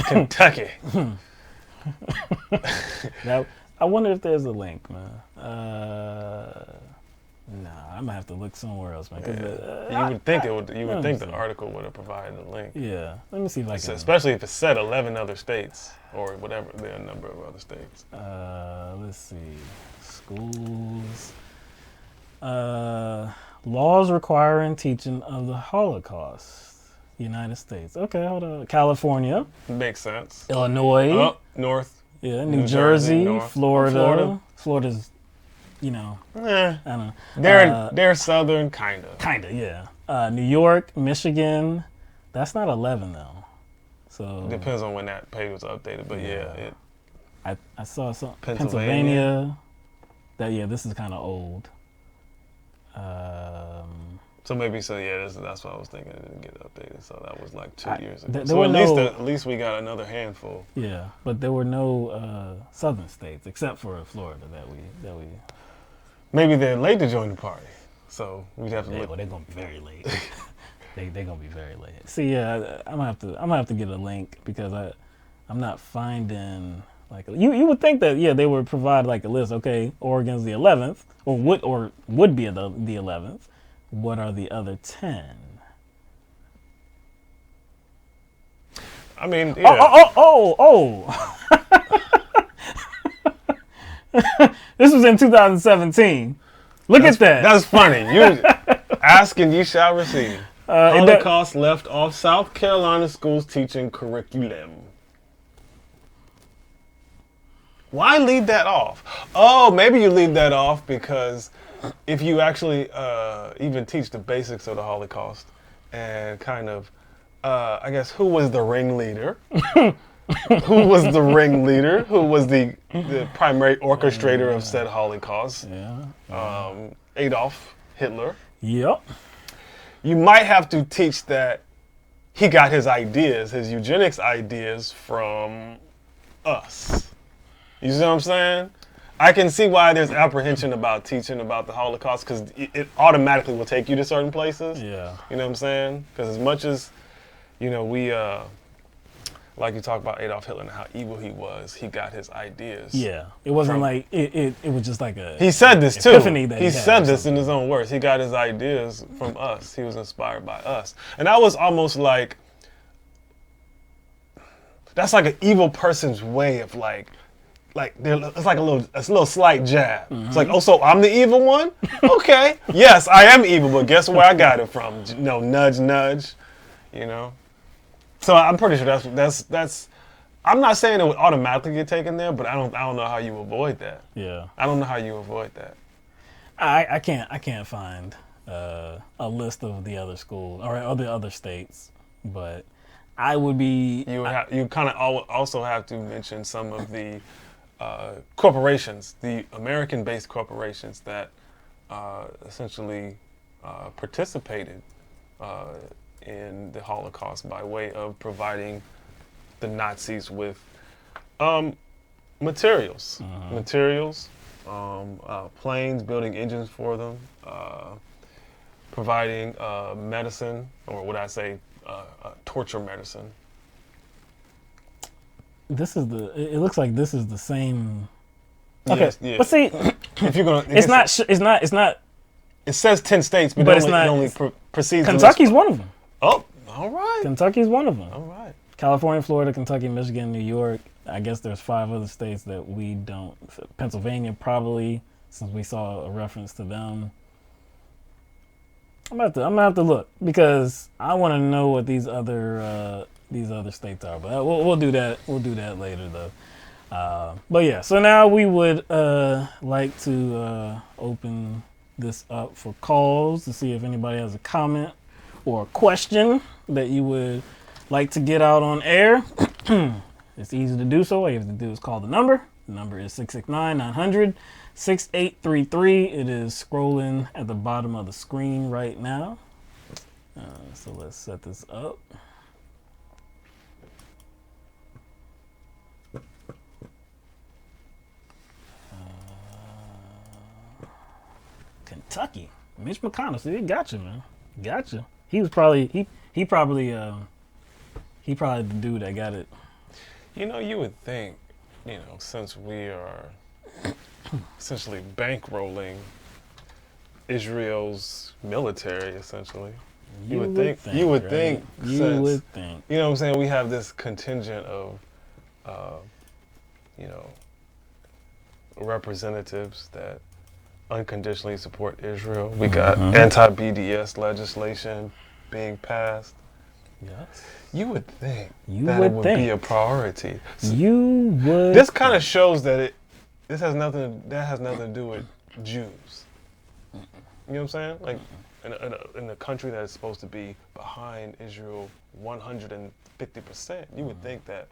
Speaker 2: Kentucky.
Speaker 1: Now, I wonder if there's a link, man. I'm gonna have to look somewhere else, man.
Speaker 2: You would think the article would have provided a link.
Speaker 1: Yeah, let me see if I can.
Speaker 2: Especially if it said 11 other states or whatever. There are a number of other states.
Speaker 1: Let's see. Schools. Laws requiring teaching of the Holocaust. United States. Okay, hold on. California.
Speaker 2: Makes sense.
Speaker 1: Illinois.
Speaker 2: North.
Speaker 1: Yeah, New Jersey,
Speaker 2: North.
Speaker 1: Florida. Florida's, I don't know.
Speaker 2: They're southern, kinda.
Speaker 1: Kinda, yeah. New York, Michigan. That's not 11 though. So
Speaker 2: depends on when that page was updated, but
Speaker 1: I saw some Pennsylvania. This is kind of old.
Speaker 2: So maybe that's what I was thinking. It didn't get updated. So that was like 2 years ago.
Speaker 1: There
Speaker 2: So
Speaker 1: were
Speaker 2: at least we got another handful.
Speaker 1: Yeah, but there were no southern states except for Florida that we.
Speaker 2: Maybe they're late to join the party, so we'd have to look.
Speaker 1: Well, they're gonna be very late. they're gonna be very late. See, yeah, I'm gonna have to get a link because I'm not finding like you would think that they would provide like a list. Okay, Oregon's the 11th, or would be the 11th. What are the other 10?
Speaker 2: I mean, yeah.
Speaker 1: Oh. This was in 2017. Look at that.
Speaker 2: That's funny. You ask and you shall receive. Holocaust left off South Carolina schools teaching curriculum. Why leave that off? Oh, maybe you leave that off because if you actually even teach the basics of the Holocaust and kind of, I guess, who was the ringleader? Who was the ringleader? Who was the primary orchestrator of said Holocaust? Adolf Hitler.
Speaker 1: Yep.
Speaker 2: You might have to teach that he got his ideas, his eugenics ideas, from us. You see what I'm saying? I can see why there's apprehension about teaching about the Holocaust because it automatically will take you to certain places.
Speaker 1: Yeah.
Speaker 2: You know what I'm saying? Because as much as, we, like you talk about Adolf Hitler and how evil he was, he got his ideas.
Speaker 1: Yeah. It wasn't like, it was just like a
Speaker 2: He said this too.
Speaker 1: That
Speaker 2: he said this in his own words. He got his ideas from us. He was inspired by us. And that was almost like, that's like an evil person's way of it's like a little slight jab. Mm-hmm. It's like, oh, so I'm the evil one? Okay. Yes, I am evil, but guess where I got it from? Nudge, nudge, So I'm pretty sure that's I'm not saying it would automatically get taken there, but I don't know how you avoid that.
Speaker 1: Yeah.
Speaker 2: I don't know how you avoid that.
Speaker 1: I can't find a list of the other schools or the other states, but I would be.
Speaker 2: You kind of also have to mention some of the corporations, the American-based corporations that essentially participated in the Holocaust by way of providing the Nazis with materials, planes, building engines for them, providing medicine, or what I say, torture medicine.
Speaker 1: It looks like this is the same. Okay,
Speaker 2: yes, yeah.
Speaker 1: But see,
Speaker 2: if you're gonna,
Speaker 1: it's not.
Speaker 2: It says 10 states, but
Speaker 1: it's not.
Speaker 2: It only proceeds.
Speaker 1: Kentucky's one of them.
Speaker 2: Oh, all right.
Speaker 1: Kentucky's one of them.
Speaker 2: All right.
Speaker 1: California, Florida, Kentucky, Michigan, New York. I guess there's 5 other states that we don't. Pennsylvania probably, since we saw a reference to them. I'm gonna have to look because I want to know what these other states are. But we'll do that. We'll do that later though. But yeah, so now we would like to open this up for calls to see if anybody has a comment or a question that you would like to get out on air. It's easy to do so. All you have to do is call the number. The number is 669-900-6833. It is scrolling at the bottom of the screen right now. So let's set this up. Kentucky. Mitch McConnell. See, he got you, man. Gotcha. He was probably he probably the dude that got it.
Speaker 2: You would think, since we are essentially bankrolling Israel's military, essentially, you would think. You would think. You know what I'm saying? We have this contingent of, representatives that unconditionally support Israel. We got anti-BDS legislation being passed.
Speaker 1: Yes.
Speaker 2: You would think it would be a priority. So
Speaker 1: you would.
Speaker 2: This kind of shows that that has nothing to do with Jews. You know what I'm saying? Like in a country that is supposed to be behind Israel 150%, you would think that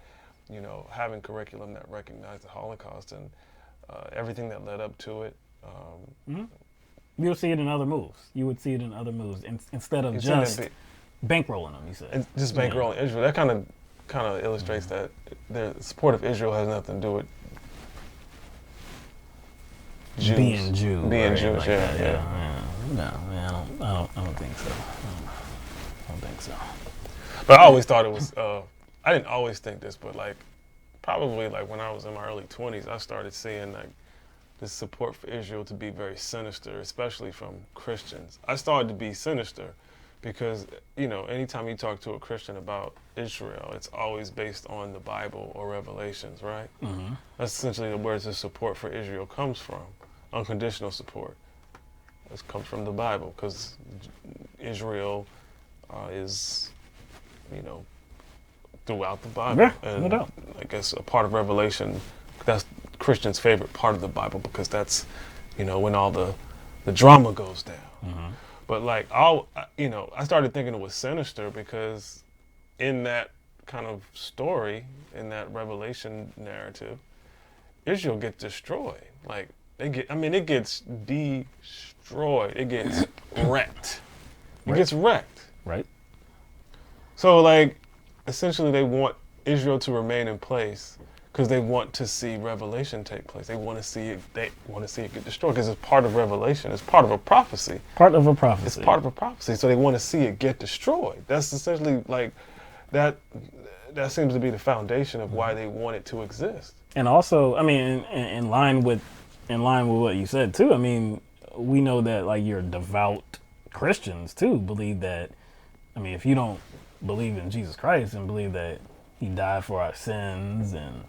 Speaker 2: having curriculum that recognized the Holocaust and everything that led up to it,
Speaker 1: You'll see it in other moves. You would see it in other moves instead of
Speaker 2: It's
Speaker 1: just bankrolling them. You said
Speaker 2: and just bankrolling Israel. That kind of illustrates that the support of Israel has nothing to do with Jews.
Speaker 1: Being Jew,
Speaker 2: being
Speaker 1: right?
Speaker 2: Jewish.
Speaker 1: Like
Speaker 2: Yeah.
Speaker 1: No, man, I don't think so. I don't think so.
Speaker 2: But I always thought it was. I didn't always think this, but like probably like when I was in my early 20s, I started seeing like this support for Israel to be very sinister, especially from Christians. I started to be sinister because, you know, anytime you talk to a Christian about Israel, it's always based on the Bible or Revelations, right?
Speaker 1: Mm-hmm.
Speaker 2: That's essentially where the support for Israel comes from, unconditional support. It comes from the Bible because Israel is, you know, throughout the Bible.
Speaker 1: Yeah,
Speaker 2: and
Speaker 1: no doubt.
Speaker 2: I guess a part of Revelation, that's Christians' favorite part of the Bible because that's, you know, when all the drama goes down.
Speaker 1: Mm-hmm.
Speaker 2: But like, you know, I started thinking it was sinister because in that kind of story, in that Revelation narrative, Israel gets destroyed. Like it gets destroyed. It gets wrecked. It gets wrecked.
Speaker 1: Right.
Speaker 2: So like, essentially, they want Israel to remain in place because they want to see Revelation take place. They want to see it. They want to see it get destroyed because it's part of Revelation. It's part of a prophecy.
Speaker 1: Part of a prophecy.
Speaker 2: It's part of a prophecy. So they want to see it get destroyed. That's essentially like that. That seems to be the foundation of why they want it to exist.
Speaker 1: And also, I mean, in line with what you said too. I mean, we know that like your devout Christians too believe that. I mean, if you don't believe in Jesus Christ and believe that He died for our sins, and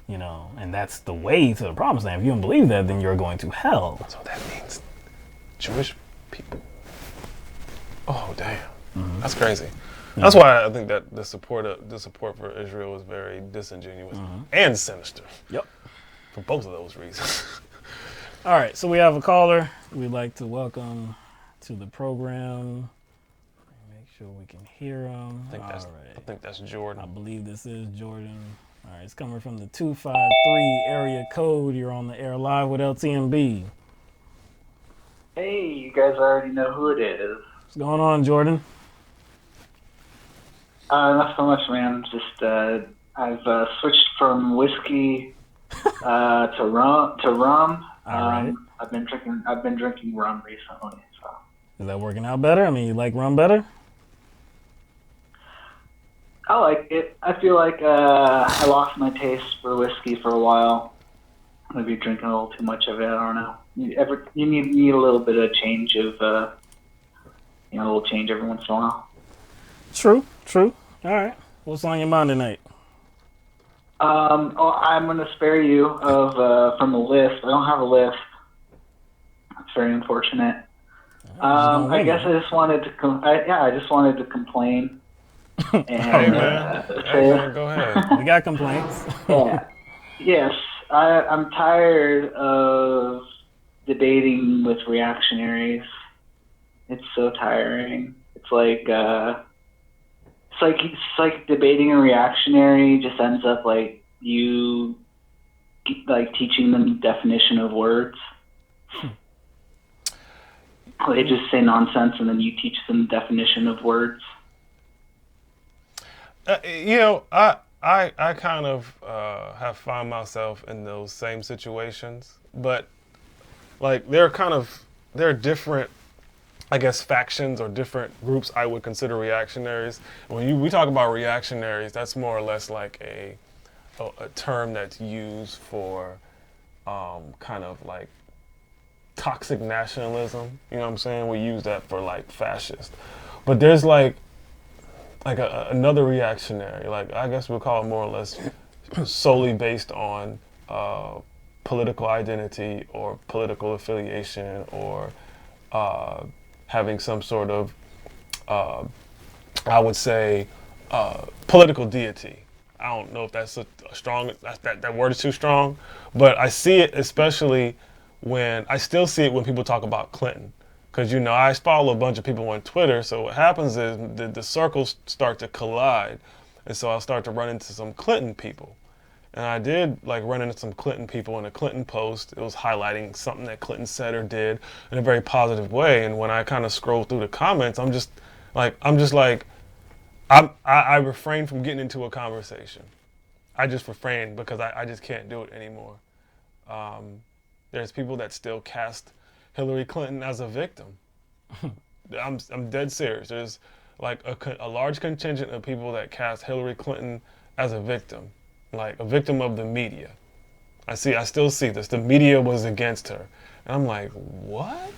Speaker 1: you know, and that's the way to the promised land. If you don't believe that, then you're going to hell.
Speaker 2: So that means Jewish people. Oh damn, that's crazy. That's why I think that the support for Israel is very disingenuous and sinister.
Speaker 1: Yep.
Speaker 2: For both of those reasons.
Speaker 1: All right, so we have a caller we'd like to welcome to the program. Make sure we can hear him.
Speaker 2: I think that's Jordan.
Speaker 1: I believe this is Jordan. All right, it's coming from the 253 area code. You're on the air live with LTMB.
Speaker 3: Hey, you guys already know who it is.
Speaker 1: What's going on, Jordan?
Speaker 3: Not so much, man. Just I've switched from whiskey to rum.
Speaker 1: All right.
Speaker 3: I've been drinking rum recently. So
Speaker 1: Is that working out better? I mean, you like rum better?
Speaker 3: I like it. I feel like I lost my taste for whiskey for a while. Maybe drinking a little too much of it. I don't know. You need a little bit of change of a little change every once in a while.
Speaker 1: True. All right. What's on your mind tonight?
Speaker 3: I'm going to spare you of from the list. I don't have a list. That's very unfortunate. I guess I just wanted to complain. And,
Speaker 2: Hey man, go ahead.
Speaker 1: We got complaints.
Speaker 3: Yeah. Yes, I'm tired of debating with reactionaries. It's so tiring. It's like debating a reactionary just ends up like you like teaching them the definition of words. They just say nonsense and then you teach them the definition of words.
Speaker 2: You know, I kind of have found myself in those same situations, but like there are different, I guess, factions or different groups I would consider reactionaries. When we talk about reactionaries, that's more or less like a term that's used for kind of like toxic nationalism. You know what I'm saying? We use that for like fascist. But there's like another reactionary, like I guess we'll call it more or less solely based on political identity or political affiliation or having some sort of, I would say, political deity. I don't know if that's a strong, that word is too strong, but I see it especially I still see it when people talk about Clinton. Because, you know, I follow a bunch of people on Twitter, so what happens is the circles start to collide. And so I'll start to run into some Clinton people. And I did like run into some Clinton people in a Clinton post. It was highlighting something that Clinton said or did in a very positive way. And when I kind of scroll through the comments, I refrain from getting into a conversation. I just refrain because I just can't do it anymore. There's people that still cast Hillary Clinton as a victim. I'm dead serious. There's like a large contingent of people that cast Hillary Clinton as a victim, like a victim of the media. I still see this. The media was against her. And I'm like, what?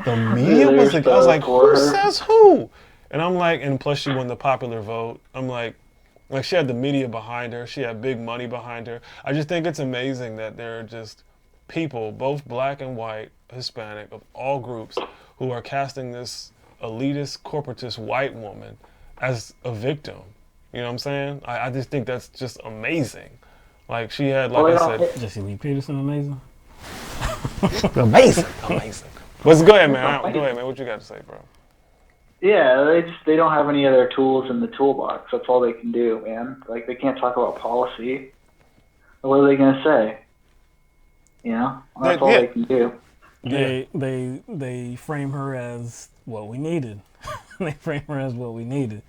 Speaker 2: The media was against her? I was like, who says who? And I'm like, and plus she won the popular vote. I'm like she had the media behind her. She had big money behind her. I just think it's amazing that there are just people, both black and white, Hispanic, of all groups, who are casting this elitist, corporatist white woman as a victim. You know what I'm saying? I just think that's just amazing. Like she had, like I said,
Speaker 1: Jesse Lee Peterson, amazing.
Speaker 2: amazing. But go ahead, man. What you got to say, bro?
Speaker 3: Yeah, they don't have any other tools in the toolbox. That's all they can do, man. Like they can't talk about policy. What are they gonna say? You know, that's all they can do.
Speaker 1: They frame her as what we needed. They frame her as what we needed.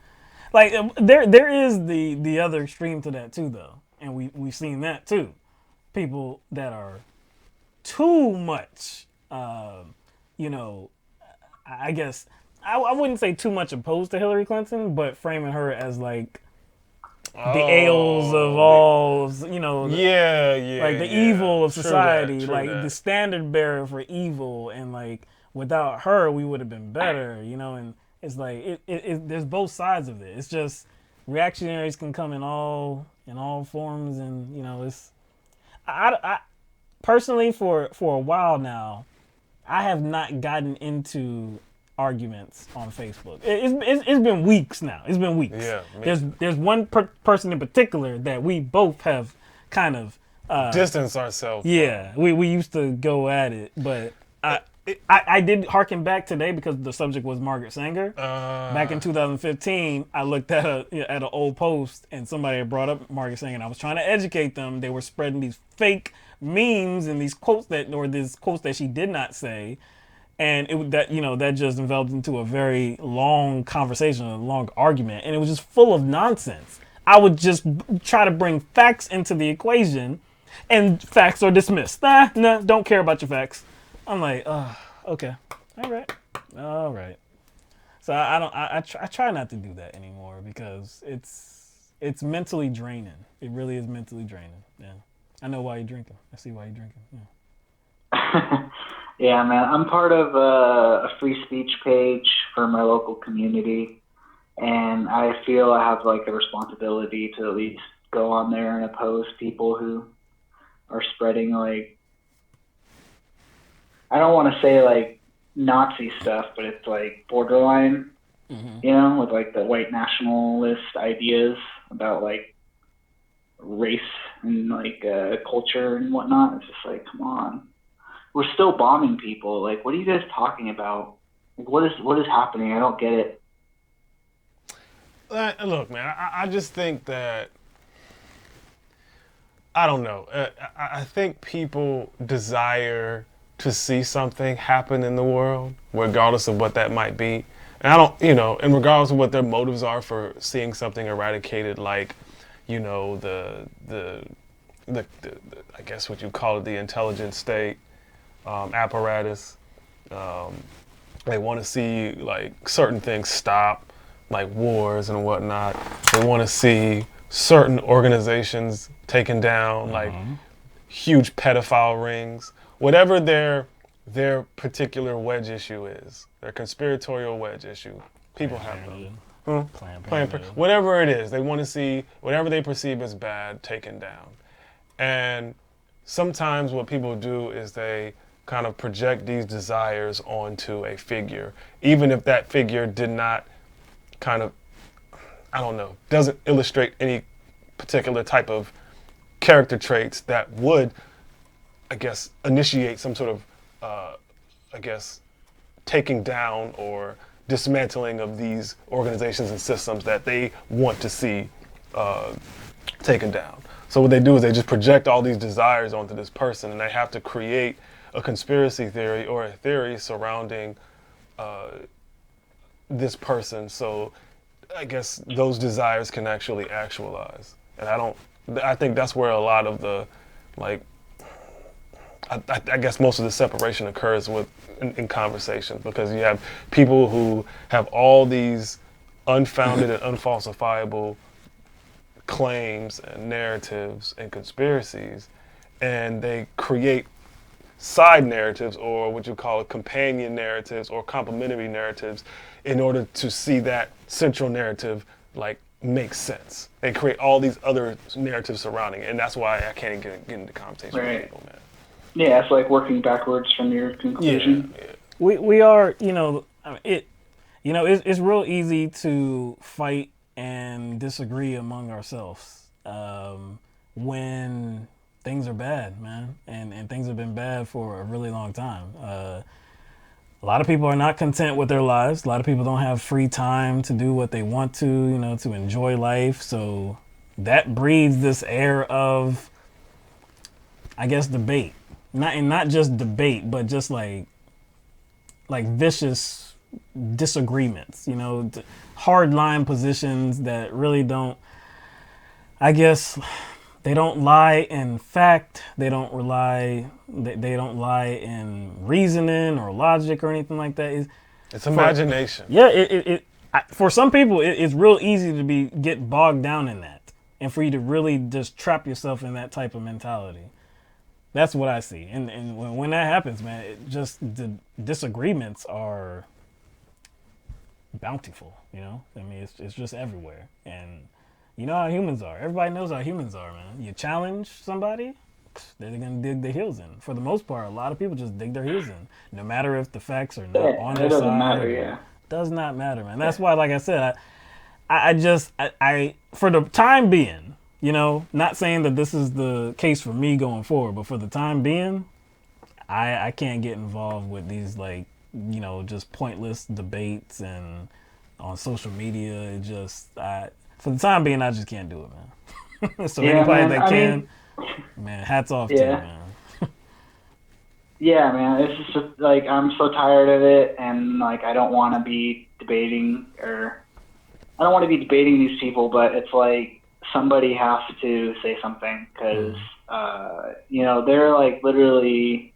Speaker 1: Like there is the other extreme to that too, though, and we've seen that too. People that are too much, you know, I guess I wouldn't say too much opposed to Hillary Clinton, but framing her as like the ails of all, you know, like the evil of society, the standard bearer for evil, and like without her we would have been better, you know. And it's like there's both sides of it. It's just reactionaries can come in all forms, and you know, it's I personally for a while now I have not gotten into arguments on Facebook. It's been weeks now. It's been weeks.
Speaker 2: Yeah,
Speaker 1: there's one person in particular that we both have kind of
Speaker 2: distance ourselves.
Speaker 1: Yeah, we used to go at it, but I did harken back today because the subject was Margaret Sanger. Back in 2015, I looked at an old post and somebody had brought up Margaret Sanger, and I was trying to educate them. They were spreading these fake memes and these quotes that she did not say. And that just enveloped into a very long conversation, a long argument, and it was just full of nonsense. I would just try to bring facts into the equation, and facts are dismissed. Nah, don't care about your facts. I'm like, okay, all right. So I try not to do that anymore because it's mentally draining. It really is mentally draining. Yeah, I know why you're drinking. I see why you're drinking. Yeah.
Speaker 3: Yeah, man. I'm part of a free speech page for my local community, and I feel I have like a responsibility to at least go on there and oppose people who are spreading like, I don't want to say like Nazi stuff, but it's like borderline, you know, with like the white nationalist ideas about like race and like culture and whatnot. It's just like, come on. We're still bombing people. Like, what are you guys talking about? Like, what is happening? I don't get it.
Speaker 2: Look, man, I just think that, I don't know. I think people desire to see something happen in the world, regardless of what that might be. And I don't, and regardless of what their motives are for seeing something eradicated, like, the I guess what you call it, the intelligence state. Apparatus. They want to see like certain things stop, like wars and whatnot. They want to see certain organizations taken down, like huge pedophile rings. Whatever their particular wedge issue is, their conspiratorial wedge issue, people have them. Whatever it is, they want to see whatever they perceive as bad taken down. And sometimes what people do is they kind of project these desires onto a figure, even if that figure did not kind of, doesn't illustrate any particular type of character traits that would, I guess, initiate some sort of, taking down or dismantling of these organizations and systems that they want to see taken down. So what they do is they just project all these desires onto this person, and they have to create a conspiracy theory or a theory surrounding this person. So I guess those desires can actually actualize. And I think that's where a lot of the, like, I guess most of the separation occurs in conversations, because you have people who have all these unfounded and unfalsifiable claims and narratives and conspiracies, and they create side narratives, or what you call companion narratives or complementary narratives, in order to see that central narrative like make sense. They create all these other narratives surrounding it, and that's why I can't get into conversation with people, man.
Speaker 3: Yeah, it's like working backwards from your conclusion.
Speaker 2: Yeah.
Speaker 1: We are, it's real easy to fight and disagree among ourselves when things are bad, man, and things have been bad for a really long time. A lot of people are not content with their lives. A lot of people don't have free time to do what they want to, to enjoy life. So that breeds this air of, I guess, debate. Not just debate, but just like vicious disagreements, hard line positions that really don't, I guess, they don't lie in fact. They don't lie in reasoning or logic or anything like that.
Speaker 2: It's imagination.
Speaker 1: For some people, it's real easy to get bogged down in that, and for you to really just trap yourself in that type of mentality. That's what I see, and when that happens, man, the disagreements are bountiful. I mean, it's just everywhere, and you know how humans are. Everybody knows how humans are, man. You challenge somebody, they're gonna dig their heels in. For the most part, a lot of people just dig their heels in, no matter if the facts are not on their side. It doesn't matter, yeah. Does not matter, man. That's why, like I said, I for the time being. Not saying that this is the case for me going forward, but for the time being, I can't get involved with these just pointless debates and on social media. For the time being, I just can't do it, man. So anybody that can, man, hats off to you, man.
Speaker 3: Yeah, man, it's just like I'm so tired of it, and I don't want to be debating these people, but it's like, somebody has to say something, because they're literally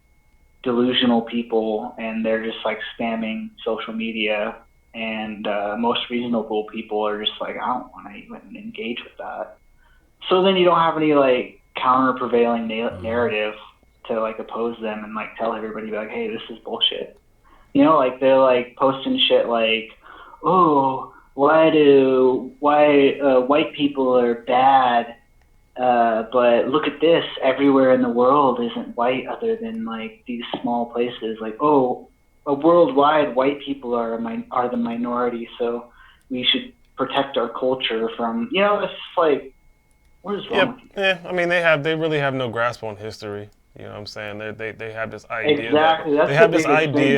Speaker 3: delusional people, and they're just spamming social media, and most reasonable people are just I don't want to even engage with that. So then you don't have any counter prevailing narrative to oppose them and tell everybody hey, this is bullshit. They're posting shit oh, why white people are bad, but look at this, everywhere in the world isn't white other than these small places. Worldwide white people are the minority, so we should protect our culture from, it's what is wrong with you?
Speaker 2: Yeah, I mean, they really have no grasp on history. You know what I'm saying? They have this idea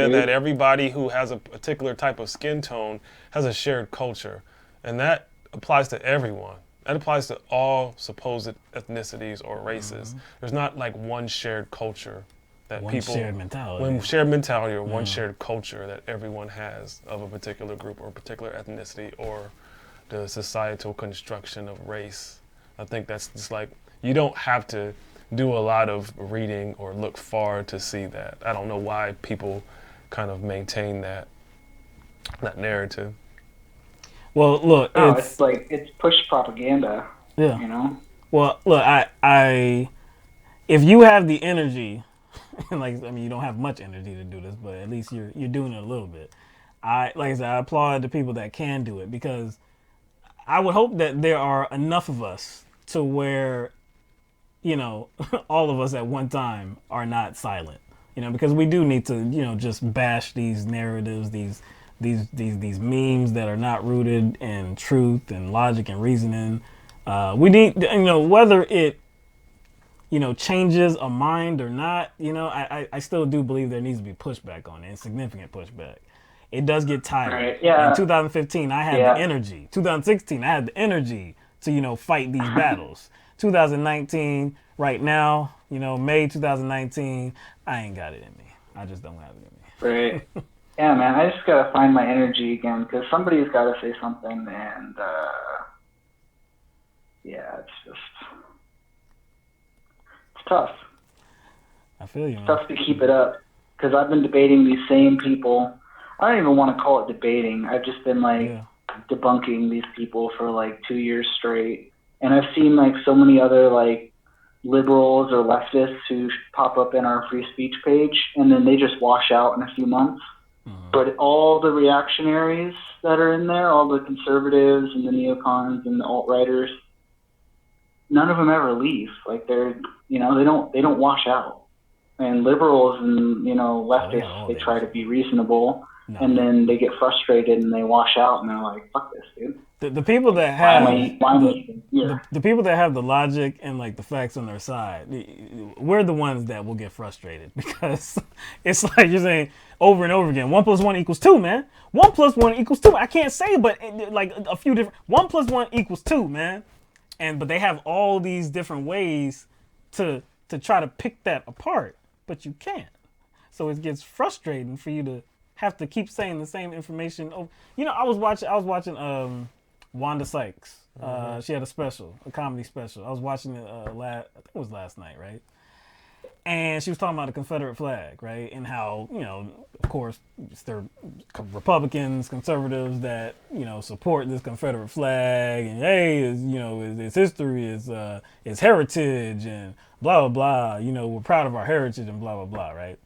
Speaker 2: that everybody who has a particular type of skin tone has a shared culture, and that applies to everyone. That applies to all supposed ethnicities or races. Mm-hmm. There's not one shared culture that shared mentality or one shared culture that everyone has of a particular group or a particular ethnicity or the societal construction of race. I think that's just you don't have to do a lot of reading or look far to see that. I don't know why people kind of maintain that narrative.
Speaker 1: Well, look,
Speaker 3: it's push propaganda.
Speaker 1: Yeah. Well, look, I if you have the energy, you don't have much energy to do this, but at least you're doing it a little bit. I applaud the people that can do it, because I would hope that there are enough of us to where all of us at one time are not silent, because we do need to, just bash these narratives, these memes that are not rooted in truth and logic and reasoning. We need, whether it, changes a mind or not, I still do believe there needs to be pushback on it, and significant pushback. It does get tired.
Speaker 3: Right, yeah.
Speaker 1: In 2015, I had the energy. 2016, I had the energy to fight these battles. 2019, right now, May 2019, I ain't got it in me. I just don't have it in me.
Speaker 3: Right. Yeah, man, I just gotta find my energy again, because somebody's gotta say something, and yeah, it's tough.
Speaker 1: I feel you, man.
Speaker 3: It's tough to keep it up, because I've been debating these same people. I don't even want to call it debating. I've just been debunking these people for 2 years straight, and I've seen so many other liberals or leftists who pop up in our free speech page, and then they just wash out in a few months. But all the reactionaries that are in there, all the conservatives and the neocons and the alt-righters, none of them ever leave. They're, they don't wash out. And liberals and, leftists, they try to be reasonable, and then they get frustrated and they wash out and they're like, fuck this, dude.
Speaker 1: The people that have the people that have the logic and the facts on their side, we're the ones that will get frustrated, because it's like you're saying over and over again, 1 + 1 = 2, man. 1 + 1 = 2. I can't say it, but a few different 1 + 1 = 2, man. But they have all these different ways to try to pick that apart, but you can't. So it gets frustrating for you to have to keep saying the same information. I was watching Wanda Sykes. She had a comedy special. I was watching it I think it was last night, right? And she was talking about the Confederate flag, right? And how, of course, there are Republicans, conservatives that, support this Confederate flag, and hey, its history, its heritage, and blah, blah, blah. We're proud of our heritage and blah, blah, blah, right?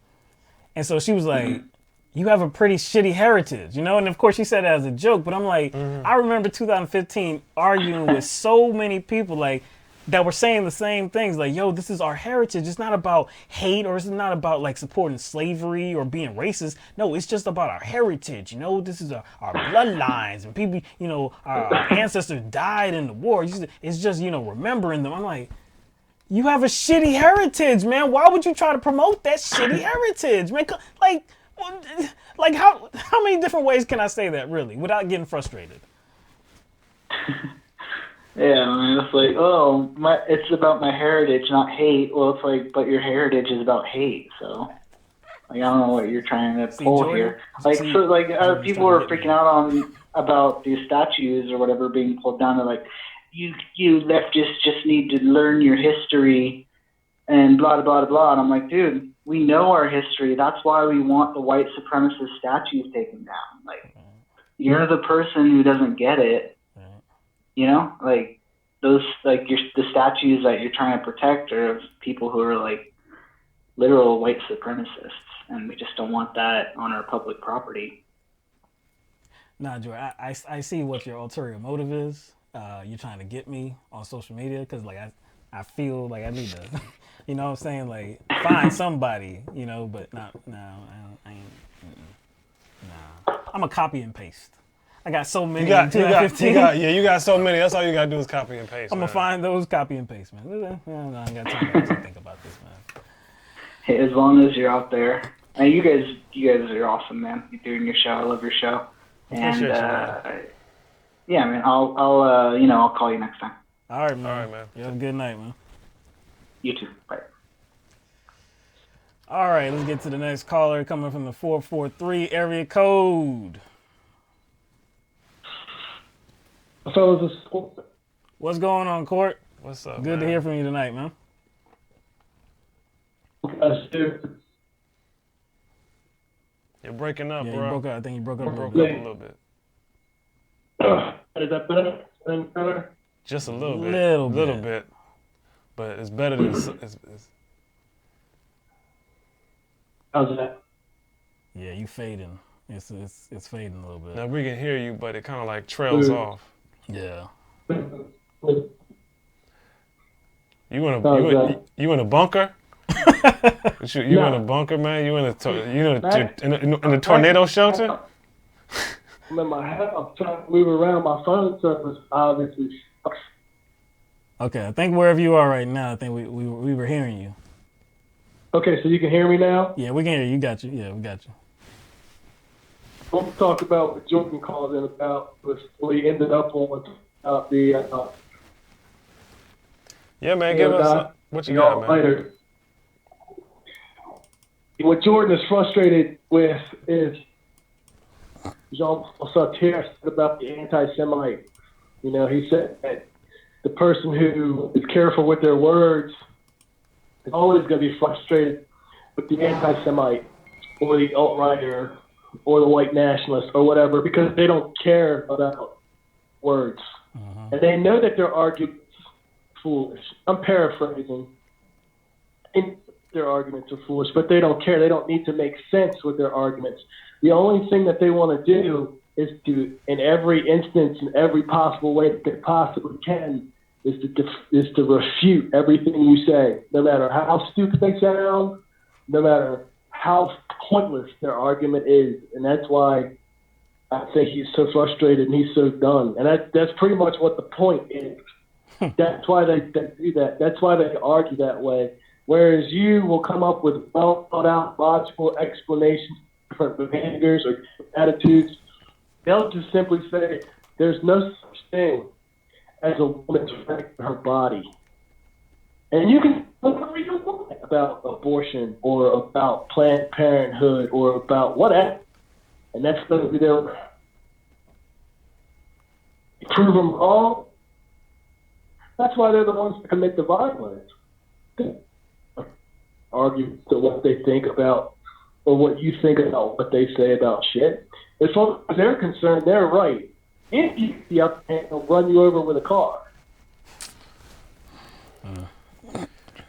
Speaker 1: And so she was like, you have a pretty shitty heritage, and of course she said it as a joke, but I'm like, I remember 2015 arguing with so many people that were saying the same things, yo, this is our heritage. It's not about hate, or it's not about supporting slavery or being racist. No, it's just about our heritage. This is our bloodlines, and people, our ancestors died in the war. It's just, remembering them. I'm like, you have a shitty heritage, man. Why would you try to promote that shitty heritage, man? How many different ways can I say that, really, without getting frustrated?
Speaker 3: Yeah, man, it's it's about my heritage, not hate. Well, it's but your heritage is about hate, so I don't know what you're trying to pull here. People are freaking out about these statues or whatever being pulled down. They're like, you leftists just need to learn your history and blah, blah, blah, blah. And I'm like, dude, we know our history. That's why we want the white supremacist statues taken down. You're the person who doesn't get it. Those, the statues that you're trying to protect are of people who are literal white supremacists, and we just don't want that on our public property.
Speaker 1: Nah, Joy, I see what your ulterior motive is. You're trying to get me on social media, because I feel I need to, you know what I'm saying, find somebody, but I ain't, nah. I'm a copy and paste. I got so many.
Speaker 2: You got so many. That's all you gotta do is copy and paste.
Speaker 1: I'm gonna find those, copy and paste, man. I ain't got time to think about this, man.
Speaker 3: Hey, as long as you're out there, and you guys are awesome, man. You're doing your show. I love your show. And yeah, man. I'll call you next time.
Speaker 1: All right, man. You have a good night, man.
Speaker 3: You too. Bye.
Speaker 1: All right, let's get to the next caller coming from the 443 area code.
Speaker 4: Fellas,
Speaker 1: what's going on, Court?
Speaker 2: What's up?
Speaker 1: Good to hear from you tonight, man.
Speaker 2: You're breaking up,
Speaker 1: bro.
Speaker 2: You
Speaker 1: broke up. I think you broke up.
Speaker 2: A little bit.
Speaker 4: Is that better?
Speaker 2: Just a little bit.
Speaker 1: Little bit.
Speaker 2: But it's better than.
Speaker 4: How's that?
Speaker 1: Yeah, you fading. It's fading a little bit.
Speaker 2: Now we can hear you, but it kind of trails off.
Speaker 1: Yeah.
Speaker 2: You in a bunker? You in a bunker, man? You in a tornado shelter?
Speaker 4: I'm in my house trying to move around. My phone service obviously sucks.
Speaker 1: Okay, I think wherever you are right now, I think we were hearing you.
Speaker 4: Okay, so you can hear me now?
Speaker 1: Yeah, we can hear you. You got you. Yeah, we got you.
Speaker 4: We'll talk about what Jordan called in about was we ended up on about the
Speaker 2: Yeah, man, give us what you got, man.
Speaker 4: Later. What Jordan is frustrated with is Jean-Paul Sartre said about the anti-Semite. You know, he said that the person who is careful with their words is always going to be frustrated with the anti-Semite or the alt-righter or the white nationalist or whatever, because they don't care about words. And they know that their arguments are foolish. I'm paraphrasing. And their arguments are foolish, but they don't care. They don't need to make sense with their arguments. The only thing that they want to do is to, in every instance, in every possible way that they possibly can, is to refute everything you say, no matter how stupid they sound, no matter how pointless their argument is. And that's why I think he's so frustrated and he's so done. And that's pretty much what the point is. That's why they do that. That's why they argue that way. Whereas you will come up with well thought out logical explanations for different behaviors or attitudes. They'll just simply say there's no such thing as a woman's right to her body. And you can whatever you want about abortion or about Planned Parenthood or about whatever. And that's going to be their prove them wrong. That's why they're the ones that commit the violence. Argue to what they think about or what you think about what they say about shit. As far as they're concerned, they're right. If you get the upper hand, they'll run you over with a car.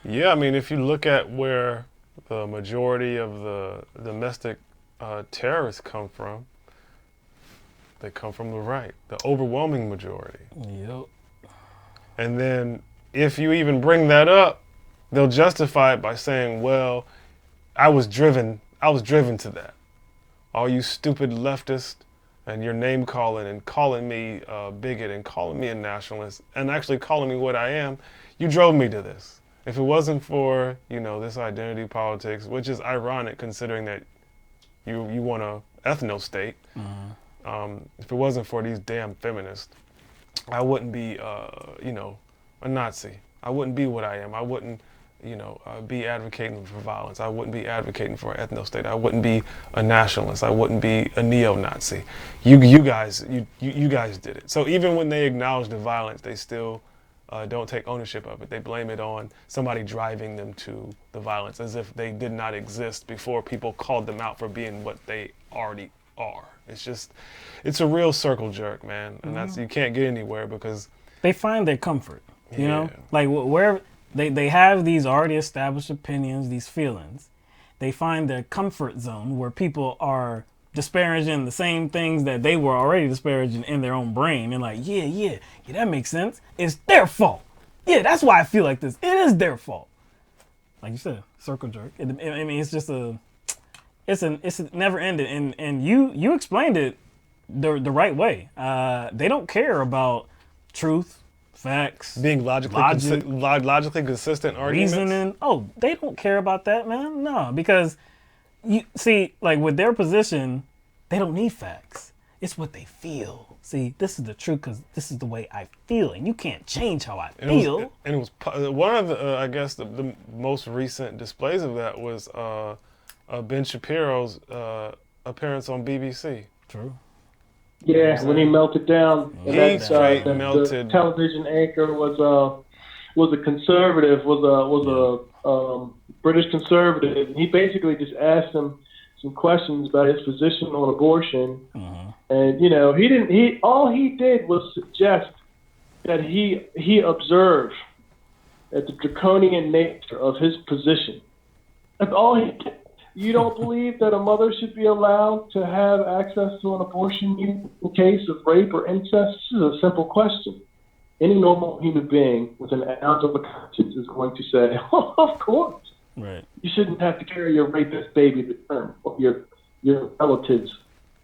Speaker 2: Yeah, I mean, if you look at where the majority of the domestic terrorists come from, they come from the right, the overwhelming majority.
Speaker 1: Yep.
Speaker 2: And then if you even bring that up, they'll justify it by saying, well, I was driven to that. All you stupid leftists and your name calling and calling me a bigot and calling me a nationalist and actually calling me what I am, you drove me to this. If it wasn't for, this identity politics, which is ironic considering that you want a ethno-state, if it wasn't for these damn feminists, I wouldn't be, a Nazi. I wouldn't be what I am. I wouldn't, be advocating for violence. I wouldn't be advocating for an ethno-state. I wouldn't be a nationalist. I wouldn't be a neo-Nazi. You guys did it. So even when they acknowledge the violence, they still don't take ownership of it. They blame it on somebody driving them to the violence, as if they did not exist before people called them out for being what they already are. It's a real circle jerk, man. And you can't get anywhere because
Speaker 1: they find their comfort, you know, like where they have these already established opinions, these feelings. They find their comfort zone where people are disparaging the same things that they were already disparaging in their own brain. And like, yeah, that makes sense. It's their fault. Yeah, that's why I feel like this. It is their fault. Like you said, circle jerk. I mean, it's just it's never ending. And you explained it the right way. They don't care about truth, facts,
Speaker 2: being logically consistent arguments.
Speaker 1: Reasoning. Oh, they don't care about that, man. No, because you see, like with their position, they don't need facts. It's what they feel. See, this is the truth because this is the way I feel, and you can't change how I feel.
Speaker 2: It was one of the, I guess, the most recent displays of that was Ben Shapiro's appearance on BBC.
Speaker 1: True.
Speaker 4: Yeah, when he melted down.
Speaker 2: He straight melted.
Speaker 4: The television anchor was a conservative, was a British conservative. He basically just asked him some questions about his position on abortion, and all he did was suggest that he observed at the draconian nature of his position. That's all he did. You don't believe that a mother should be allowed to have access to an abortion in case of rape or incest? This is a simple question. Any normal human being with an ounce of a conscience is going to say, oh, of course.
Speaker 1: Right.
Speaker 4: You shouldn't have to carry your rapist baby to term, or your relative's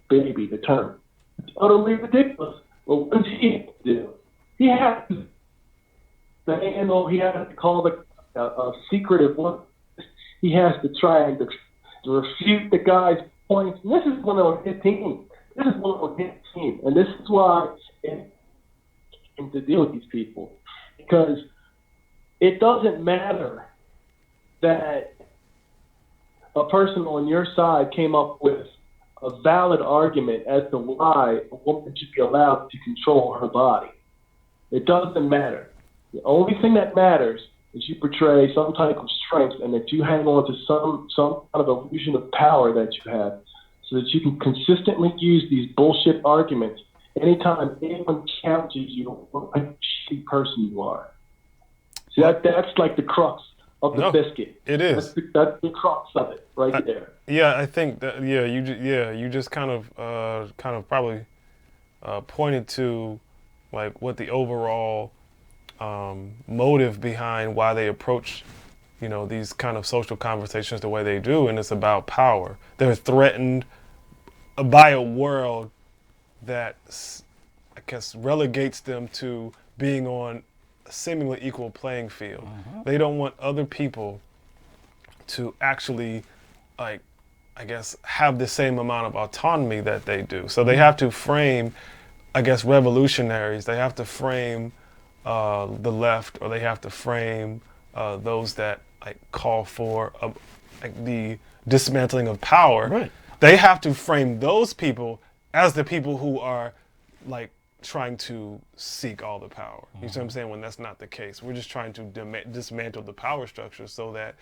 Speaker 4: baby to term. It's utterly ridiculous. Well, what does he do? He has to he has to call a secretive one. He has to try to refute the guy's points. And this is when they were 15. This is when they were 15. And this is why to deal with these people. Because it doesn't matter that a person on your side came up with a valid argument as to why a woman should be allowed to control her body. It doesn't matter. The only thing that matters is you portray some type of strength and that you hang on to some kind of illusion of power that you have so that you can consistently use these bullshit arguments anytime anyone challenges you on what kind of shitty person you are. See, that's like the crux of the biscuit.
Speaker 2: It is.
Speaker 4: That's the crux of it right there.
Speaker 2: Yeah, I think that. You just kind of probably pointed to like what the overall motive behind why they approach, these kind of social conversations the way they do, and it's about power. They're threatened by a world that, I guess, relegates them to being on a seemingly equal playing field. They don't want other people to actually, like, I guess, have the same amount of autonomy that they do. So they have to frame, I guess, revolutionaries. They have to frame the left, or they have to frame those that like call for like the dismantling of power.
Speaker 1: Right.
Speaker 2: They have to frame those people as the people who are like trying to seek all the power. You see what I'm saying? When that's not the case. We're just trying to dismantle the power structure so that,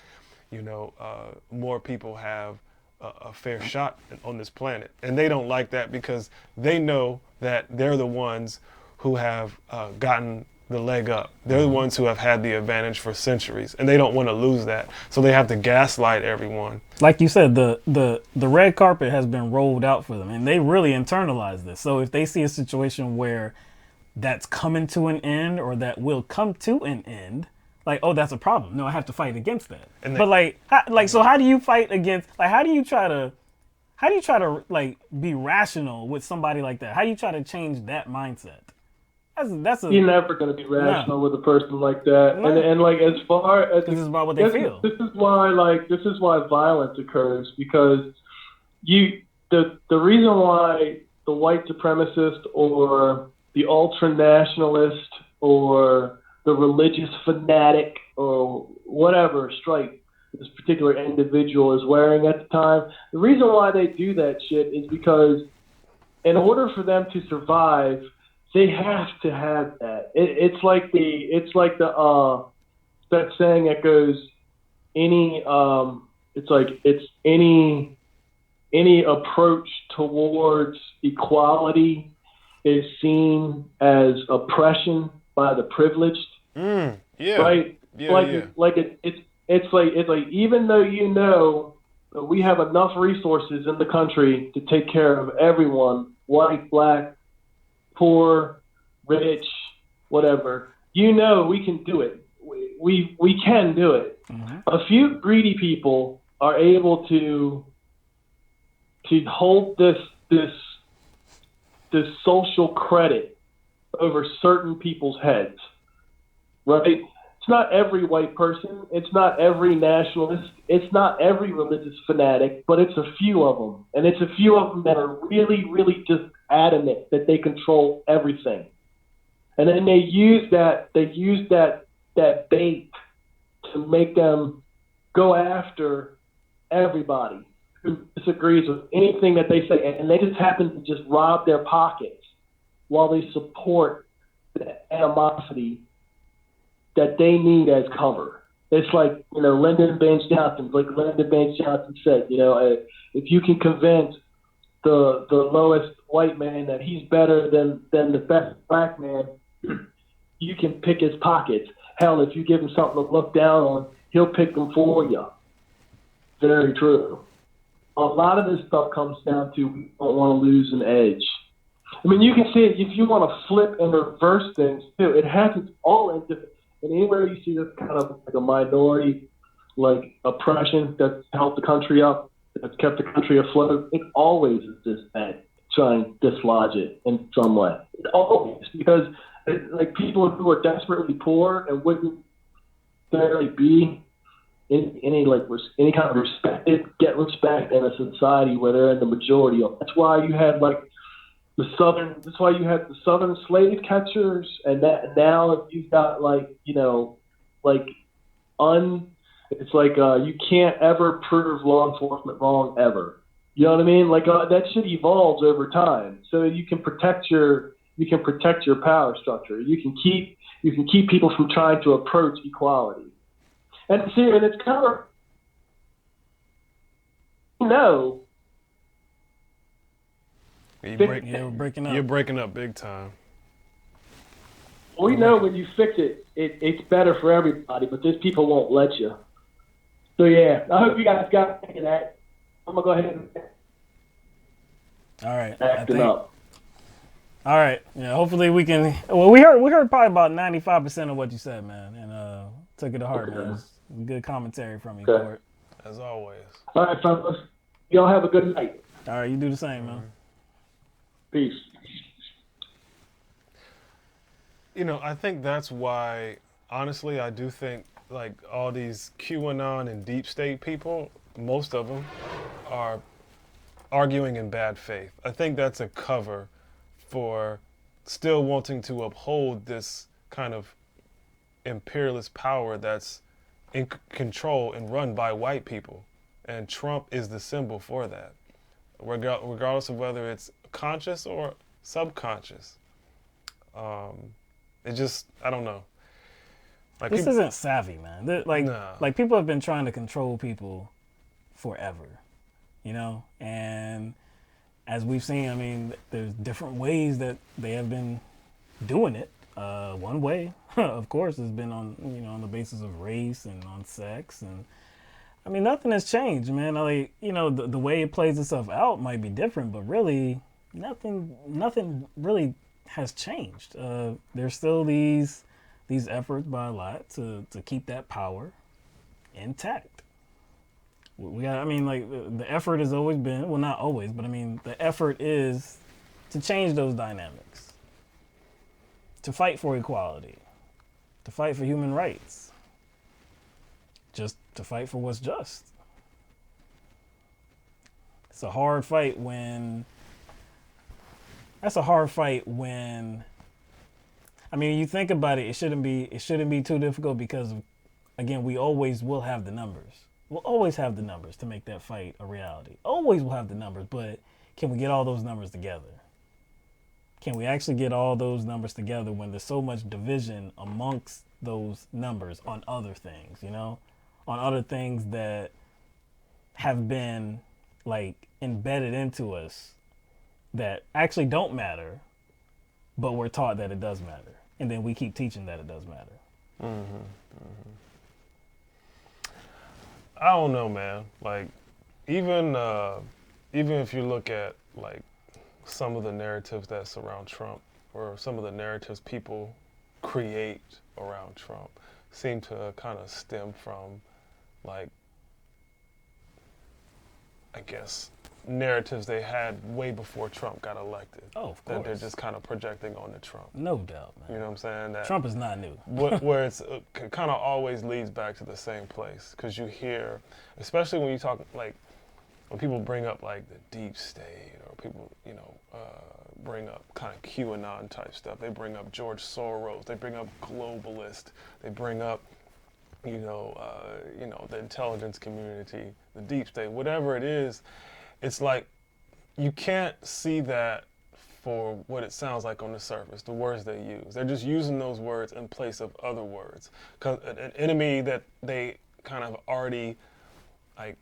Speaker 2: more people have a fair shot on this planet. And they don't like that because they know that they're the ones who have gotten the leg up. They're the ones who have had the advantage for centuries, and they don't want to lose that. So they have to gaslight everyone.
Speaker 1: Like you said, the red carpet has been rolled out for them, and they really internalize this. So if they see a situation where that's coming to an end, or that will come to an end, like, oh, that's a problem. No, I have to fight against that. So how do you fight against? Like, how do you try to like be rational with somebody like that? How do you try to change that mindset?
Speaker 4: You're never going to be rational with a person like that.
Speaker 1: No.
Speaker 4: And like, as far as
Speaker 1: this is about what they feel.
Speaker 4: This is why violence occurs, because the reason why the white supremacist or the ultra nationalist or the religious fanatic or whatever stripe this particular individual is wearing at the time, the reason why they do that shit is because in order for them to survive, they have to have that. It's like that saying that goes, any approach towards equality is seen as oppression by the privileged. Right? It's like even though that we have enough resources in the country to take care of everyone, white, black, poor, rich, whatever, we can do it. We can do it. A few greedy people are able to hold this social credit over certain people's heads, right? It's not every white person. It's not every nationalist. It's not every religious fanatic, but it's a few of them. And it's a few of them that are really, really just adamant that they control everything. And then they use that bait to make them go after everybody who disagrees with anything that they say. And they just happen to just rob their pockets while they support the animosity that they need as cover. It's like, Lyndon Baines Johnson, said, if you can convince the lowest white man that he's better than the best black man, you can pick his pockets. Hell, if you give him something to look down on, he'll pick them for you. Very true. A lot of this stuff comes down to we don't want to lose an edge. I mean, you can see it if you want to flip and reverse things too. It happens all into, and anywhere you see this kind of like a minority, like oppression that's held the country up, that's kept the country afloat, it always is this bad, trying to dislodge it in some way. It always, because like people who are desperately poor and wouldn't barely be in any kind of get respect in a society where they're in the majority. That's why you had that's why you had the southern slave catchers, and that now you've got like it's like you can't ever prove law enforcement wrong ever. You know what I mean? Like that shit evolves over time, so you can protect your power structure. You can keep people from trying to approach equality. And see, and it's kind of no.
Speaker 1: You're breaking up.
Speaker 2: You're breaking up big time.
Speaker 4: We know when you fix it, it's better for everybody, but these people won't let you. So yeah, I hope you guys got that. I'm gonna go ahead and
Speaker 1: All right.
Speaker 4: act it up.
Speaker 1: All right. Yeah. Hopefully we can. Well, we heard probably about 95% of what you said, man, and took it to heart, man. It was good commentary from you,
Speaker 4: Okay.
Speaker 1: Court.
Speaker 2: As always.
Speaker 4: All right, fellas. Y'all have a good night.
Speaker 1: All right. You do the same, man.
Speaker 4: Peace.
Speaker 2: You know, I think that's why, honestly, I do think like all these QAnon and deep state people, most of them are arguing in bad faith. I think that's a cover for still wanting to uphold this kind of imperialist power that's in control and run by white people. And Trump is the symbol for that, regardless of whether it's conscious or subconscious. It just, I don't know. Like
Speaker 1: This isn't savvy, man. Like people have been trying to control people forever, you know? And as we've seen, I mean, there's different ways that they have been doing it. One way, of course, has been on the basis of race and on sex. And I mean, nothing has changed, man. Like, the way it plays itself out might be different, but really nothing really has changed. There's still these efforts by a lot to keep that power intact. The effort has always been, well, not always, but I mean, the effort is to change those dynamics, to fight for equality, to fight for human rights, just to fight for what's just. It's a hard fight when I mean, you think about it, it shouldn't be too difficult because, again, we always will have the numbers. We'll always have the numbers to make that fight a reality. Always will have the numbers, but can we get all those numbers together? Can we actually get all those numbers together when there's so much division amongst those numbers on other things, on other things that have been like embedded into us that actually don't matter, but we're taught that it does matter. And then we keep teaching that it does matter.
Speaker 2: Mm-hmm. Mm-hmm. I don't know, man. Like, even if you look at like some of the narratives that surround Trump, or some of the narratives people create around Trump, seem to kind of stem from, like, I guess, narratives they had way before Trump got elected.
Speaker 1: Oh, of course.
Speaker 2: That they're just kind of projecting onto Trump.
Speaker 1: No doubt, man.
Speaker 2: You know what I'm saying? That
Speaker 1: Trump is not new.
Speaker 2: where it's kind of always leads back to the same place. Because you hear, especially when you talk, like, when people bring up, like, the deep state, or people, bring up kind of QAnon type stuff. They bring up George Soros. They bring up globalist. They bring up, the intelligence community, the deep state, whatever it is. It's like you can't see that for what it sounds like on the surface, the words they use. They're just using those words in place of other words. Because an enemy that they kind of already like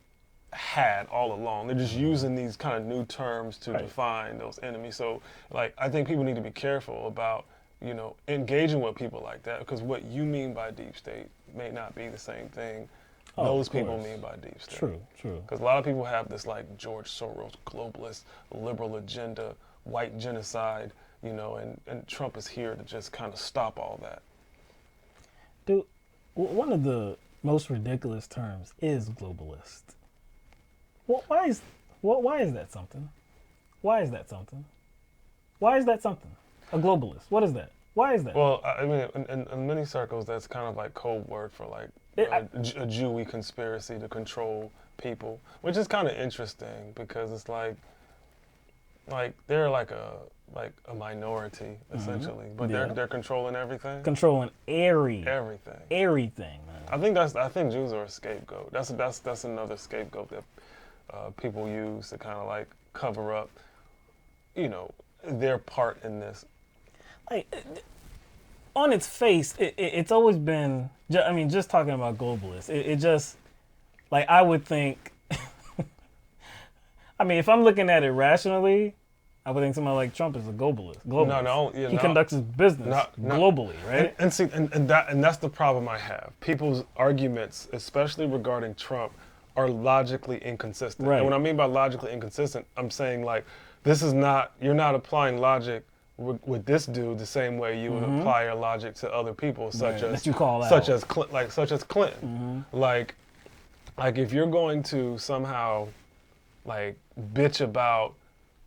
Speaker 2: had all along. They're just using these kind of new terms to define those enemies. So like I think people need to be careful about, engaging with people like that, because what you mean by deep state may not be the same thing those people mean by deep state.
Speaker 1: True.
Speaker 2: Because a lot of people have this like George Soros globalist liberal agenda, white genocide, and Trump is here to just kind of stop all that.
Speaker 1: Dude, one of the most ridiculous terms is globalist. Well, why is that something? Why is that something? Why is that something? A globalist. What is that? Why is that?
Speaker 2: Well, I mean, in many circles, that's kind of like code word for like a Jewy conspiracy to control people, which is kind of interesting because it's like, like they're like a minority essentially, but they're controlling everything.
Speaker 1: Controlling
Speaker 2: Everything.
Speaker 1: everything, man.
Speaker 2: I think Jews are a scapegoat. That's another scapegoat that people use to kind of like cover up, you know, their part in this.
Speaker 1: Like, on its face, it's always been. I mean, just talking about globalists, it just like I would think. I mean, if I'm looking at it rationally, I would think somebody like Trump is a globalist.
Speaker 2: No,
Speaker 1: he conducts his business globally, right?
Speaker 2: And that's the problem I have. People's arguments, especially regarding Trump, are logically inconsistent.
Speaker 1: Right.
Speaker 2: And when I mean by logically inconsistent, I'm saying like you're not applying logic with this dude the same way you would apply your logic to other people, such as Clinton. Like if you're going to somehow like bitch about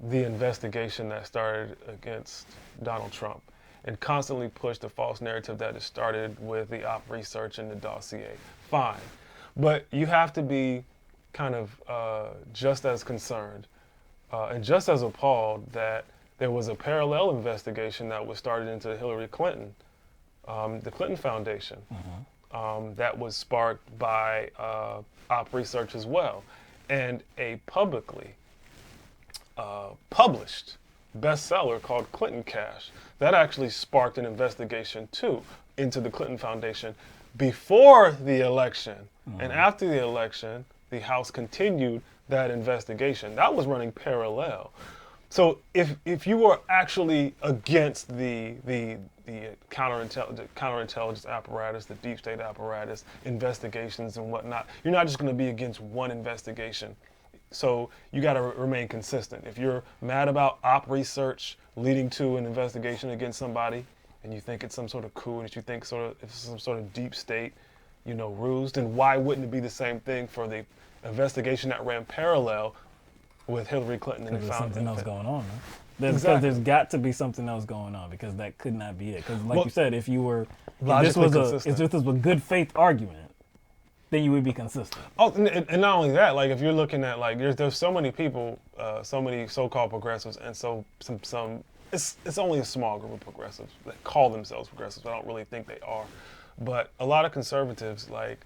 Speaker 2: the investigation that started against Donald Trump and constantly push the false narrative that it started with the op research and the dossier, fine. But you have to be kind of just as concerned and just as appalled that there was a parallel investigation that was started into Hillary Clinton, the Clinton Foundation, that was sparked by op research as well. And a publicly published bestseller called Clinton Cash that actually sparked an investigation too into the Clinton Foundation before the election. And after the election, the House continued that investigation. That was running parallel. So if you were actually against the counterintelligence apparatus, the deep state apparatus, investigations and whatnot, you're not just going to be against one investigation. So you got to remain consistent. If you're mad about op research leading to an investigation against somebody, and you think it's some sort of coup, and you think it's some sort of deep state, you know, ruse, then why wouldn't it be the same thing for the investigation that ran parallel with Hillary Clinton and the
Speaker 1: There's
Speaker 2: founding?
Speaker 1: something else going on, man. There's got to be something else going on, because that could not be it. Because like you said, if this was a good faith argument, then you would be consistent.
Speaker 2: Oh, and not only that, like if you're looking at like there's so many people, so many so-called progressives, and so some it's only a small group of progressives that call themselves progressives. I don't really think they are, but a lot of conservatives like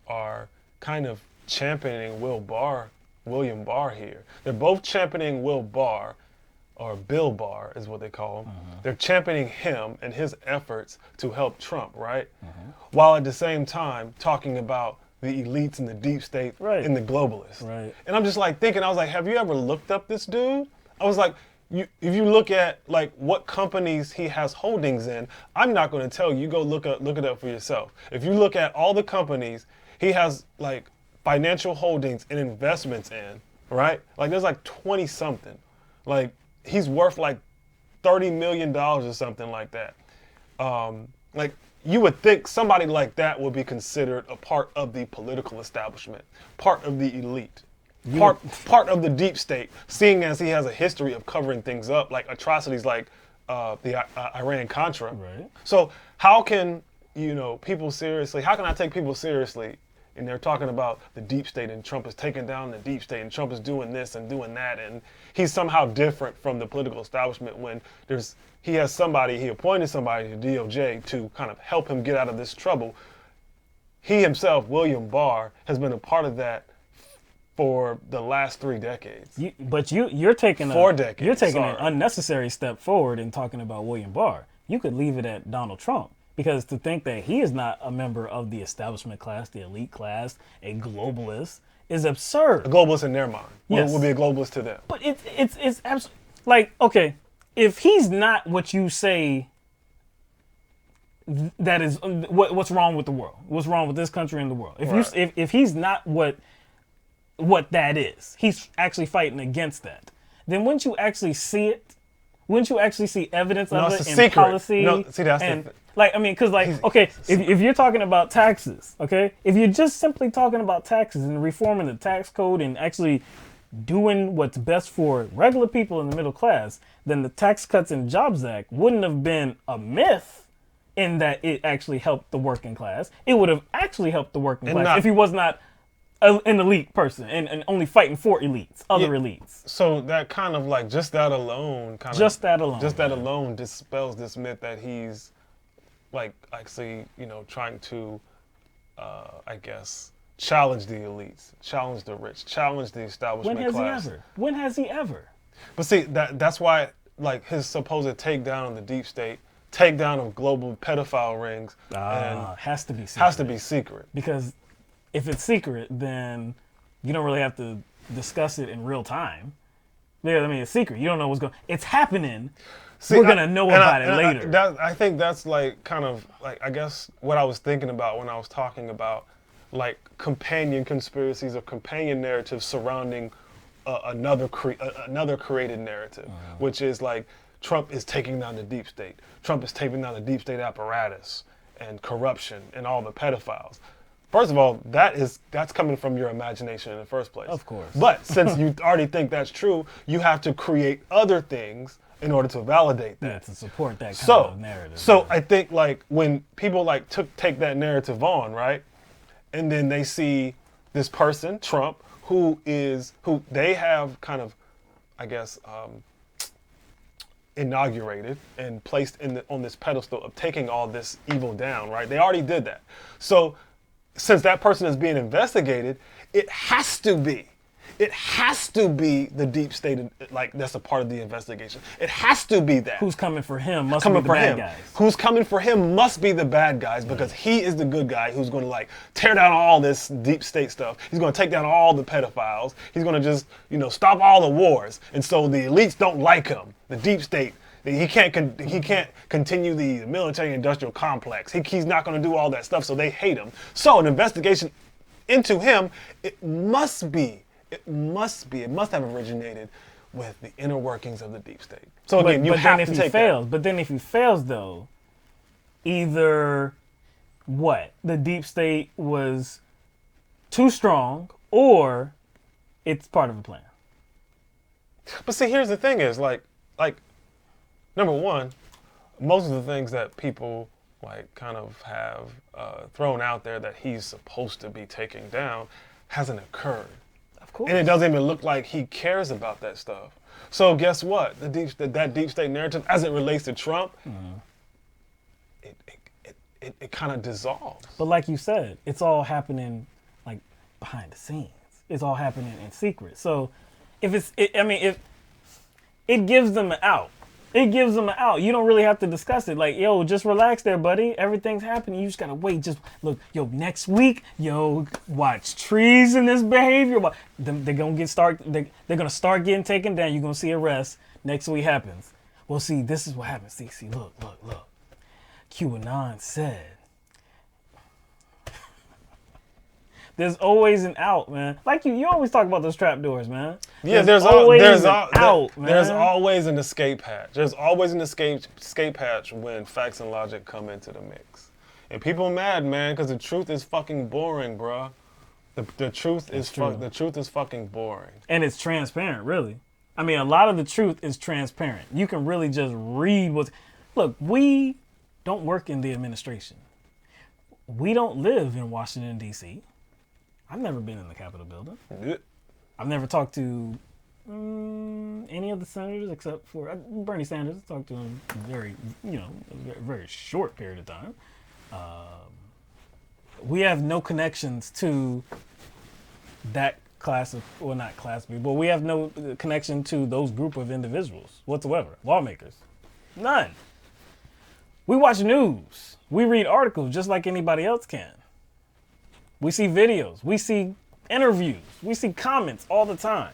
Speaker 2: are kind of championing William Barr here. They're both championing Will Barr, or Bill Barr is what they call him. They're championing him and his efforts to help Trump, right? While at the same time talking about the elites and the deep state and the globalists.
Speaker 1: Right.
Speaker 2: And I'm just like thinking, I was like, have you ever looked up this dude? I was like, if you look at like what companies he has holdings in, I'm not going to tell you. Go look it up for yourself. If you look at all the companies he has like financial holdings and investments in, right? Like there's like 20 something. Like he's worth like $30 million or something like that. Like you would think somebody like that would be considered a part of the political establishment, part of the elite, part of the deep state, seeing as he has a history of covering things up, like atrocities like the Iran-Contra.
Speaker 1: Right.
Speaker 2: So how can how can I take people seriously? And they're talking about the deep state, and Trump is taking down the deep state, and Trump is doing this and doing that, and he's somehow different from the political establishment when he appointed somebody to DOJ to kind of help him get out of this trouble. He himself, William Barr, has been a part of that for the last 3 decades.
Speaker 1: You're taking
Speaker 2: 4 decades.
Speaker 1: You're taking an unnecessary step forward in talking about William Barr. You could leave it at Donald Trump. Because to think that he is not a member of the establishment class, the elite class, a globalist, is absurd.
Speaker 2: A globalist in their mind.
Speaker 1: Yes.
Speaker 2: Would be a globalist to them.
Speaker 1: But it's absolutely, like, okay, if he's not what you say, that is, what's wrong with the world? What's wrong with this country and the world? If he's not what that is, he's actually fighting against that, then wouldn't you actually see it? Wouldn't you actually see evidence of it in policy?
Speaker 2: No, see, that's the thing.
Speaker 1: Like, I mean, because, like, okay, if you're talking about taxes, okay, if you're just simply talking about taxes and reforming the tax code and actually doing what's best for regular people in the middle class, then the Tax Cuts and Jobs Act wouldn't have been a myth in that it actually helped the working class. It would have actually helped the working class if he was not an elite person and only fighting for elites, other elites.
Speaker 2: So that kind of like just that alone dispels this myth that he's like actually, trying to I guess challenge the elites, challenge the rich, challenge the establishment class.
Speaker 1: When has he ever?
Speaker 2: But see, that's why like his supposed takedown of the deep state, takedown of global pedophile rings,
Speaker 1: has to be secret. Because if it's secret, then you don't really have to discuss it in real time. Yeah, I mean, it's secret. You don't know what's going. It's happening. We're gonna know about it later.
Speaker 2: I think that's like kind of like I guess what I was thinking about when I was talking about like companion conspiracies or companion narratives surrounding another created narrative, which is like Trump is taking down the deep state. Trump is taking down the deep state apparatus and corruption and all the pedophiles. First of all, that's coming from your imagination in the first place.
Speaker 1: Of course.
Speaker 2: But since you already think that's true, you have to create other things in order to validate that.
Speaker 1: Yeah, to support that kind of narrative.
Speaker 2: So I think like when people like take that narrative on, right? And then they see this person, Trump, who they have kind of, I guess, inaugurated and placed on this pedestal of taking all this evil down, right? They already did that. So since that person is being investigated, it has to be the deep state, like that's a part of the investigation. It has to be that.
Speaker 1: Who's coming for him must be the bad guys.
Speaker 2: Who's coming for him must be the bad guys because he is the good guy who's going to like tear down all this deep state stuff. He's going to take down all the pedophiles. He's going to just, stop all the wars. And so the elites don't like him. The deep state, he can't continue the military industrial complex. He's not going to do all that stuff, so they hate him. So an investigation into him, it must have originated with the inner workings of the deep state. So again, you have to take that.
Speaker 1: But then if he fails, though, either the deep state was too strong, or it's part of a plan.
Speaker 2: But see, here's the thing: is like number one, most of the things that people like kind of have thrown out there that he's supposed to be taking down hasn't occurred.
Speaker 1: Of course.
Speaker 2: And it doesn't even look like he cares about that stuff. So guess what? That deep state narrative, as it relates to Trump, it kind of dissolves.
Speaker 1: But like you said, it's all happening like behind the scenes. It's all happening in secret. So if it gives them an out. It gives them an out. You don't really have to discuss it. Like, yo, just relax there, buddy. Everything's happening. You just gotta wait. Just look, yo, next week, watch treason this behavior. They're gonna they're gonna start getting taken down. You're gonna see arrests. Next week happens. Well, see, this is what happens. See, look. QAnon said. There's always an out, man. Like you always talk about those trapdoors, man.
Speaker 2: Yeah, there's always an escape hatch. There's always an escape hatch when facts and logic come into the mix. And people are mad, man, because the truth is fucking boring, bruh. The truth is fucking boring.
Speaker 1: And it's transparent, really. I mean, a lot of the truth is transparent. You can really just read what's... Look, we don't work in the administration. We don't live in Washington, D.C. I've never been in the Capitol building.
Speaker 2: Yeah.
Speaker 1: I've never talked to any of the senators except for Bernie Sanders. I talked to him very short period of time. We have no connections to that class of, well, not class of people, but we have no connection to those group of individuals whatsoever. Lawmakers. None. We watch news. We read articles just like anybody else can. We see videos, we see interviews, we see comments all the time.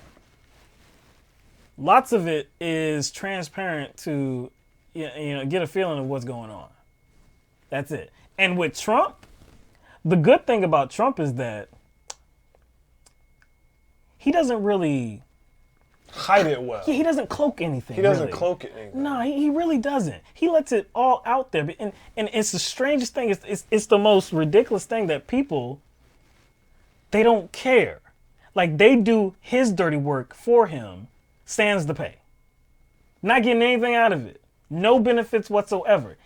Speaker 1: Lots of it is transparent to, get a feeling of what's going on. That's it. And with Trump, the good thing about Trump is that he doesn't really
Speaker 2: hide it well.
Speaker 1: He doesn't cloak anything.
Speaker 2: He doesn't cloak it.
Speaker 1: No, he really doesn't. He lets it all out there. And it's the strangest thing. It's the most ridiculous thing that people, they don't care. Like, they do his dirty work for him, sans the pay. Not getting anything out of it. No benefits whatsoever.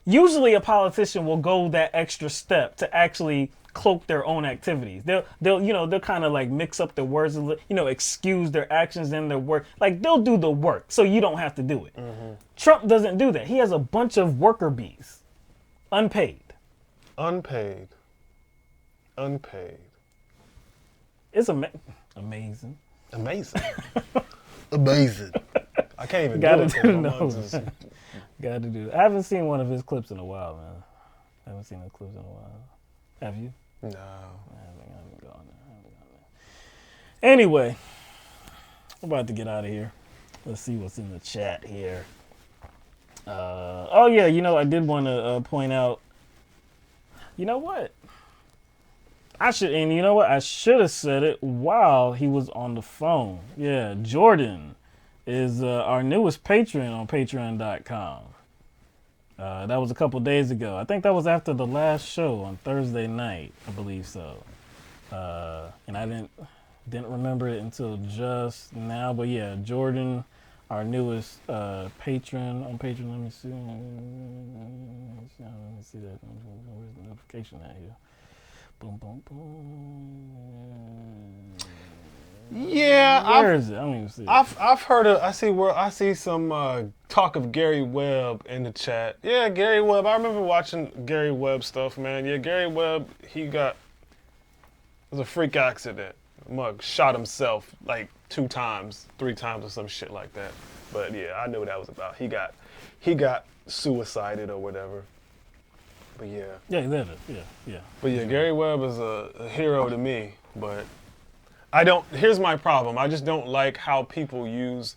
Speaker 1: usually a politician will go that extra step to actually cloak their own activities. They'll kind of like mix up their words, excuse their actions and their work. Like they'll do the work so you don't have to do it. Mm-hmm. Trump doesn't do that. He has a bunch of worker bees, unpaid.
Speaker 2: Unpaid.
Speaker 1: It's amazing.
Speaker 2: Amazing. Amazing. I can't even
Speaker 1: Gotta
Speaker 2: do it.
Speaker 1: do the nose. Gotta do it. I haven't seen one of his clips in a while, man. I haven't seen those clips in a while. Have you?
Speaker 2: No.
Speaker 1: I haven't gone there. Anyway, we're about to get out of here. Let's see what's in the chat here. I did want to point out. You know what? I should have said it while he was on the phone. Yeah, Jordan is our newest patron on patreon.com. That was a couple days ago. I think that was after the last show on Thursday night, I believe so. And I didn't remember it until just now. But yeah, Jordan, our newest patron on Patreon. Let me see that. Where's the notification at here? Boom, boom, boom.
Speaker 2: Yeah,
Speaker 1: where is it? I don't even see it.
Speaker 2: I've heard I see some talk of Gary Webb in the chat. Yeah, Gary Webb. I remember watching Gary Webb stuff, man. Yeah, Gary Webb. It was a freak accident. Mug shot himself like 2 times, 3 times, or some shit like that. But yeah, I knew what that was about. He got suicided or whatever. But yeah.
Speaker 1: Yeah, he did it. Yeah.
Speaker 2: But yeah, Gary Webb is a hero to me. But here's my problem. I just don't like how people use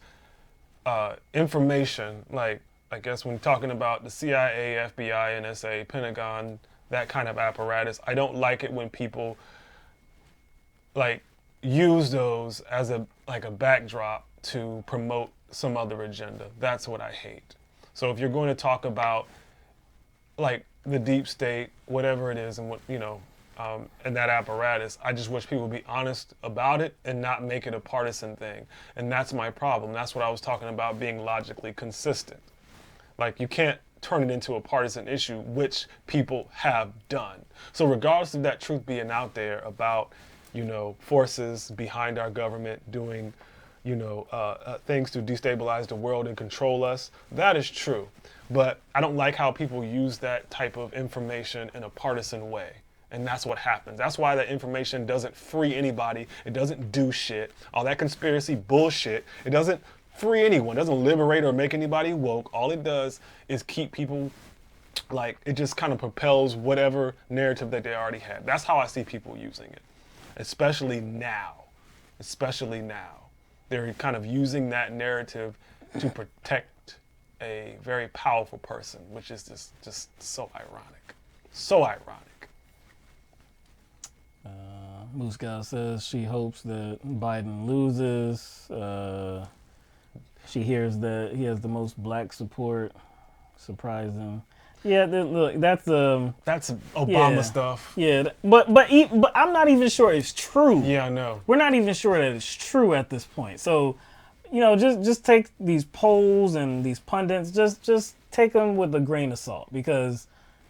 Speaker 2: information, like, I guess when talking about the CIA, FBI, NSA, Pentagon, that kind of apparatus. I don't like it when people like use those as a backdrop to promote some other agenda. That's what I hate. So if you're going to talk about like the deep state, whatever it is, and and that apparatus, I just wish people would be honest about it and not make it a partisan thing. And that's my problem. That's what I was talking about, being logically consistent. Like, you can't turn it into a partisan issue, which people have done. So regardless of that truth being out there about, forces behind our government doing, things to destabilize the world and control us, that is true. But I don't like how people use that type of information in a partisan way. And that's what happens. That's why that information doesn't free anybody. It doesn't do shit. All that conspiracy bullshit, it doesn't free anyone. It doesn't liberate or make anybody woke. All it does is keep people, like, it just kind of propels whatever narrative that they already had. That's how I see people using it. Especially now. They're kind of using that narrative to protect a very powerful person, which is just so ironic. So ironic.
Speaker 1: Moose Gal says she hopes that Biden loses. She hears that he has the most black support. Surprising. Yeah, look, that's
Speaker 2: Obama stuff.
Speaker 1: Yeah, but I'm not even sure it's true.
Speaker 2: Yeah, I know.
Speaker 1: We're not even sure that it's true at this point. So, just take these polls and these pundits, just take them with a grain of salt, because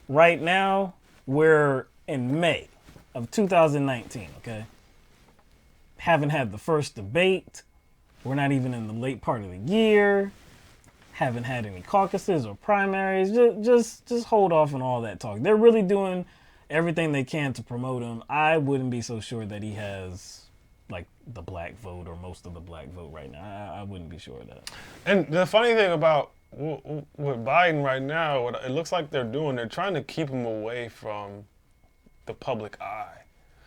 Speaker 1: right now we're in May of 2019, okay? Haven't had the first debate. We're not even in the late part of the year. Haven't had any caucuses or primaries. Just hold off on all that talk. They're really doing everything they can to promote him. I wouldn't be so sure that he has like the black vote or most of the black vote right now. I wouldn't be sure of that.
Speaker 2: And the funny thing about with Biden right now, what it looks like they're trying to keep him away from the public eye.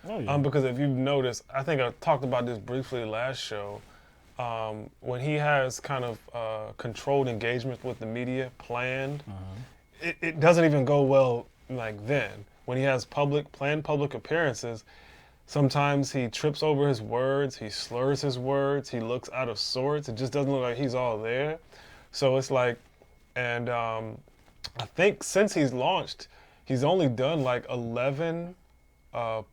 Speaker 1: Oh, yeah.
Speaker 2: Because if you've noticed, I think I talked about this briefly last show, when he has kind of controlled engagement with the media planned, it doesn't even go well like then. When he has planned public appearances, sometimes he trips over his words, he slurs his words, he looks out of sorts. It just doesn't look like he's all there. So it's like, and I think since he's launched, he's only done like 11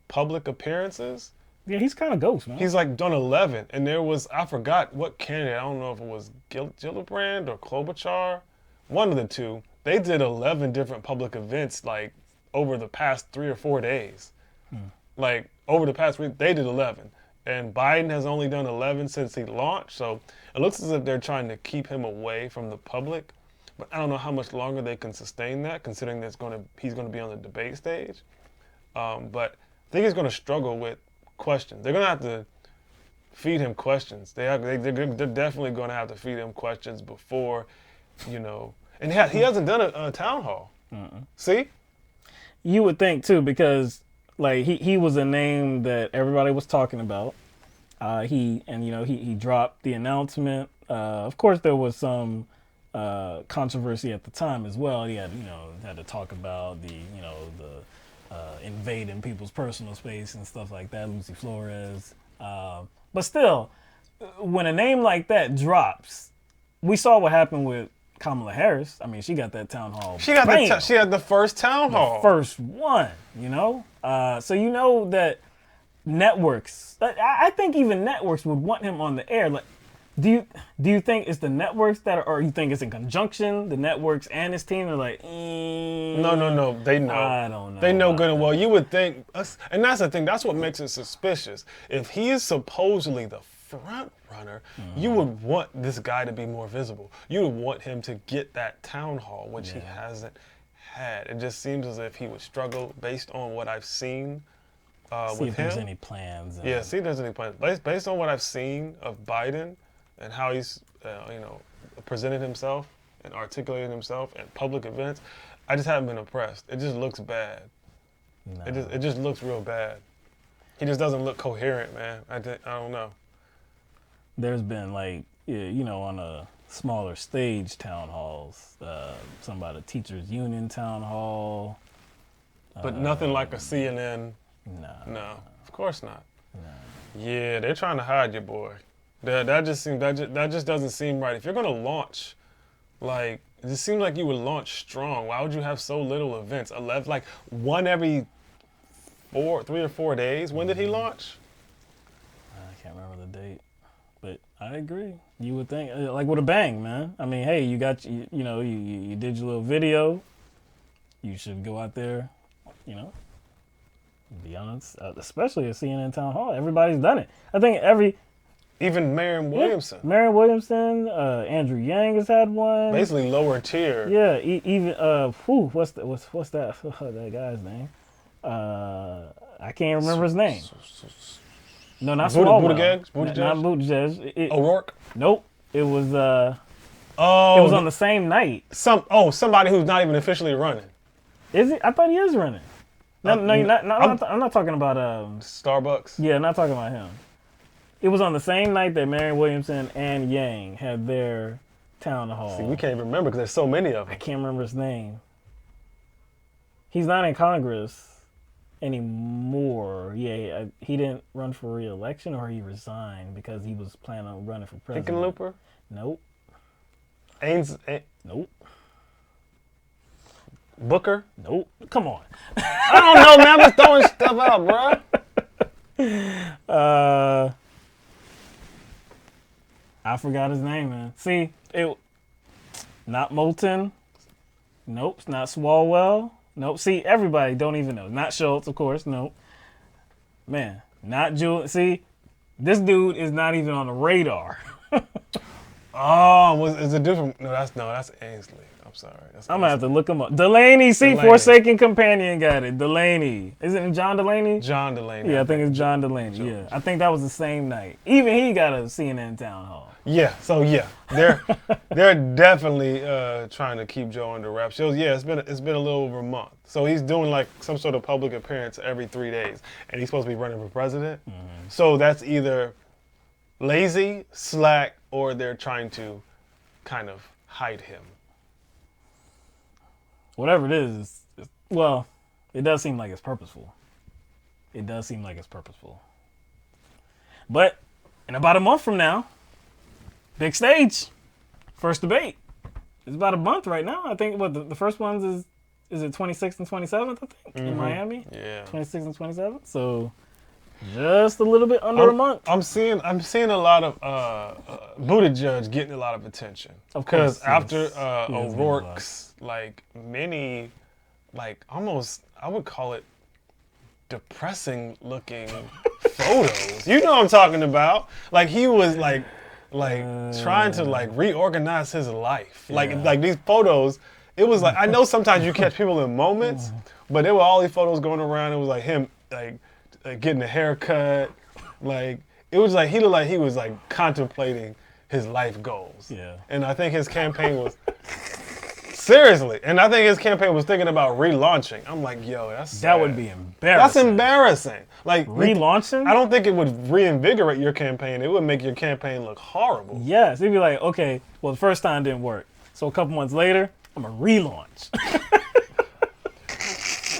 Speaker 2: public appearances.
Speaker 1: Yeah, he's kind of ghost, man.
Speaker 2: He's like done 11, and there was, I forgot what candidate, I don't know if it was Gillibrand or Klobuchar, one of the two, they did 11 different public events like over the past 3 or 4 days. Like over the past week, they did 11. And Biden has only done 11 since he launched. So it looks as if they're trying to keep him away from the public. But I don't know how much longer they can sustain that, considering he's going to be on the debate stage. But I think he's going to struggle with questions. They're going to have to feed him questions. They're definitely going to have to feed him questions before, And he hasn't done a town hall. See?
Speaker 1: You would think too, because like he was a name that everybody was talking about. He dropped the announcement. Of course, there was some controversy at the time as well. He had to talk about the invading people's personal space and stuff like that. Lucy Flores. But still, when a name like that drops, we saw what happened with Kamala Harris. I mean, she got that town hall.
Speaker 2: She had the first town hall.
Speaker 1: The first one, So you know that networks, I think even networks would want him on the air. Like, do you think it's the networks or you think it's in conjunction, the networks and his team are like,
Speaker 2: No. They know.
Speaker 1: I don't know.
Speaker 2: They know good and well. You would think, and that's the thing. That's what makes it suspicious. If he is supposedly the front runner, you would want this guy to be more visible. You would want him to get that town hall, which he hasn't had. It just seems as if he would struggle based on what I've seen with him.
Speaker 1: See if there's any plans.
Speaker 2: See if there's any plans. Based on what I've seen of Biden and how he's, presented himself and articulated himself at public events, I just haven't been impressed. It just looks bad. No. It just looks real bad. He just doesn't look coherent, man. I don't know.
Speaker 1: There's been on a smaller stage town halls, some about a teachers union town hall.
Speaker 2: But nothing like a CNN.
Speaker 1: No,
Speaker 2: of course not.
Speaker 1: No.
Speaker 2: Yeah, they're trying to hide your boy. That just doesn't seem right. If you're gonna launch, it just seems like you would launch strong. Why would you have so little events? 11, like one every 3 or 4 days. When did he launch?
Speaker 1: I can't remember the date. But I agree. You would think, like with a bang, man. I mean, hey, you got, you did your little video. You should go out there, be honest, especially at CNN Town Hall. Everybody's done it. I think
Speaker 2: even Marion Williamson.
Speaker 1: Marion Williamson, Andrew Yang has had one.
Speaker 2: Basically lower tier.
Speaker 1: Yeah, even, what's that guy's name? I can't remember his name. No, not Swalwell.
Speaker 2: Buttigieg?
Speaker 1: Not Buttigieg.
Speaker 2: O'Rourke?
Speaker 1: Nope. It was it was on the same night.
Speaker 2: Somebody who's not even officially running.
Speaker 1: Is he? I thought he is running. No, you're not. I'm not talking about
Speaker 2: Starbucks.
Speaker 1: Yeah, I'm not talking about him. It was on the same night that Marion Williamson and Yang had their town hall.
Speaker 2: See, we can't even remember because there's so many of them.
Speaker 1: I can't remember his name. He's not in Congress anymore. Yeah, he didn't run for re-election, or he resigned because he was planning on running for president.
Speaker 2: Hickenlooper?
Speaker 1: Nope. Nope.
Speaker 2: Booker?
Speaker 1: Nope. Come on.
Speaker 2: I don't know, man. I'm just throwing stuff out, bro.
Speaker 1: I forgot his name, man. See, not Moulton. Nope. It's not Swalwell. Nope. See, everybody don't even know. Not Schultz, of course. Nope. Man, not Julian. See, this dude is not even on the radar.
Speaker 2: Is it different? No, that's Ainsley. I'm sorry.
Speaker 1: I'm going to have to look him up. Delaney. Forsaken Companion got it. Delaney. Isn't it John Delaney?
Speaker 2: John Delaney.
Speaker 1: Yeah, I think it's John Delaney. Sure. Yeah. I think that was the same night. Even he got a CNN town hall.
Speaker 2: Yeah, they're definitely trying to keep Joe under wraps. It's been a little over a month. So he's doing like some sort of public appearance every 3 days, and he's supposed to be running for president. Mm-hmm. So that's either lazy, slack, or they're trying to kind of hide him.
Speaker 1: Whatever it is, it does seem like it's purposeful. But in about a month from now, big stage, first debate. It's about a month right now. I think the first ones is it 26th and 27th, I think, in Miami?
Speaker 2: Yeah.
Speaker 1: 26th and 27th. So Just a little bit under a month.
Speaker 2: I'm seeing a lot of Buttigieg getting a lot of attention.
Speaker 1: Of course,
Speaker 2: because after
Speaker 1: yes. He is
Speaker 2: O'Rourke's like many, like almost I would call it depressing looking photos. You know what I'm talking about? Like he was like trying to like reorganize his life. Like these photos. It was like I know sometimes you catch people in moments, but there were all these photos going around. It was like him like getting a haircut. Like it was like he looked like he was like contemplating his life goals.
Speaker 1: Yeah.
Speaker 2: And I think his campaign was seriously. And I think his campaign was thinking about relaunching. I'm like, yo, that's sad.
Speaker 1: That would be embarrassing.
Speaker 2: That's embarrassing. Like
Speaker 1: relaunching?
Speaker 2: I don't think it would reinvigorate your campaign. It would make your campaign look horrible.
Speaker 1: Yes. It'd be like, okay, well the first time didn't work. So a couple months later, I'm gonna relaunch.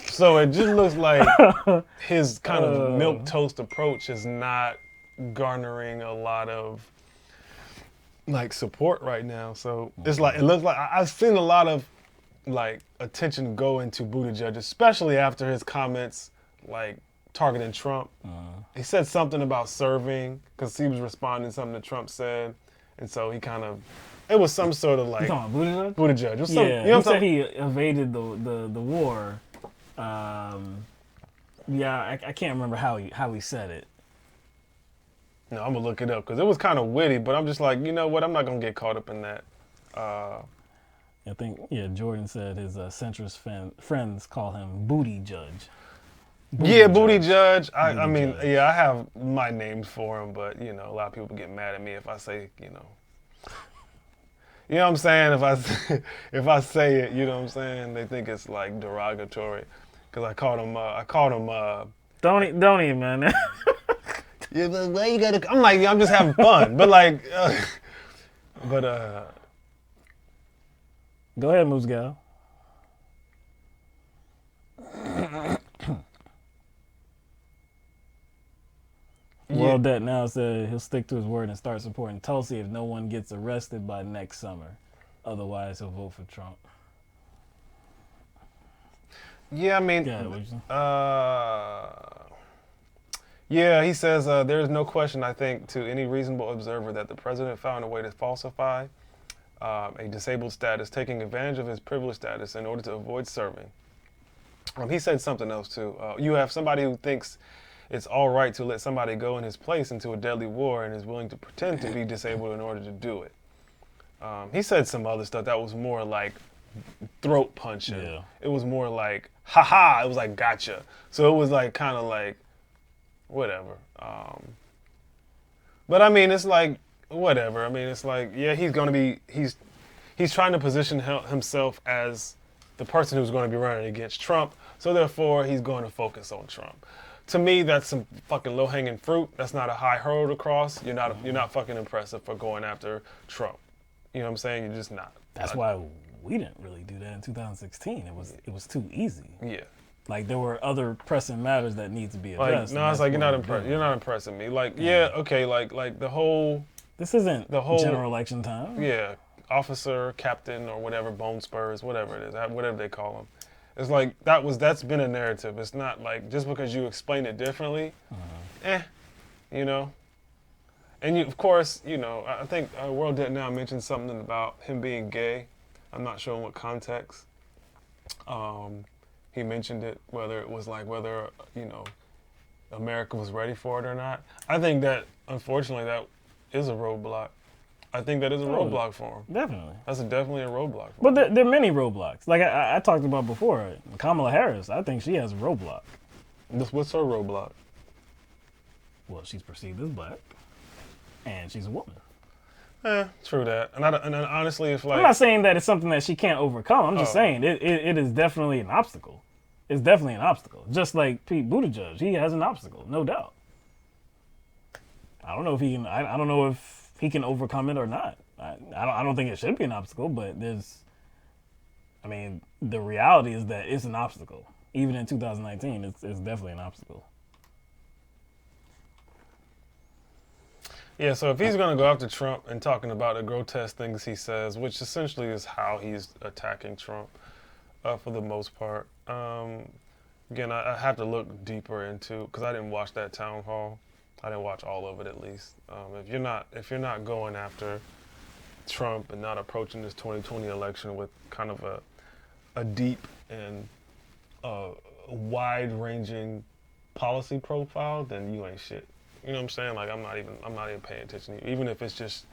Speaker 2: So it just looks like his kind of milquetoast approach is not garnering a lot of like support right now. So it's like it looks like I've seen a lot of like attention go into Buttigieg, especially after his comments like targeting Trump. He said something about serving because he was responding to something that Trump said, and so he kind of. It was some sort of like Buttigieg. It was some,
Speaker 1: yeah,
Speaker 2: you know
Speaker 1: he said he evaded the war. Yeah, I can't remember how he said it.
Speaker 2: No, I'm gonna look it up because it was kind of witty. But I'm just like, you know what? I'm not gonna get caught up in that.
Speaker 1: I think Jordan said his centrist friends call him Booty Judge.
Speaker 2: Booty Judge. I mean, yeah, I have my names for him, but you know, a lot of people get mad at me if I say, you know what I'm saying? If I say it, you know what I'm saying? They think it's like derogatory, because I called him.
Speaker 1: Don't even, man.
Speaker 2: Yeah, but why you gotta? I'm like, I'm just having fun, but like,
Speaker 1: Go ahead, Moose Gal. World Debt Now said he'll stick to his word and start supporting Tulsi if no one gets arrested by next summer. Otherwise, he'll vote for Trump.
Speaker 2: Yeah, I mean, yeah, he says there is no question, I think, to any reasonable observer that the president found a way to falsify a disabled status, taking advantage of his privileged status in order to avoid serving. He said something else, too. You have somebody who thinks it's all right to let somebody go in his place into a deadly war and is willing to pretend to be disabled in order to do it. He said some other stuff that was more like throat punching. Yeah. It was more like, ha-ha, it was like, gotcha. So it was like kind of like, whatever. But I mean, it's like, whatever. I mean, it's like, yeah, he's trying to position himself as the person who's going to be running against Trump. So therefore, he's going to focus on Trump. To me, that's some fucking low-hanging fruit. That's not a high hurdle to cross. You're not fucking impressive for going after Trump. You know what I'm saying? You're just not.
Speaker 1: That's why we didn't really do that in 2016. It was too easy.
Speaker 2: Yeah.
Speaker 1: Like there were other pressing matters that need to be addressed.
Speaker 2: Like, no, it's like you're not impressing me. Like, yeah, okay, like the whole.
Speaker 1: This isn't the whole general election time.
Speaker 2: Yeah, officer, captain, or whatever, bone spurs, whatever it is, whatever they call them. It's like that's been a narrative. It's not like just because you explain it differently, you know. And of course, you know, I think World Debt Now mentioned something about him being gay. I'm not sure in what context. He mentioned it, whether you know, America was ready for it or not. I think that unfortunately that is a roadblock. I think that is a roadblock for him.
Speaker 1: Definitely.
Speaker 2: That's definitely a roadblock for him.
Speaker 1: But there are many roadblocks. Like I talked about before, Kamala Harris, I think she has a roadblock.
Speaker 2: What's her roadblock?
Speaker 1: Well, she's perceived as black, and she's a woman.
Speaker 2: True that. And honestly, if like...
Speaker 1: I'm not saying that it's something that she can't overcome. I'm just saying it is definitely an obstacle. It's definitely an obstacle. Just like Pete Buttigieg, he has an obstacle, no doubt. I don't know if he can. I don't know if he can overcome it or not. I don't think it should be an obstacle, but the reality is that it's an obstacle. Even in 2019, it's definitely an obstacle.
Speaker 2: Yeah, so if he's going to go after Trump and talking about the grotesque things he says, which essentially is how he's attacking Trump for the most part, Again, I have to look deeper into, because I didn't watch that town hall. I didn't watch all of it, at least. If you're not going after Trump and not approaching this 2020 election with kind of a deep and wide-ranging policy profile, then you ain't shit. You know what I'm saying? Like, I'm not even paying attention to you, even if it's just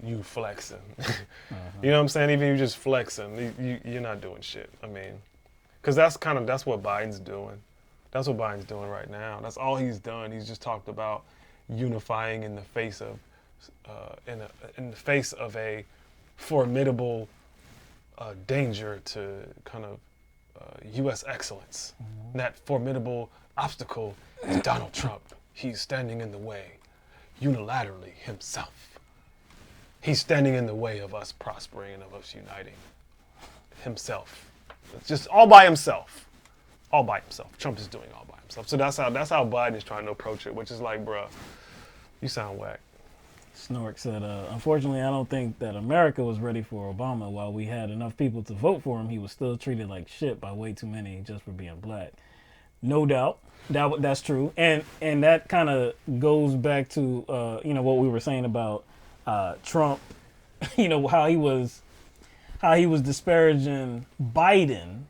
Speaker 2: you flexing. You know what I'm saying? Even if you just flexing, you're not doing shit. I mean, because that's what Biden's doing. That's what Biden's doing right now. That's all he's done. He's just talked about unifying in the face of a formidable danger to kind of U.S. excellence. Mm-hmm. That formidable obstacle is Donald Trump. He's standing in the way, unilaterally himself. He's standing in the way of us prospering and of us uniting. Himself. It's just all by himself. All by himself. Trump is doing all by himself. So that's how Biden is trying to approach it, which is like, bruh, you sound whack.
Speaker 1: Snork said, unfortunately, I don't think that America was ready for Obama. While we had enough people to vote for him, he was still treated like shit by way too many just for being black. No doubt. That's true. And that kind of goes back to, what we were saying about Trump, how he was disparaging Biden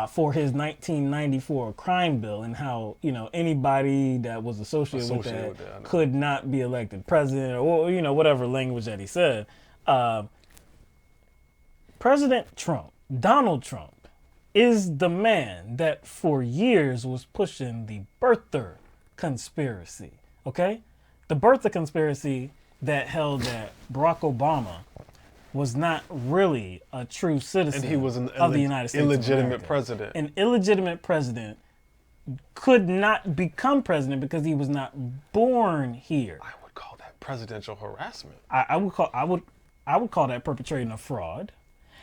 Speaker 1: for his 1994 crime bill, and how, anybody that was associated with that could not be elected president, or, whatever language that he said. President Trump, Donald Trump, is the man that for years was pushing the birther conspiracy, okay? The birther conspiracy that held that Barack Obama was not really a true citizen
Speaker 2: and he was
Speaker 1: of the United States.
Speaker 2: Illegitimate president.
Speaker 1: An illegitimate president could not become president because he was not born here.
Speaker 2: I would call that presidential harassment.
Speaker 1: I would call that perpetrating a fraud,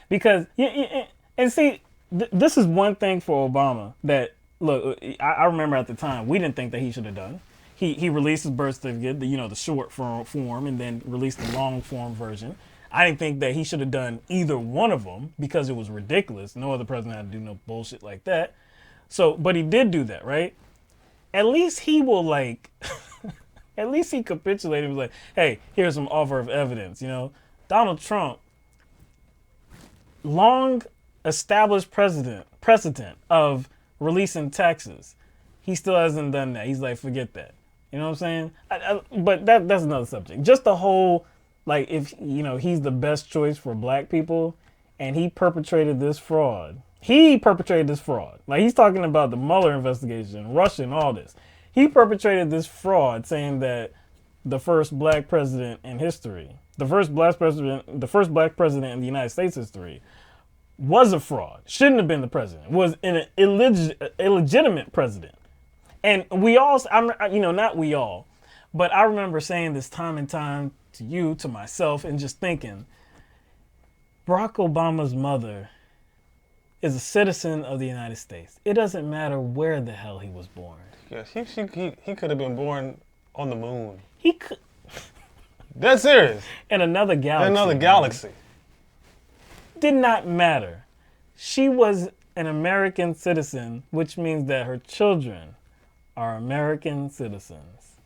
Speaker 1: because and see, this is one thing for Obama that, look, I remember at the time we didn't think that he should have done. He released his birth certificate, the short form, and then released the long form version. I didn't think that he should have done either one of them because it was ridiculous. No other president had to do no bullshit like that. So, but he did do that, right? At least he will at least he capitulated and was like, hey, here's some offer of evidence, Donald Trump, long established precedent of releasing taxes. He still hasn't done that. He's like, forget that. You know what I'm saying? But that's another subject. Just the whole, if, he's the best choice for black people and he perpetrated this fraud. He's talking about the Mueller investigation, Russia and all this. He perpetrated this fraud saying that the first black president in history, the first black president in the United States history was a fraud. Shouldn't have been the president. Was an illegitimate president. And we all, not we all, but I remember saying this time and time to you, to myself, and just thinking, Barack Obama's mother is a citizen of the United States. It doesn't matter where the hell he was born.
Speaker 2: Yes, he could have been born on the moon.
Speaker 1: He could.
Speaker 2: That's serious.
Speaker 1: In another galaxy. Did not matter. She was an American citizen, which means that her children are American citizens.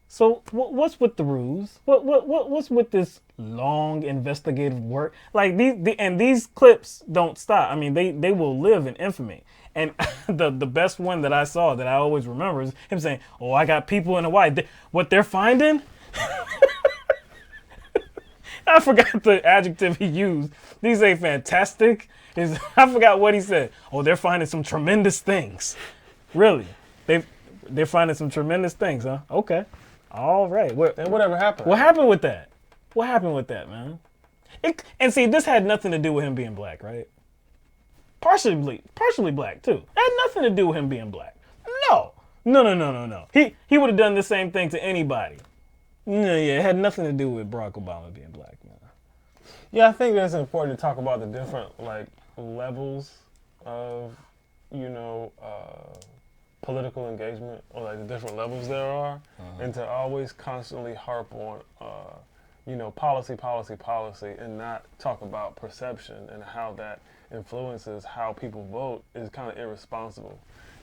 Speaker 1: So what's with the ruse? What's with this long investigative work? Like these clips don't stop. I mean, they will live in infamy. And the best one that I saw that I always remember is him saying, "Oh, I got people in Hawaii. What they're finding?" I forgot the adjective he used. These ain't fantastic. I forgot what he said. Oh, they're finding some tremendous things. Really? They're finding some tremendous things, huh? Okay. All right.
Speaker 2: Then whatever happened?
Speaker 1: What happened with that? What happened with that, man? And see, this had nothing to do with him being black, right? Partially black, too. It had nothing to do with him being black. No. He would have done the same thing to anybody. No, yeah, it had nothing to do with Barack Obama being black, man.
Speaker 2: Yeah, I think that's important to talk about the different, levels of, political engagement, or the different levels there are, and to always constantly harp on, policy, and not talk about perception and how that influences how people vote is kind of irresponsible.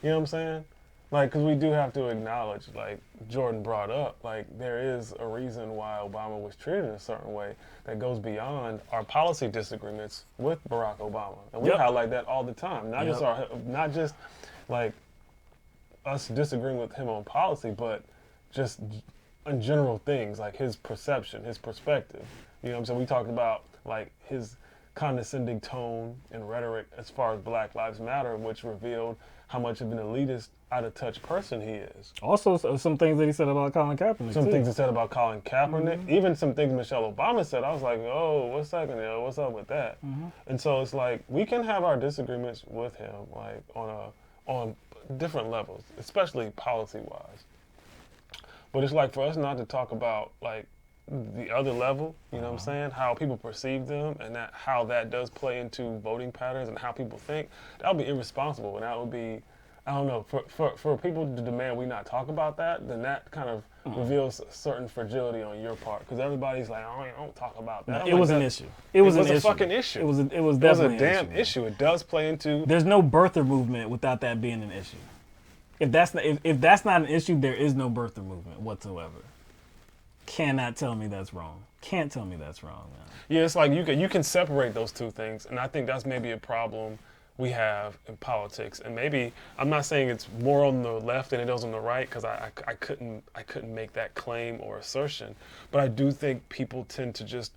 Speaker 2: You know what I'm saying? Like, because we do have to acknowledge, like Jordan brought up, like there is a reason why Obama was treated in a certain way that goes beyond our policy disagreements with Barack Obama, and we highlight that all the time. Not just like us disagreeing with him on policy, but just in general things like his perception, his perspective. You know what I'm saying? We talked about like his condescending tone and rhetoric as far as Black Lives Matter, which revealed how much of an elitist, out-of-touch person he is.
Speaker 1: Also, some things that he said about Colin Kaepernick.
Speaker 2: Some things he said about Colin Kaepernick. Even some things Michelle Obama said. I was like, oh, what's up with that? And so it's like, we can have our disagreements with him, like on different levels, especially policy-wise. But it's like for us not to talk about like the other level, you know what I'm saying? How people perceive them and how that does play into voting patterns and how people think. That would be irresponsible, and that would be, I don't know, for people to demand we not talk about that, then that kind of reveals a certain fragility on your part, because everybody's like, I don't talk about that.
Speaker 1: It was an issue. It was a
Speaker 2: fucking issue.
Speaker 1: It was definitely
Speaker 2: a damn issue. It does play into.
Speaker 1: There's no birther movement without that being an issue. If that's not an issue, there is no birther movement whatsoever. Cannot tell me that's wrong. Can't tell me that's wrong, man.
Speaker 2: Yeah, it's like you can separate those two things, and I think that's maybe a problem we have in politics. And maybe I'm not saying it's more on the left than it is on the right, because I couldn't make that claim or assertion, but I do think people tend to just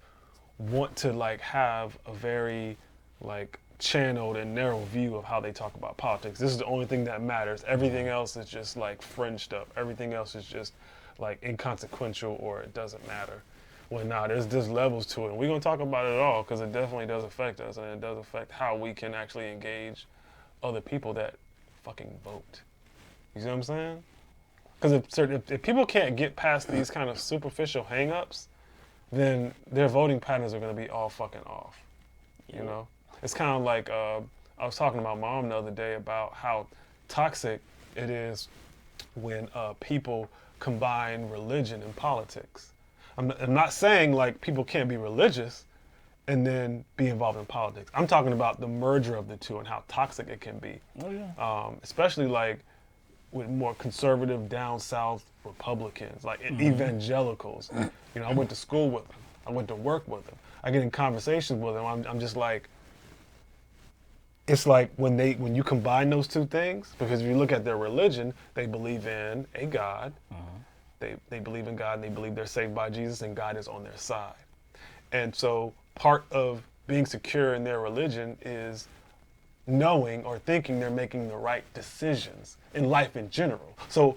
Speaker 2: want to like have a very like channeled and narrow view of how they talk about politics. This is the only thing that matters. Everything else is just like fringe stuff. Everything else is just like inconsequential, or it doesn't matter. Well, there's levels to it. And we're going to talk about it all, because it definitely does affect us, and it does affect how we can actually engage other people that fucking vote. You see what I'm saying? Because if people can't get past these kind of superficial hang-ups, then their voting patterns are going to be all fucking off. You know? It's kind of like, I was talking to my mom the other day about how toxic it is when people combine religion and politics. I'm not saying like people can't be religious and then be involved in politics. I'm talking about the merger of the two and how toxic it can be.
Speaker 1: Oh yeah.
Speaker 2: Especially like with more conservative down south Republicans, like evangelicals. You know, I went to school with them. I went to work with them. I get in conversations with them. I'm just like, it's like when you combine those two things, because if you look at their religion, they believe in a God. They believe in God, and they believe they're saved by Jesus, and God is on their side. And so part of being secure in their religion is knowing or thinking they're making the right decisions in life in general. So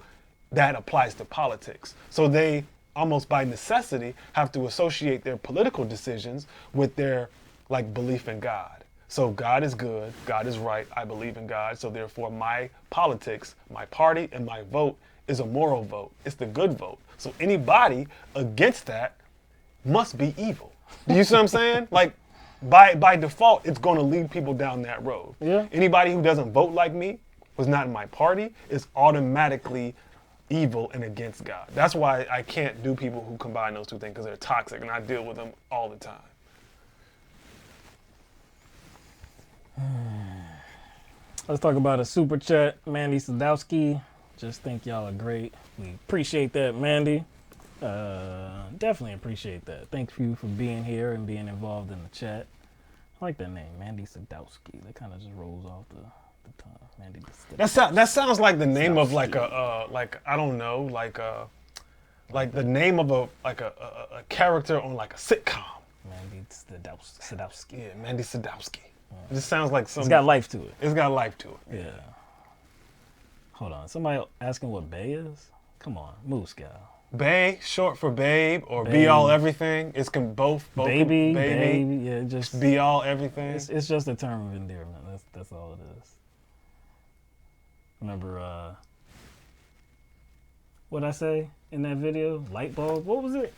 Speaker 2: that applies to politics. So they almost by necessity have to associate their political decisions with their like belief in God. So God is good, God is right, I believe in God, so therefore my politics, my party, and my vote is a moral vote. It's the good vote. So anybody against that must be evil. Do you see what I'm saying? Like by default, it's going to lead people down that road.
Speaker 1: Yeah.
Speaker 2: Anybody who doesn't vote like me, who's not in my party, is automatically evil and against God. That's why I can't do people who combine those two things, because they're toxic, and I deal with them all the time.
Speaker 1: Let's talk about a super chat. Mandy Sadowski. Just think y'all are great. We appreciate that, Mandy. Definitely appreciate that. Thank you for being here and being involved in the chat. I like that name, Mandy Sadowski. That kind of just rolls off the tongue. Mandy Sadowski.
Speaker 2: That sounds like the name of like a I don't know, like the name of a character on like a sitcom.
Speaker 1: Mandy Sadowski.
Speaker 2: Yeah, Mandy Sadowski. It just sounds like something.
Speaker 1: It's got life to it.
Speaker 2: It's got life to it.
Speaker 1: Yeah. Hold on. Somebody asking what Bay is? Come on. Move, Scal.
Speaker 2: Bay, short for babe, or
Speaker 1: Babe.
Speaker 2: be all everything. It's both
Speaker 1: Baby,
Speaker 2: baby.
Speaker 1: yeah, just
Speaker 2: Be all everything.
Speaker 1: it's just a term of endearment. That's all it is. Remember what'd I say in that video? Light bulb? What was it?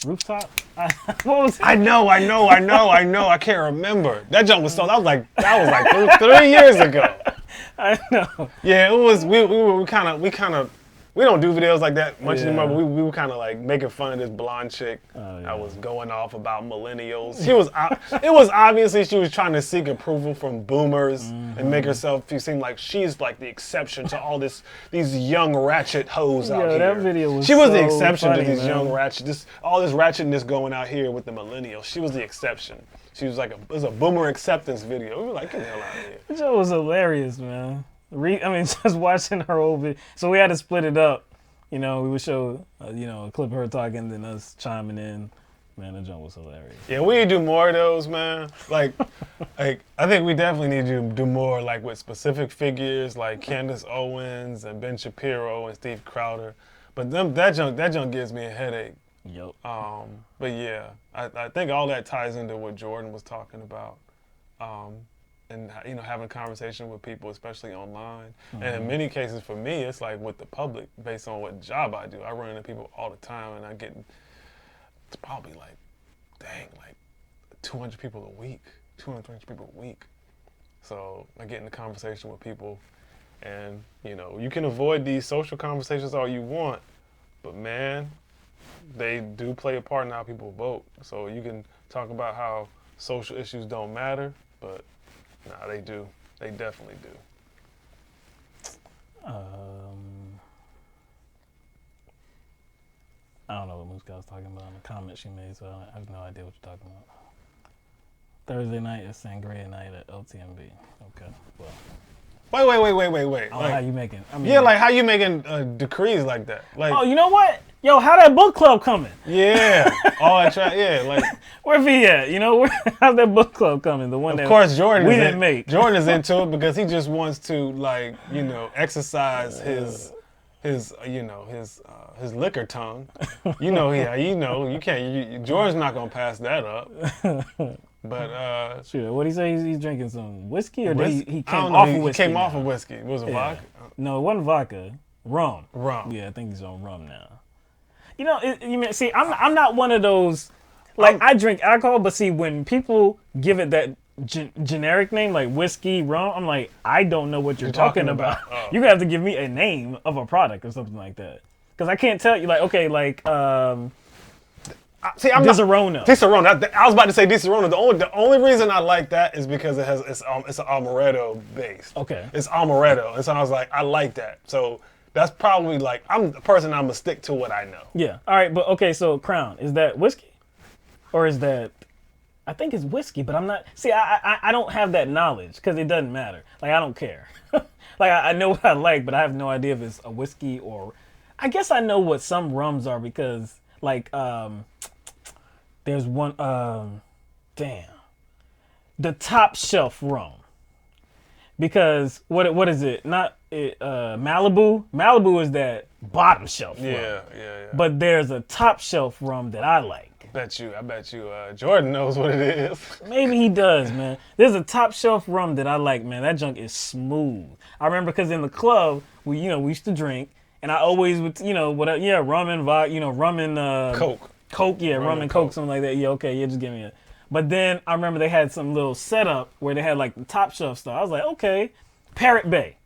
Speaker 1: Rooftop? What was it?
Speaker 2: I know. I can't remember. That jump was that was like 3 years ago.
Speaker 1: I know.
Speaker 2: Yeah, it was. We kind of We don't do videos like that much
Speaker 1: Yeah.
Speaker 2: anymore, but we were kind of like making fun of this blonde chick that was going off about millennials. She was, it was obviously she was trying to seek approval from boomers and make herself seem like she's like the exception to all these young ratchet hoes out here.
Speaker 1: That video was
Speaker 2: She was the
Speaker 1: so
Speaker 2: exception
Speaker 1: funny,
Speaker 2: to these
Speaker 1: man.
Speaker 2: young ratchet, all this ratchetness going out here with the millennials. She was the exception. She was like it was a boomer acceptance video. We were like, get the hell out of here.
Speaker 1: That show was hilarious, man. Just watching her old video. So we had to split it up. You know, we would show, a clip of her talking, then us chiming in. Man, that joke was hilarious.
Speaker 2: Yeah, we need to do more of those, man. Like, I think we definitely need to do more, like, with specific figures, like Candace Owens and Ben Shapiro and Steve Crowder. But that junk gives me a headache.
Speaker 1: Yep.
Speaker 2: But yeah, I think all that ties into what Jordan was talking about. And having a conversation with people, especially online. And in many cases for me, it's like with the public, based on what job I do. I run into people all the time, and it's probably like 200 people a week, 200 people a week. So I get in the conversation with people, and you can avoid these social conversations all you want, but man, they do play a part in how people vote. So you can talk about how social issues don't matter, but nah, they do. They definitely do.
Speaker 1: I don't know what Muska was talking about in the comment she made, so I have no idea what you're talking about. Thursday night is Sangria night at LTMB. Okay, well.
Speaker 2: Wait.
Speaker 1: Oh, how you making?
Speaker 2: Like how you making decrees like that? Like,
Speaker 1: oh, you know what? Yo, how that book club coming?
Speaker 2: Yeah. Like.
Speaker 1: Where V at? How's that book club coming? The one
Speaker 2: Of
Speaker 1: that
Speaker 2: course, Jordan
Speaker 1: we didn't make.
Speaker 2: Jordan is into it because he just wants to exercise his liquor tongue. You can't. Jordan's not gonna pass that up. But
Speaker 1: sure. What did he say? He's drinking some whiskey, or
Speaker 2: he
Speaker 1: came off of whiskey?
Speaker 2: He came off of whiskey. Was it vodka?
Speaker 1: No, it wasn't vodka. Rum. Yeah, I think he's on rum now. See, I'm not one of those. Like, I drink alcohol, but see, when people give it that generic name, like whiskey, rum, I'm like, I don't know what you're talking about.
Speaker 2: Oh.
Speaker 1: You have to give me a name of a product or something like that, because I can't tell you. Like, okay,
Speaker 2: See, I'm
Speaker 1: Disaronno.
Speaker 2: Disaronno. I was about to say Disaronno. The only reason I like that is because it's an amaretto base.
Speaker 1: Okay.
Speaker 2: It's amaretto, and so I was like, I like that. So that's probably I'm the person. I'm gonna stick to what I know.
Speaker 1: Yeah. All right, but okay. So Crown, is that whiskey, or is that? I think it's whiskey, but I'm not. See, I don't have that knowledge because it doesn't matter. Like, I don't care. I know what I like, but I have no idea if it's a whiskey or. I guess I know what some rums are because there's one. The top shelf rum. Because what is it? Not Malibu. Malibu is that bottom shelf rum.
Speaker 2: Yeah.
Speaker 1: But there's a top shelf rum that I like.
Speaker 2: I bet you Jordan knows what it is.
Speaker 1: Maybe he does, man. There's a top shelf rum that I like, man. That junk is smooth. I remember because in the club, we used to drink, and I always would, rum and vodka, rum and
Speaker 2: Coke.
Speaker 1: Coke, yeah, rum and Coke, something like that. Yeah, okay, yeah, just give me it. But then I remember they had some little setup where they had like the top shelf stuff. I was like, okay, Parrot Bay,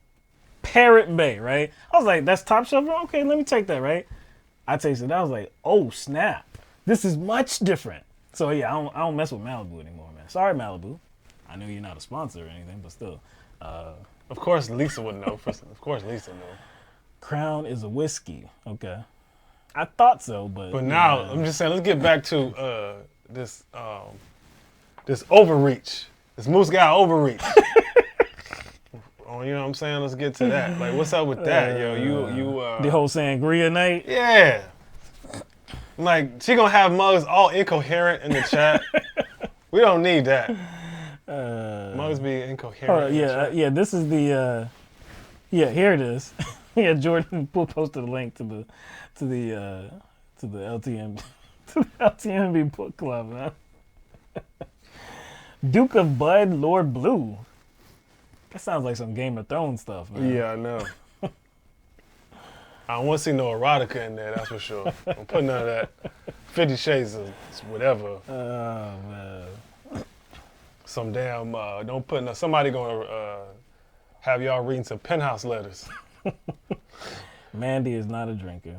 Speaker 1: right? I was like, that's top shelf rum? Okay, let me take that, right? I tasted it. I was like, oh snap, this is much different. So yeah, I don't mess with Malibu anymore, man. Sorry, Malibu. I know you're not a sponsor or anything, but still.
Speaker 2: Of course, Lisa would know. Of course, Lisa knew.
Speaker 1: Crown is a whiskey. Okay. I thought so, but
Speaker 2: now I'm just saying, let's get back to this overreach. This moose guy overreach. Oh, you know what I'm saying? Let's get to that. Like, what's up with that, yo? You
Speaker 1: the whole sangria night?
Speaker 2: Yeah. Like, she gonna have mugs all incoherent in the chat. We don't need that. Mugs be incoherent.
Speaker 1: Yeah. This is the. Here it is. Yeah, Jordan posted a link to the LTMB to the LTMB book club, man. Duke of Bud, Lord Blue. That sounds like some Game of Thrones stuff, man.
Speaker 2: Yeah, I know. I don't want to see no erotica in there, that's for sure. Don't put none of that 50 Shades of whatever.
Speaker 1: Oh, man.
Speaker 2: Some damn, don't put no, somebody gonna have y'all reading some penthouse letters.
Speaker 1: Mandy is not a drinker.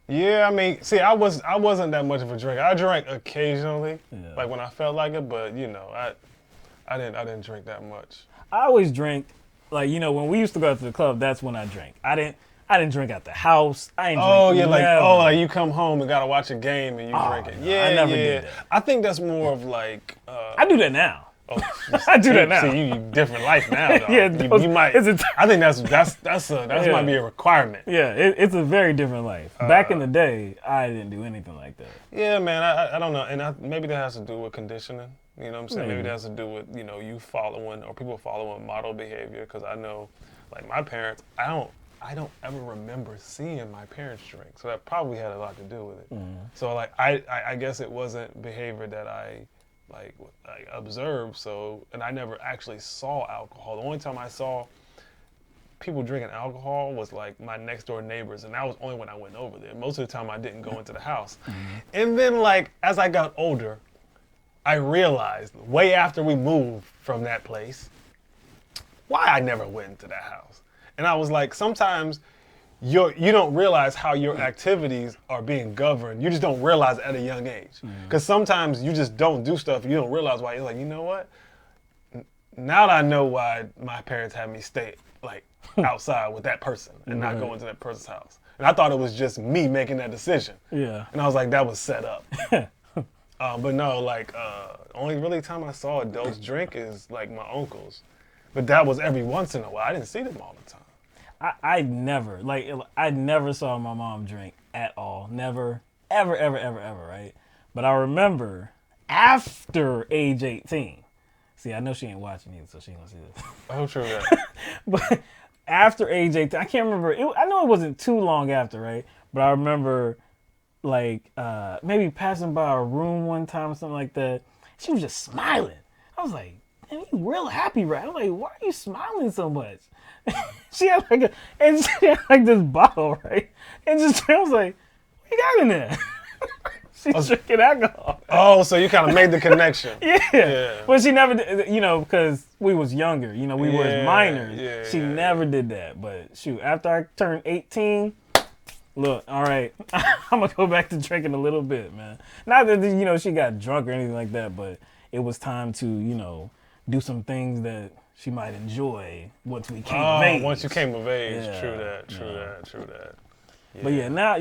Speaker 2: Yeah, I mean, see, I wasn't that much of a drinker. I drank occasionally,
Speaker 1: Yeah.
Speaker 2: like when I felt like it, but I didn't drink that much.
Speaker 1: I always drink, like, when we used to go out to the club, that's when I drank. I didn't drink at the house. I ain't
Speaker 2: Oh,
Speaker 1: drink
Speaker 2: yeah,
Speaker 1: never.
Speaker 2: like you come home and gotta watch a game and you drink it.
Speaker 1: no,
Speaker 2: Yeah,
Speaker 1: I never did that.
Speaker 2: I think that's more of like.
Speaker 1: I do that now.
Speaker 2: Oh,
Speaker 1: I do that now.
Speaker 2: See, you different life now. Though.
Speaker 1: Yeah,
Speaker 2: you might. I think that might be a requirement.
Speaker 1: Yeah, it's a very different life. Back in the day, I didn't do anything like that.
Speaker 2: Yeah, man, I don't know, and maybe that has to do with conditioning. You know what I'm saying? Maybe that has to do with you following or people following model behavior. Because I know, like my parents, I don't ever remember seeing my parents drink, so that probably had a lot to do with it. So like I guess it wasn't behavior that I like observed. So, and I never actually saw alcohol. The only time I saw people drinking alcohol was like my next door neighbors, and that was only when I went over there. Most of the time I didn't go into the house. And then like as I got older, I realized way after we moved from that place why I never went into that house. And I was like, sometimes you don't realize how your activities are being governed. You just don't realize it at a young age. Because sometimes you just don't do stuff. You don't realize why. You're like, you know what? Now that I know why my parents had me stay like outside with that person and not go into that person's house. And I thought it was just me making that decision.
Speaker 1: Yeah.
Speaker 2: And I was like, that was set up. But no, like only really time I saw adults drink is like my uncles. But that was every once in a while. I didn't see them all the time.
Speaker 1: I never saw my mom drink at all. Never, ever, right? But I remember after age 18. See, I know she ain't watching either, so she ain't gonna see this.
Speaker 2: Oh, true that.
Speaker 1: But after age 18, I can't remember. I know it wasn't too long after, right? But I remember, like, maybe passing by a room one time or something like that. She was just smiling. I was like, man, you real happy, right? I'm like, why are you smiling so much? she had like this bottle, right? And just I was like, what you got in there? She's drinking alcohol.
Speaker 2: Oh, so you kind of made the connection.
Speaker 1: Yeah. But she never did, because we was younger. We were minors. She never did that. But shoot, after I turned 18, look, all right, I'm going to go back to drinking a little bit, man. Not that, she got drunk or anything like that, but it was time to, do some things that she might enjoy once we came of age.
Speaker 2: Once you came of age.
Speaker 1: Yeah.
Speaker 2: True that. Yeah.
Speaker 1: But yeah, now,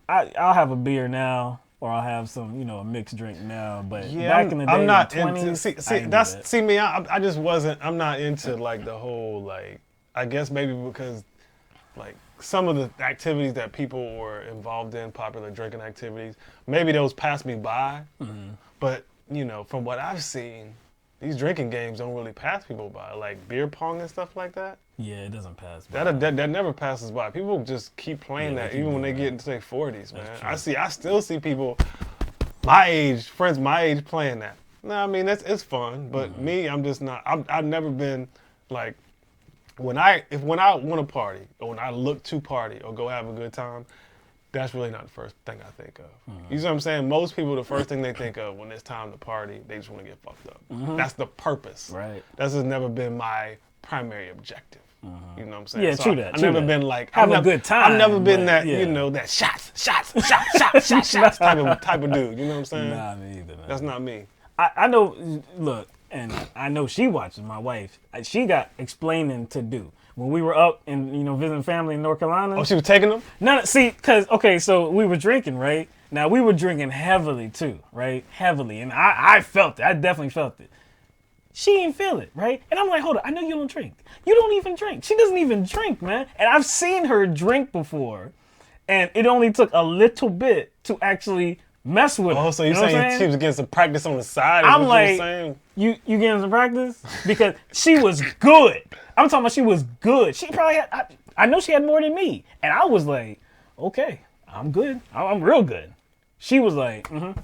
Speaker 1: I'll have a beer now, or I'll have some, a mixed drink now. But back in the day,
Speaker 2: I'm not
Speaker 1: in the 20s,
Speaker 2: I'm not into like the whole like. I guess maybe because like some of the activities that people were involved in, popular drinking activities, maybe those passed me by. But from what I've seen, these drinking games don't really pass people by, like beer pong and stuff like that.
Speaker 1: Yeah, it doesn't pass by.
Speaker 2: That never passes by. People just keep playing that even when they get into their 40s, man. I still see people friends my age playing that. No, I mean it's fun, but me, I'm just not. I've never been like when I want to party or when I look to party or go have a good time. That's really not the first thing I think of. You see what I'm saying? Most people, the first thing they think of when it's time to party, they just want to get fucked up. That's the purpose.
Speaker 1: Right.
Speaker 2: That's just never been my primary objective. You know what I'm saying?
Speaker 1: Yeah,
Speaker 2: so
Speaker 1: true that.
Speaker 2: I've never been like
Speaker 1: have a good time.
Speaker 2: I've never been that
Speaker 1: yeah.
Speaker 2: that shots type of dude. You know what I'm saying?
Speaker 1: Nah, me either. Man.
Speaker 2: That's not me.
Speaker 1: I know. Look, and I know she watches. My wife. She got explaining to do. When we were up and visiting family in North Carolina.
Speaker 2: Oh, she was taking them?
Speaker 1: No, see, so we were drinking, right? Now we were drinking heavily too, right? Heavily, and I felt it. I definitely felt it. She didn't feel it, right? And I'm like, hold on, I know you don't drink. You don't even drink. She doesn't even drink, man. And I've seen her drink before, and it only took a little bit to actually mess with her.
Speaker 2: Oh, so you're saying she was getting some practice on the side?
Speaker 1: I'm like, you getting some practice? Because she was good. I'm talking about she was good. She probably had, I know she had more than me. And I was like, okay, I'm good. I'm real good. She was like, yeah.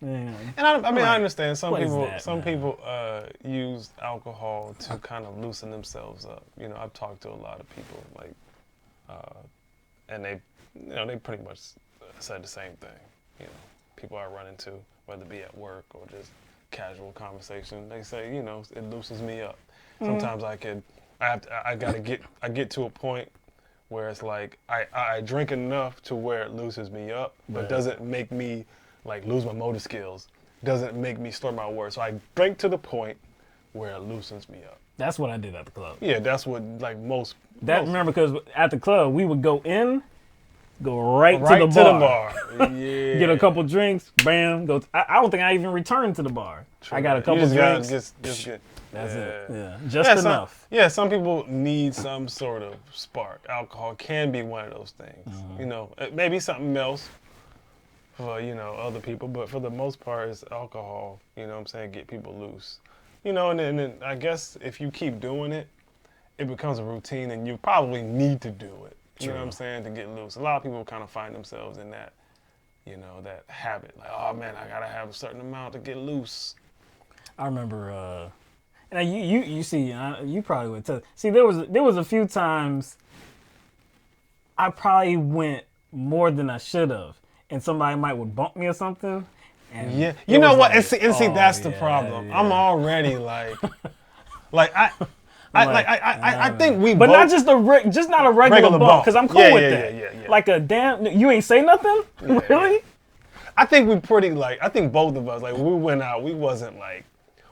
Speaker 2: And I understand some
Speaker 1: what
Speaker 2: people use alcohol to kind of loosen themselves up. I've talked to a lot of people and they pretty much said the same thing. People I run into, whether it be at work or just casual conversation, they say, it loosens me up. Sometimes I could I get to a point where it's like I drink enough to where it loosens me up, but doesn't make me like lose my motor skills. Doesn't make me slur my words. So I drink to the point where it loosens me up.
Speaker 1: That's what I did at the club.
Speaker 2: Yeah, that's what like most.
Speaker 1: Remember, because at the club we would go in, go right to the bar.
Speaker 2: Yeah.
Speaker 1: Get a couple drinks, bam, go. I don't think I even returned to the bar.
Speaker 2: True.
Speaker 1: I got a couple
Speaker 2: you just
Speaker 1: drinks.
Speaker 2: Just get.
Speaker 1: That's it. Yeah, just enough.
Speaker 2: Some people need some sort of spark. Alcohol can be one of those things.
Speaker 1: Mm-hmm.
Speaker 2: You know, maybe something else for, other people, but for the most part, it's alcohol, you know what I'm saying, get people loose. You know, and then I guess if you keep doing it, it becomes a routine and you probably need to do it. You know what I'm saying, to get loose. A lot of people kind of find themselves in that, that habit. Like, oh man, I gotta have a certain amount to get loose.
Speaker 1: I remember, and you see, you probably would tell. See, there was a few times I probably went more than I should have, and somebody would bump me or something. And
Speaker 2: yeah, you know what?
Speaker 1: Like,
Speaker 2: and see, that's the problem. Yeah. I'm already like I think we,
Speaker 1: but
Speaker 2: both,
Speaker 1: not a regular bump, because I'm cool with that.
Speaker 2: Yeah.
Speaker 1: Like a damn, you ain't say nothing, really.
Speaker 2: I think we pretty I think both of us when we went out, we wasn't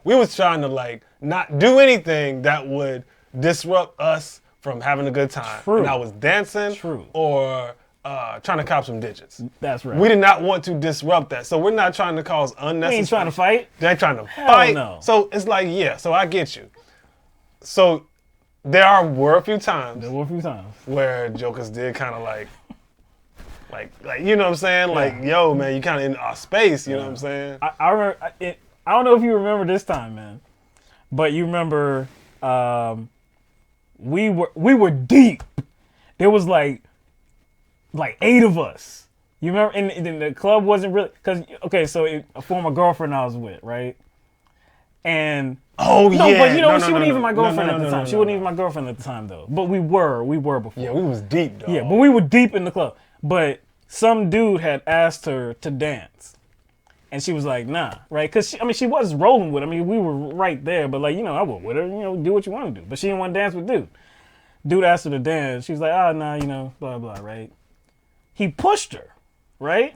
Speaker 2: we was trying to not do anything that would disrupt us from having a good time.
Speaker 1: True.
Speaker 2: And I was dancing.
Speaker 1: True.
Speaker 2: Or trying to cop some digits.
Speaker 1: That's right.
Speaker 2: We did not want to disrupt that, so we're not trying to cause unnecessary.
Speaker 1: We ain't trying to fight.
Speaker 2: They ain't trying to fight.
Speaker 1: No.
Speaker 2: So it's so I get you. So there were a few times where jokers did kind of like you know what I'm saying? Like, yo, man, you kind of in our space, you know what I'm saying?
Speaker 1: I remember, I don't know if you remember this time, man, but you remember we were deep. There was like 8 of us. You remember? And the club wasn't really, so a former girlfriend I was with, right? And but she wasn't even my girlfriend at the time. She wasn't even my girlfriend at the time, though. But we were before.
Speaker 2: Yeah, we was deep, though.
Speaker 1: Yeah, but we were deep in the club. But some dude had asked her to dance, and she was like, "Nah," right? Because she was rolling with him. I mean, we were right there, but I went with her. Do what you want to do. But she didn't want to dance with dude. Dude asked her to dance. She was like, "Oh, nah, blah blah," right? He pushed her, right?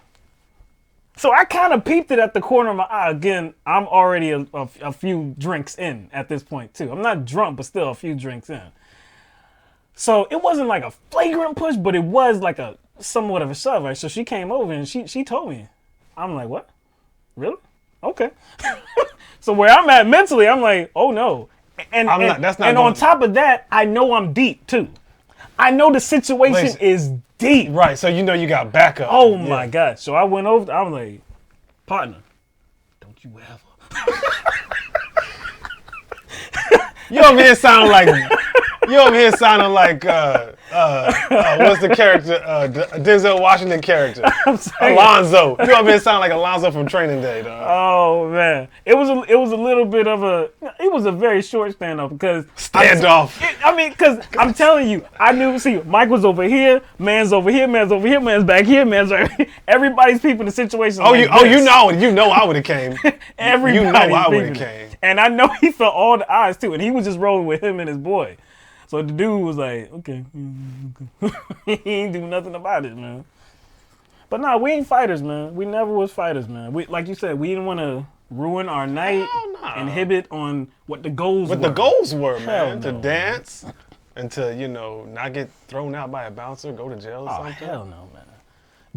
Speaker 1: So I kind of peeped it at the corner of my eye. Again, I'm already a few drinks in at this point, too. I'm not drunk, but still a few drinks in. So it wasn't like a flagrant push, but it was like a somewhat of a shove, right? So she came over and she told me. I'm like, what? Really? Okay. So where I'm at mentally, I'm like, oh no. And on top of that, I know I'm deep, too. I know the situation is deep.
Speaker 2: Right, so you got backup.
Speaker 1: Oh my God. So I went over, I was like, partner, don't you ever.
Speaker 2: You over here sounding like what's the character? Denzel Washington character. Alonzo. You over here sounding like Alonzo from Training Day, dog.
Speaker 1: Oh man. It was a little bit of it was a very short standoff because
Speaker 2: standoff.
Speaker 1: Because I'm telling you, I knew, Mike was over here, man's over here, man's back here, man's right here. Everybody's peeping the situation.
Speaker 2: You know I would have came.
Speaker 1: Everybody's
Speaker 2: I would have came.
Speaker 1: And I know he felt all the eyes too, and he was just rolling with him and his boy. So the dude was like, okay. He ain't do nothing about it, man. But nah, we ain't fighters, man. We never was fighters, man. We, like you said, we didn't want to ruin our night, inhibit on what the goals were.
Speaker 2: What the goals were, man.
Speaker 1: No,
Speaker 2: to dance and to, not get thrown out by a bouncer, go to jail or something.
Speaker 1: Hell no, man.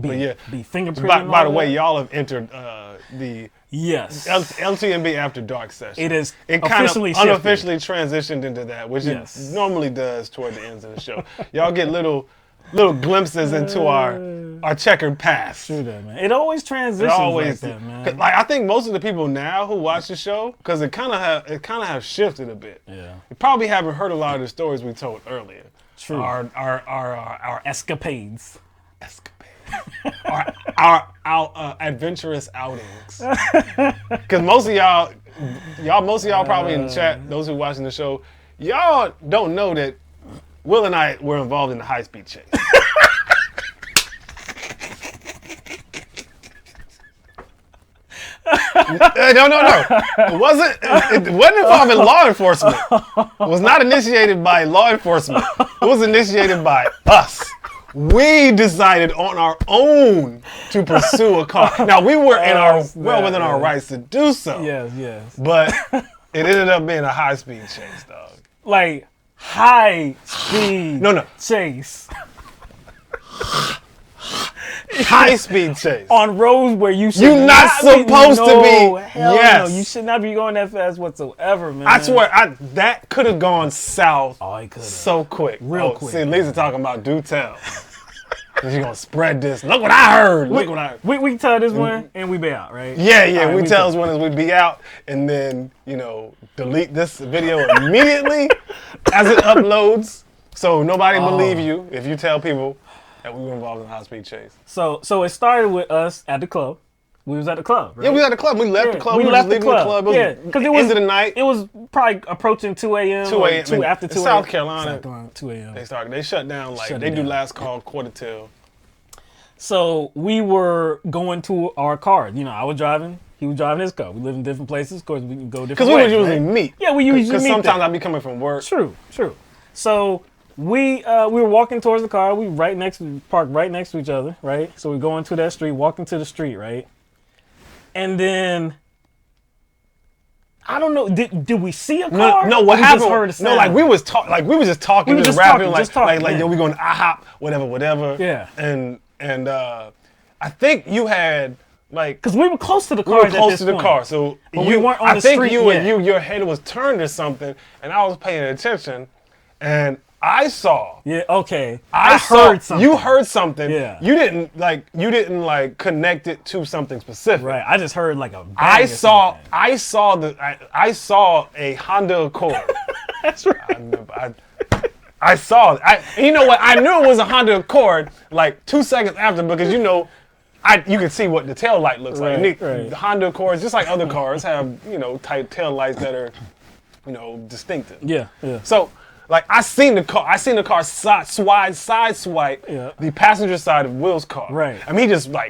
Speaker 1: Be
Speaker 2: By
Speaker 1: fingerprinted.
Speaker 2: the way, y'all have entered the LTMB After Dark session.
Speaker 1: It
Speaker 2: officially unofficially transitioned into that, which it normally does toward the ends of the show. Y'all get little glimpses into our checkered past.
Speaker 1: True that, man. It always transitions like that, man.
Speaker 2: I think most of the people now who watch the show, because it kind of have shifted a bit.
Speaker 1: Yeah.
Speaker 2: You probably haven't heard a lot of the stories we told earlier.
Speaker 1: True.
Speaker 2: Our
Speaker 1: escapades.
Speaker 2: our adventurous outings. Because most of y'all probably in the chat, those who watching the show, y'all don't know that Will and I were involved in the high-speed chase. No. It wasn't involving law enforcement. It was not initiated by law enforcement. It was initiated by us. We decided on our own to pursue a car. Now, we were within our rights to do so.
Speaker 1: Yes.
Speaker 2: But it ended up being a high-speed chase, dog.
Speaker 1: Like, high-speed chase.
Speaker 2: High-speed chase.
Speaker 1: On roads where you should
Speaker 2: You're not supposed to be.
Speaker 1: Hell
Speaker 2: yes.
Speaker 1: No, you should not be going that fast whatsoever, man.
Speaker 2: I swear, that could have gone south so quick.
Speaker 1: Real quick.
Speaker 2: See, Lisa talking about do tell. She's going to spread this. Look what I heard.
Speaker 1: We can tell this one and we be out, right?
Speaker 2: Yeah. Right, we tell this one as we be out and then, delete this video immediately as it uploads. So nobody believe you if you tell people that we were involved in a high-speed chase.
Speaker 1: So it started with us at the club. We was at the club, right?
Speaker 2: Yeah, we was at the club. We left the club. We left the club.
Speaker 1: Because it was end of the night. It was probably approaching 2 a.m.
Speaker 2: 2 a.m.
Speaker 1: After 2 a.m.
Speaker 2: South Carolina.
Speaker 1: 2 a.m.
Speaker 2: They shut down they do last call quarter till.
Speaker 1: So we were going to our cars. I was driving. He was driving his car. We live in different places. Of course, we can go different ways.
Speaker 2: Because we would usually meet.
Speaker 1: Yeah, we usually meet.
Speaker 2: Because sometimes I'd be coming from work.
Speaker 1: True. So we were walking towards the car. We parked right next to each other, right? So we go into that street, walking to the street, right? And then I don't know. Did we see a car?
Speaker 2: No. What happened?
Speaker 1: Just heard a sound?
Speaker 2: No, we was just talking, we just rapping, we going hop, whatever.
Speaker 1: Yeah.
Speaker 2: And I think you had
Speaker 1: because we were close to the car.
Speaker 2: We were close to the car, so
Speaker 1: we weren't on the street.
Speaker 2: I think your head was turned or something, and I was paying attention, and I saw.
Speaker 1: Yeah. Okay.
Speaker 2: I
Speaker 1: heard something.
Speaker 2: You heard something.
Speaker 1: Yeah.
Speaker 2: You didn't connect it to something specific.
Speaker 1: Right. I just heard like a.
Speaker 2: I saw a Honda Accord.
Speaker 1: That's right.
Speaker 2: I saw it. You know what? I knew it was a Honda Accord like 2 seconds after because you can see what the tail light looks like.
Speaker 1: Right.
Speaker 2: The Honda Accords, just like other cars, have tight tail lights that are distinctive.
Speaker 1: Yeah.
Speaker 2: So. I seen the car sideswipe the passenger side of Will's car.
Speaker 1: Right.
Speaker 2: I mean, he just
Speaker 1: so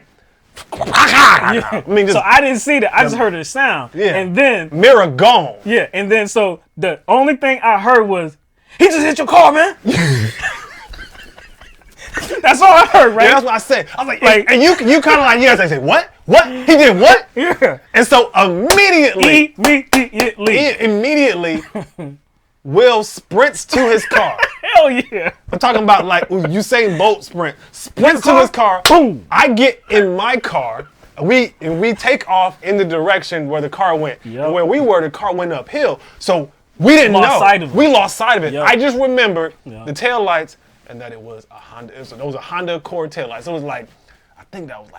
Speaker 1: I didn't see that. I just heard the sound.
Speaker 2: Yeah.
Speaker 1: And then
Speaker 2: mirror gone.
Speaker 1: Yeah. And then so the only thing I heard was, he just hit your car, man. That's all I heard, right?
Speaker 2: Yeah, that's what I said. I was like and you kind of like, I say, what? What? He did what?
Speaker 1: Yeah.
Speaker 2: And so immediately, Will sprints to his car.
Speaker 1: Hell yeah.
Speaker 2: I'm talking about Usain Bolt sprints to his car.
Speaker 1: Boom.
Speaker 2: I get in my car. We take off in the direction where the car went.
Speaker 1: Yep.
Speaker 2: And where we were, the car went uphill. So we didn't know. We lost sight of it.
Speaker 1: Yep.
Speaker 2: I just remembered the tail lights and that it was a Honda. It was a Honda Accord tail lights. It was I think that was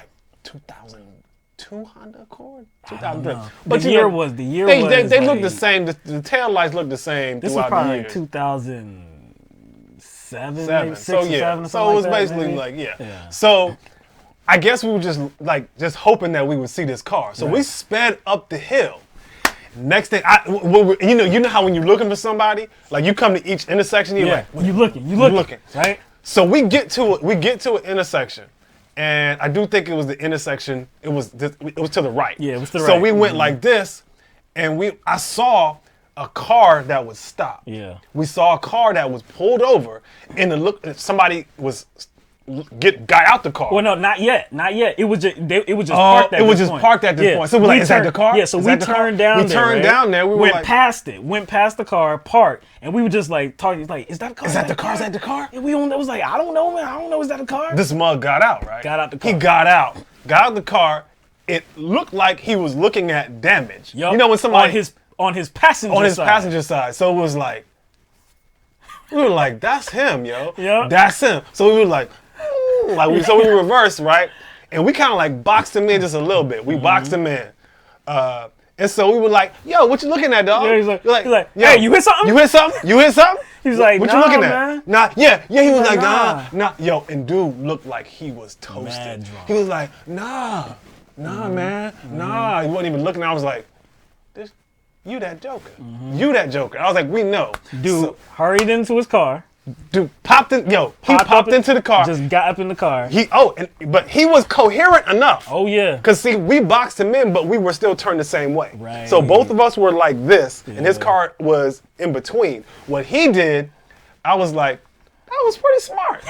Speaker 2: 2002 Honda Accord. 2003.
Speaker 1: But the year was.
Speaker 2: They look the same. The tail lights look the same.
Speaker 1: This was probably
Speaker 2: the years.
Speaker 1: 2007, maybe 6 or 7.
Speaker 2: So it was basically
Speaker 1: yeah.
Speaker 2: So I guess we were just hoping that we would see this car. So we sped up the hill. Next thing, you know how when you're looking for somebody, you come to each intersection, you're
Speaker 1: you looking, right?
Speaker 2: So we get to an intersection, and I do think it was the intersection. It was to the right.
Speaker 1: Yeah, it was to the
Speaker 2: right.
Speaker 1: right.
Speaker 2: So we went like this, and I saw a car that was stopped.
Speaker 1: Yeah.
Speaker 2: We saw a car that was pulled over, and somebody got out the car.
Speaker 1: Well, no, not yet. It was just parked at this point.
Speaker 2: It was just parked at this point. So we're like, is that the car?
Speaker 1: Yeah, so we turned down there.
Speaker 2: We turned down there. We
Speaker 1: went past it. Went past the car, parked, and we were just talking. Is that the car?
Speaker 2: Is that the car? Is that the car?
Speaker 1: And it was like, I don't know, man. I don't know. Is that a car?
Speaker 2: This mug got out, right?
Speaker 1: Got out the car.
Speaker 2: He got out the car. It looked like he was looking at damage.
Speaker 1: Yep.
Speaker 2: You know when somebody
Speaker 1: on his passenger side.
Speaker 2: So it was like, we were like, that's him, yo.
Speaker 1: Yeah.
Speaker 2: That's him. So we were like so we reversed, right? And we kind of boxed him in just a little bit. We boxed him in. And so we were like, yo, what you looking at, dog?
Speaker 1: Yeah, he's like,
Speaker 2: yo,
Speaker 1: hey, you hit something?
Speaker 2: You hit something?
Speaker 1: He's like,
Speaker 2: what
Speaker 1: nah,
Speaker 2: you looking
Speaker 1: man.
Speaker 2: at? Nah, yeah, he was like, nah. Yo, and dude looked like he was toasted. He was like, nah, man, nah. He wasn't even looking. I was like, you that joker. You that joker. I was like, we know.
Speaker 1: Dude hurried into his car.
Speaker 2: Dude popped in. Yo, he popped into the car.
Speaker 1: Just got up in the car.
Speaker 2: But he was coherent enough.
Speaker 1: Oh yeah.
Speaker 2: Cause see, we boxed him in, but we were still turned the same way.
Speaker 1: Right.
Speaker 2: So both of us were like this, and his car was in between. What he did, I was like, that was pretty smart.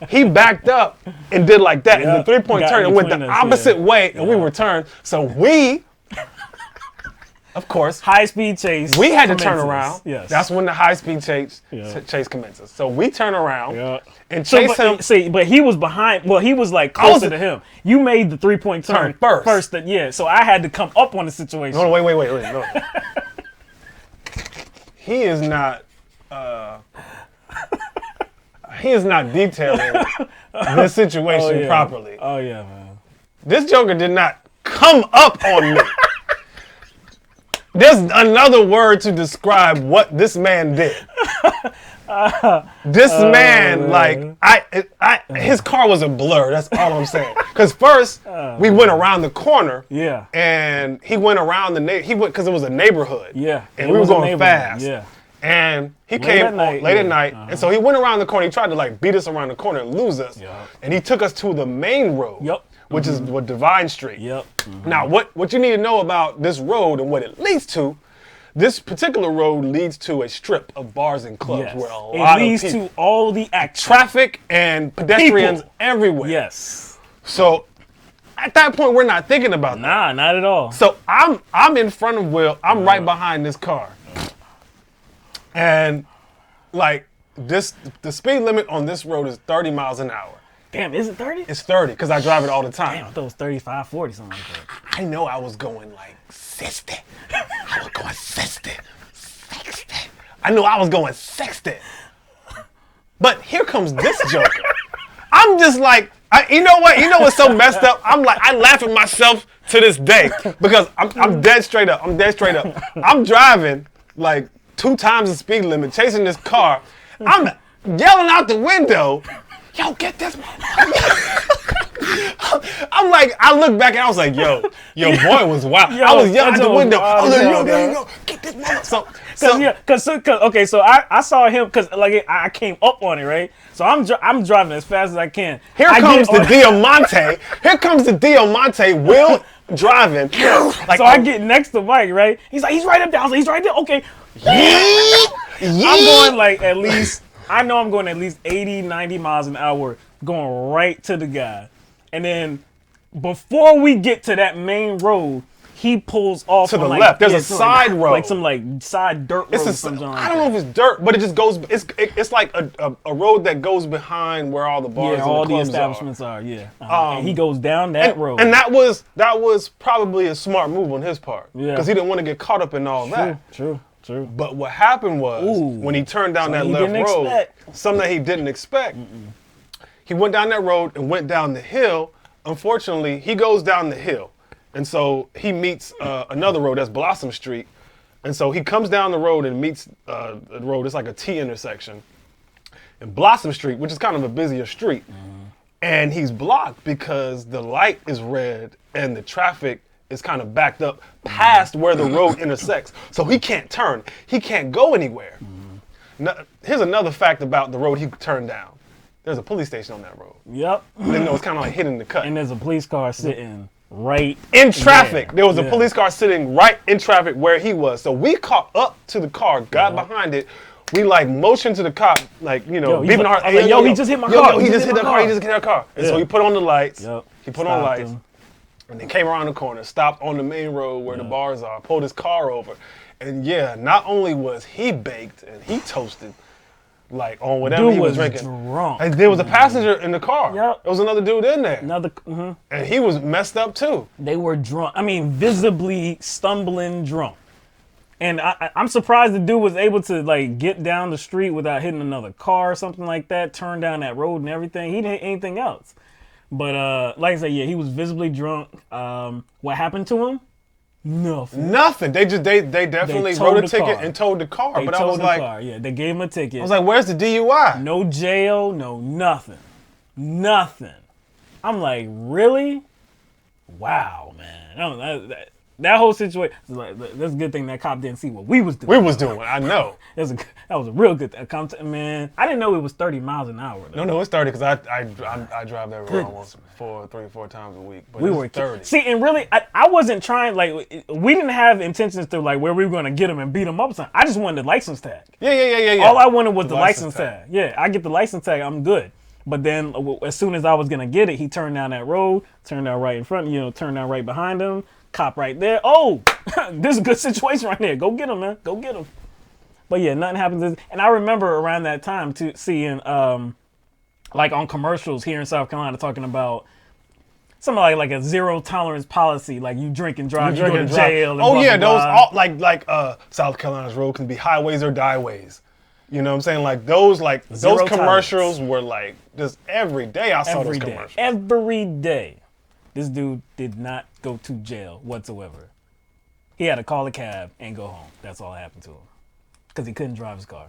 Speaker 2: He backed up and did like that, and the 3-point turn and went the opposite way, and we returned. So we. Of course.
Speaker 1: High-speed chase.
Speaker 2: We had to turn around.
Speaker 1: Yes.
Speaker 2: That's when the high-speed chase commences. So we turn around and chase him.
Speaker 1: See, but he was behind. Well, he was like closer to him. You made the 3-point turn first. So I had to come up on the situation.
Speaker 2: No, wait. No. He is not. He is not detailing this situation properly.
Speaker 1: Oh yeah, man.
Speaker 2: This joker did not come up on me. There's another word to describe what this man did. This man, his car was a blur. That's all I'm saying. Because first, we went around the corner.
Speaker 1: Yeah.
Speaker 2: And he went around because it was a neighborhood.
Speaker 1: Yeah.
Speaker 2: And we were going fast.
Speaker 1: Yeah.
Speaker 2: And he came late at night. And so he went around the corner. He tried to beat us around the corner and lose us.
Speaker 1: Yeah.
Speaker 2: And he took us to the main road.
Speaker 1: Yep.
Speaker 2: Which is Divine Street.
Speaker 1: Yep.
Speaker 2: Now, what you need to know about this road and what it leads to, this particular road leads to a strip of bars and clubs where a lot of people...
Speaker 1: It leads to all the
Speaker 2: traffic and pedestrians everywhere.
Speaker 1: Yes.
Speaker 2: So, at that point, we're not thinking about that.
Speaker 1: Nah, not at all.
Speaker 2: So, I'm in front of Will. I'm right behind this car. And, the speed limit on this road is 30 miles an hour.
Speaker 1: Damn, is it 30?
Speaker 2: It's 30 because I drive it all the time.
Speaker 1: Damn, I thought it was 35, 40, something like that.
Speaker 2: I know I was going 60. I was going 60. I knew I was going 60. But here comes this joker. I'm just you know what? You know what's so messed up? I laugh at myself to this day because I'm dead straight up. I'm driving 2 times the speed limit, chasing this car. I'm yelling out the window. Yo, get this I look back and I was like, yo, your boy was wild. I was yelling out the window. I was like, yo, get this mother.
Speaker 1: So I saw him because I came up on it, right? So I'm driving as fast as I can.
Speaker 2: Here comes the Diamante. Will driving.
Speaker 1: So I get next to Mike, right? He's right up there. I was like, he's right there. Okay. I'm going at least. I know I'm going at least 80, 90 miles an hour going right to the guy. And then before we get to that main road, he pulls off
Speaker 2: to the left. There's a side road.
Speaker 1: Some side dirt road.
Speaker 2: I don't know if it's dirt, but it just goes, it's like a road that goes behind where all the bars and
Speaker 1: all
Speaker 2: the clubs
Speaker 1: establishments are. And he goes down that road.
Speaker 2: And that was probably a smart move on his part. Yeah. Because he didn't want to get caught up in all that.
Speaker 1: True.
Speaker 2: But what happened was when he turned down that left road, something that he didn't expect. He went down that road and went down the hill. Unfortunately, he goes down the hill. And so he meets another road, that's Blossom Street. And so he comes down the road and meets the road. It's like a T intersection. And Blossom Street, which is kind of a busier street. And he's blocked because the light is red and the traffic is kind of backed up past where the road intersects. So he can't turn. He can't go anywhere. Now, here's another fact about the road he turned down. There's a police station on that road.
Speaker 1: Yep.
Speaker 2: Even though it's kind of hitting the cut.
Speaker 1: And there's a police car sitting right
Speaker 2: in traffic. There was a police car sitting right in traffic where he was. So we caught up to the car, got behind it. We motioned to the cop, beeping our heart.
Speaker 1: He just hit my car.
Speaker 2: He just hit our car. And so he put on the lights.
Speaker 1: Yep.
Speaker 2: He put on lights. And they came around the corner, stopped on the main road where the bars are, pulled his car over. And not only was he baked and he toasted, on whatever he was drinking.
Speaker 1: Drunk.
Speaker 2: There was a passenger in the car.
Speaker 1: Yep.
Speaker 2: There was another dude in there.
Speaker 1: And
Speaker 2: he was messed up too.
Speaker 1: They were drunk. I mean, visibly stumbling drunk. And I'm surprised the dude was able to get down the street without hitting another car or something like that, turn down that road and everything. He didn't hit anything else. But like I said, he was visibly drunk. What happened to him? Nothing.
Speaker 2: They definitely wrote a ticket and towed the car. But I was
Speaker 1: they gave him a ticket.
Speaker 2: I was like, where's the DUI?
Speaker 1: No jail, no nothing. Nothing. I'm like, really? Wow, man. that whole situation. That's a good thing that cop didn't see what we was doing.
Speaker 2: We was doing. I know.
Speaker 1: That was a real good man. I didn't know it was 30 miles an hour. Though.
Speaker 2: No, it's 30 because I drive that road almost 3 or 4 times a week. But
Speaker 1: we were 30. See, and really, I wasn't trying. Like, we didn't have intentions to like where we were gonna get him and beat him up. I just wanted the license tag.
Speaker 2: Yeah.
Speaker 1: All I wanted was the license tag. Yeah, I get the license tag. I'm good. But then, as soon as I was gonna get it, he turned down that road, turned out right in front, turned out right behind him. Cop right there. Oh, this is a good situation right there. Go get him, man. Go get him. But yeah, nothing happens. And I remember around that time to seeing, like on commercials here in South Carolina, talking about something like a zero tolerance policy, like you drink and drive, you go to jail. And
Speaker 2: oh yeah, those all like South Carolina's road can be highways or dieways. You know what I'm saying? Like those commercials were like just every day I saw those commercials. Every day.
Speaker 1: This dude did not go to jail whatsoever. He had to call a cab and go home. That's all that happened to him. Because he couldn't drive his car.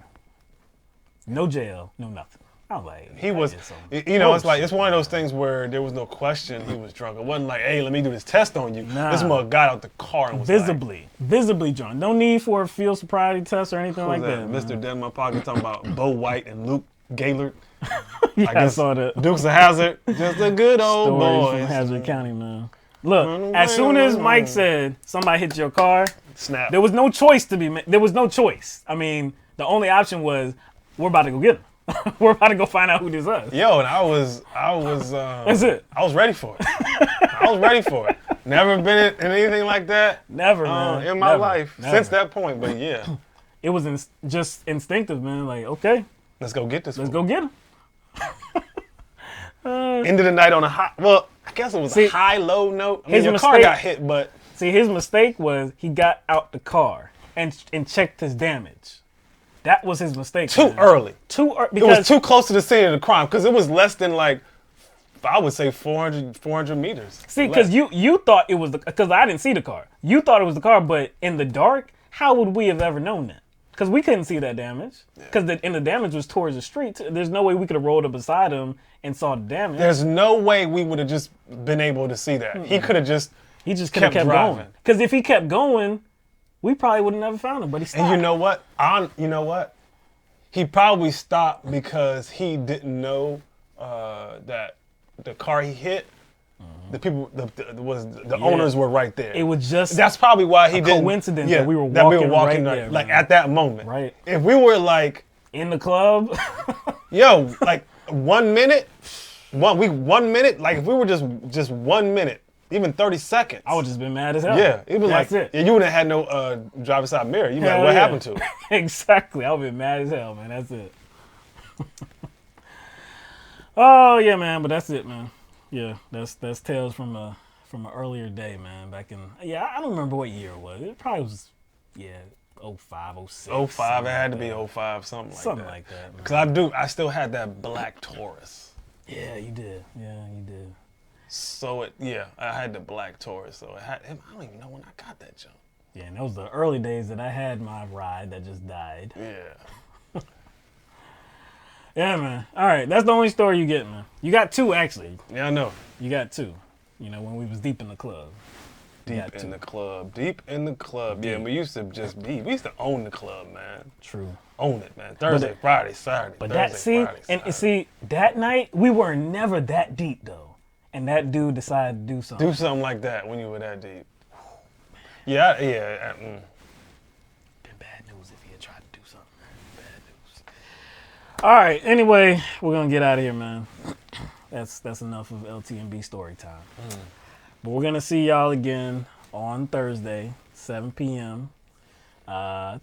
Speaker 1: No jail, no nothing. I was like,
Speaker 2: it's one of those things where there was no question he was drunk. It wasn't like, hey, let me do this test on you.
Speaker 1: Nah.
Speaker 2: This mother got out the car and was
Speaker 1: visibly drunk. No need for a field sobriety test or anything like that.
Speaker 2: Mr. Dead in my pocket talking about Bo White and Luke Gaillard.
Speaker 1: Yeah, I saw that.
Speaker 2: Dukes of Hazzard, just a good old boy.
Speaker 1: From Hazard County, man. Look, as soon as Mike said somebody hit your car,
Speaker 2: snap.
Speaker 1: There was no choice to be made. There was no choice. I mean, the only option was we're about to go get him. We're about to go find out who this is.
Speaker 2: Yo, and I was.
Speaker 1: That's it.
Speaker 2: I was ready for it. I was ready for it. Never been in anything like that.
Speaker 1: Never, man.
Speaker 2: In my life since that point. But yeah,
Speaker 1: it was just instinctive, man. Like, okay,
Speaker 2: let's go get this.
Speaker 1: Let's go get him.
Speaker 2: Ended the night on a high. Well, I guess it was a high-low note. I mean, your car got hit, but
Speaker 1: his mistake was he got out the car and checked his damage. That was his mistake.
Speaker 2: Too early.
Speaker 1: Because
Speaker 2: it was too close to the scene of the crime because it was less than like, I would say 400 meters.
Speaker 1: See, because you thought it was because I didn't see the car. You thought it was the car, but in the dark, how would we have ever known that? Because we couldn't see that damage. Because the damage was towards the street. There's no way we could have rolled up beside him and saw the damage.
Speaker 2: There's no way we would have just been able to see that. He could have just.
Speaker 1: He just kept going. Because if he kept going, we probably would have never found him. But he stopped.
Speaker 2: And you know what? He probably stopped because he didn't know that the car he hit, the people, the owners were right there.
Speaker 1: It was just.
Speaker 2: That's probably why he didn't.
Speaker 1: Coincidence that we were walking right there,
Speaker 2: like at that moment.
Speaker 1: Right.
Speaker 2: If we were like
Speaker 1: in the club,
Speaker 2: yo, like 1 minute, 1 minute, like if we were just 1 minute. Even 30 seconds.
Speaker 1: I would just been mad as hell.
Speaker 2: Yeah, it was
Speaker 1: That's
Speaker 2: like
Speaker 1: it.
Speaker 2: You would have had no driver's side mirror. You like, what happened to it?
Speaker 1: Exactly. I would have been mad as hell, man. That's it. Oh yeah, man. But that's it, man. Yeah, that's tales from an earlier day, man. Back in I don't remember what year it was. It probably was 05, 06.
Speaker 2: 05. It had to be 05, something
Speaker 1: like that.
Speaker 2: Because I still had that black Taurus.
Speaker 1: Yeah, you did. Yeah, you did.
Speaker 2: So I had the black Taurus. So I don't even know when I got that jump.
Speaker 1: Yeah, and that was the early days that I had my ride that just died.
Speaker 2: Yeah.
Speaker 1: Yeah, man. All right, that's the only story you get, man. You got two, actually.
Speaker 2: Yeah, I know.
Speaker 1: You got two. When we was deep in the club.
Speaker 2: Deep in the club. Yeah, we used to we used to own the club, man.
Speaker 1: True.
Speaker 2: Own it, man. Thursday, Friday, Saturday.
Speaker 1: But
Speaker 2: Friday,
Speaker 1: Saturday. That night, we were never that deep, though. And that dude decided to do something.
Speaker 2: Do something like that when you were that deep. Yeah.
Speaker 1: Been bad news if he had tried to do something. Bad news. All right. Anyway, we're gonna get out of here, man. That's enough of LTMB story time. But we're gonna see y'all again on Thursday, 7 p.m.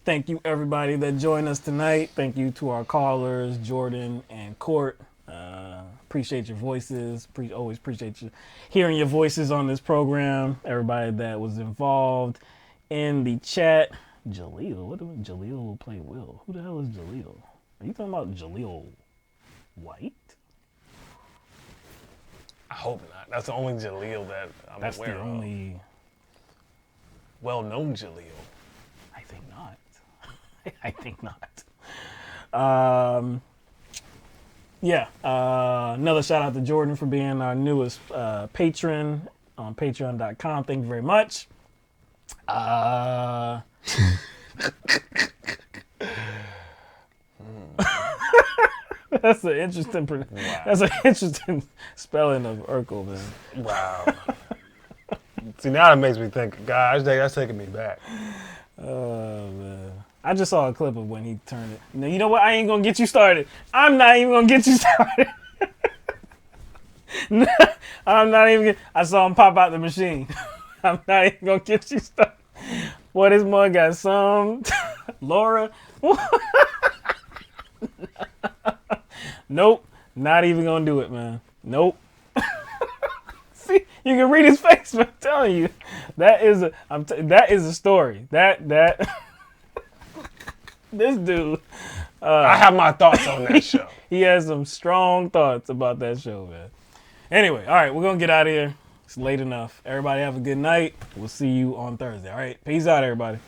Speaker 1: Thank you everybody that joined us tonight. Thank you to our callers, Jordan and Court. Appreciate your voices. Always appreciate you hearing your voices on this program. Everybody that was involved in the chat. Jaleel. Jaleel will play Will. Who the hell is Jaleel? Are you talking about Jaleel White?
Speaker 2: I hope not. That's the only Jaleel that I'm aware of. That's the
Speaker 1: only
Speaker 2: well-known Jaleel.
Speaker 1: I think not. I think not. Another shout out to Jordan for being our newest patron on patreon.com. Thank you very much. That's an interesting. That's an interesting spelling of Urkel, man.
Speaker 2: Wow. See, now it makes me think, gosh, that's taking me back.
Speaker 1: Oh man. I just saw a clip of when he turned it. You know what? I ain't gonna get you started. I'm not even gonna get you started. I'm not even. I saw him pop out the machine. I'm not even gonna get you started. Boy, this mug got some. Laura. Nope. Not even gonna do it, man. Nope. See, you can read his face, but I'm telling you, that is a story. That this dude.
Speaker 2: I have my thoughts on that show.
Speaker 1: He has some strong thoughts about that show, man. Anyway, all right, we're gonna get out of here. It's late enough. Everybody have a good night. We'll see you on Thursday. All right, peace out, everybody.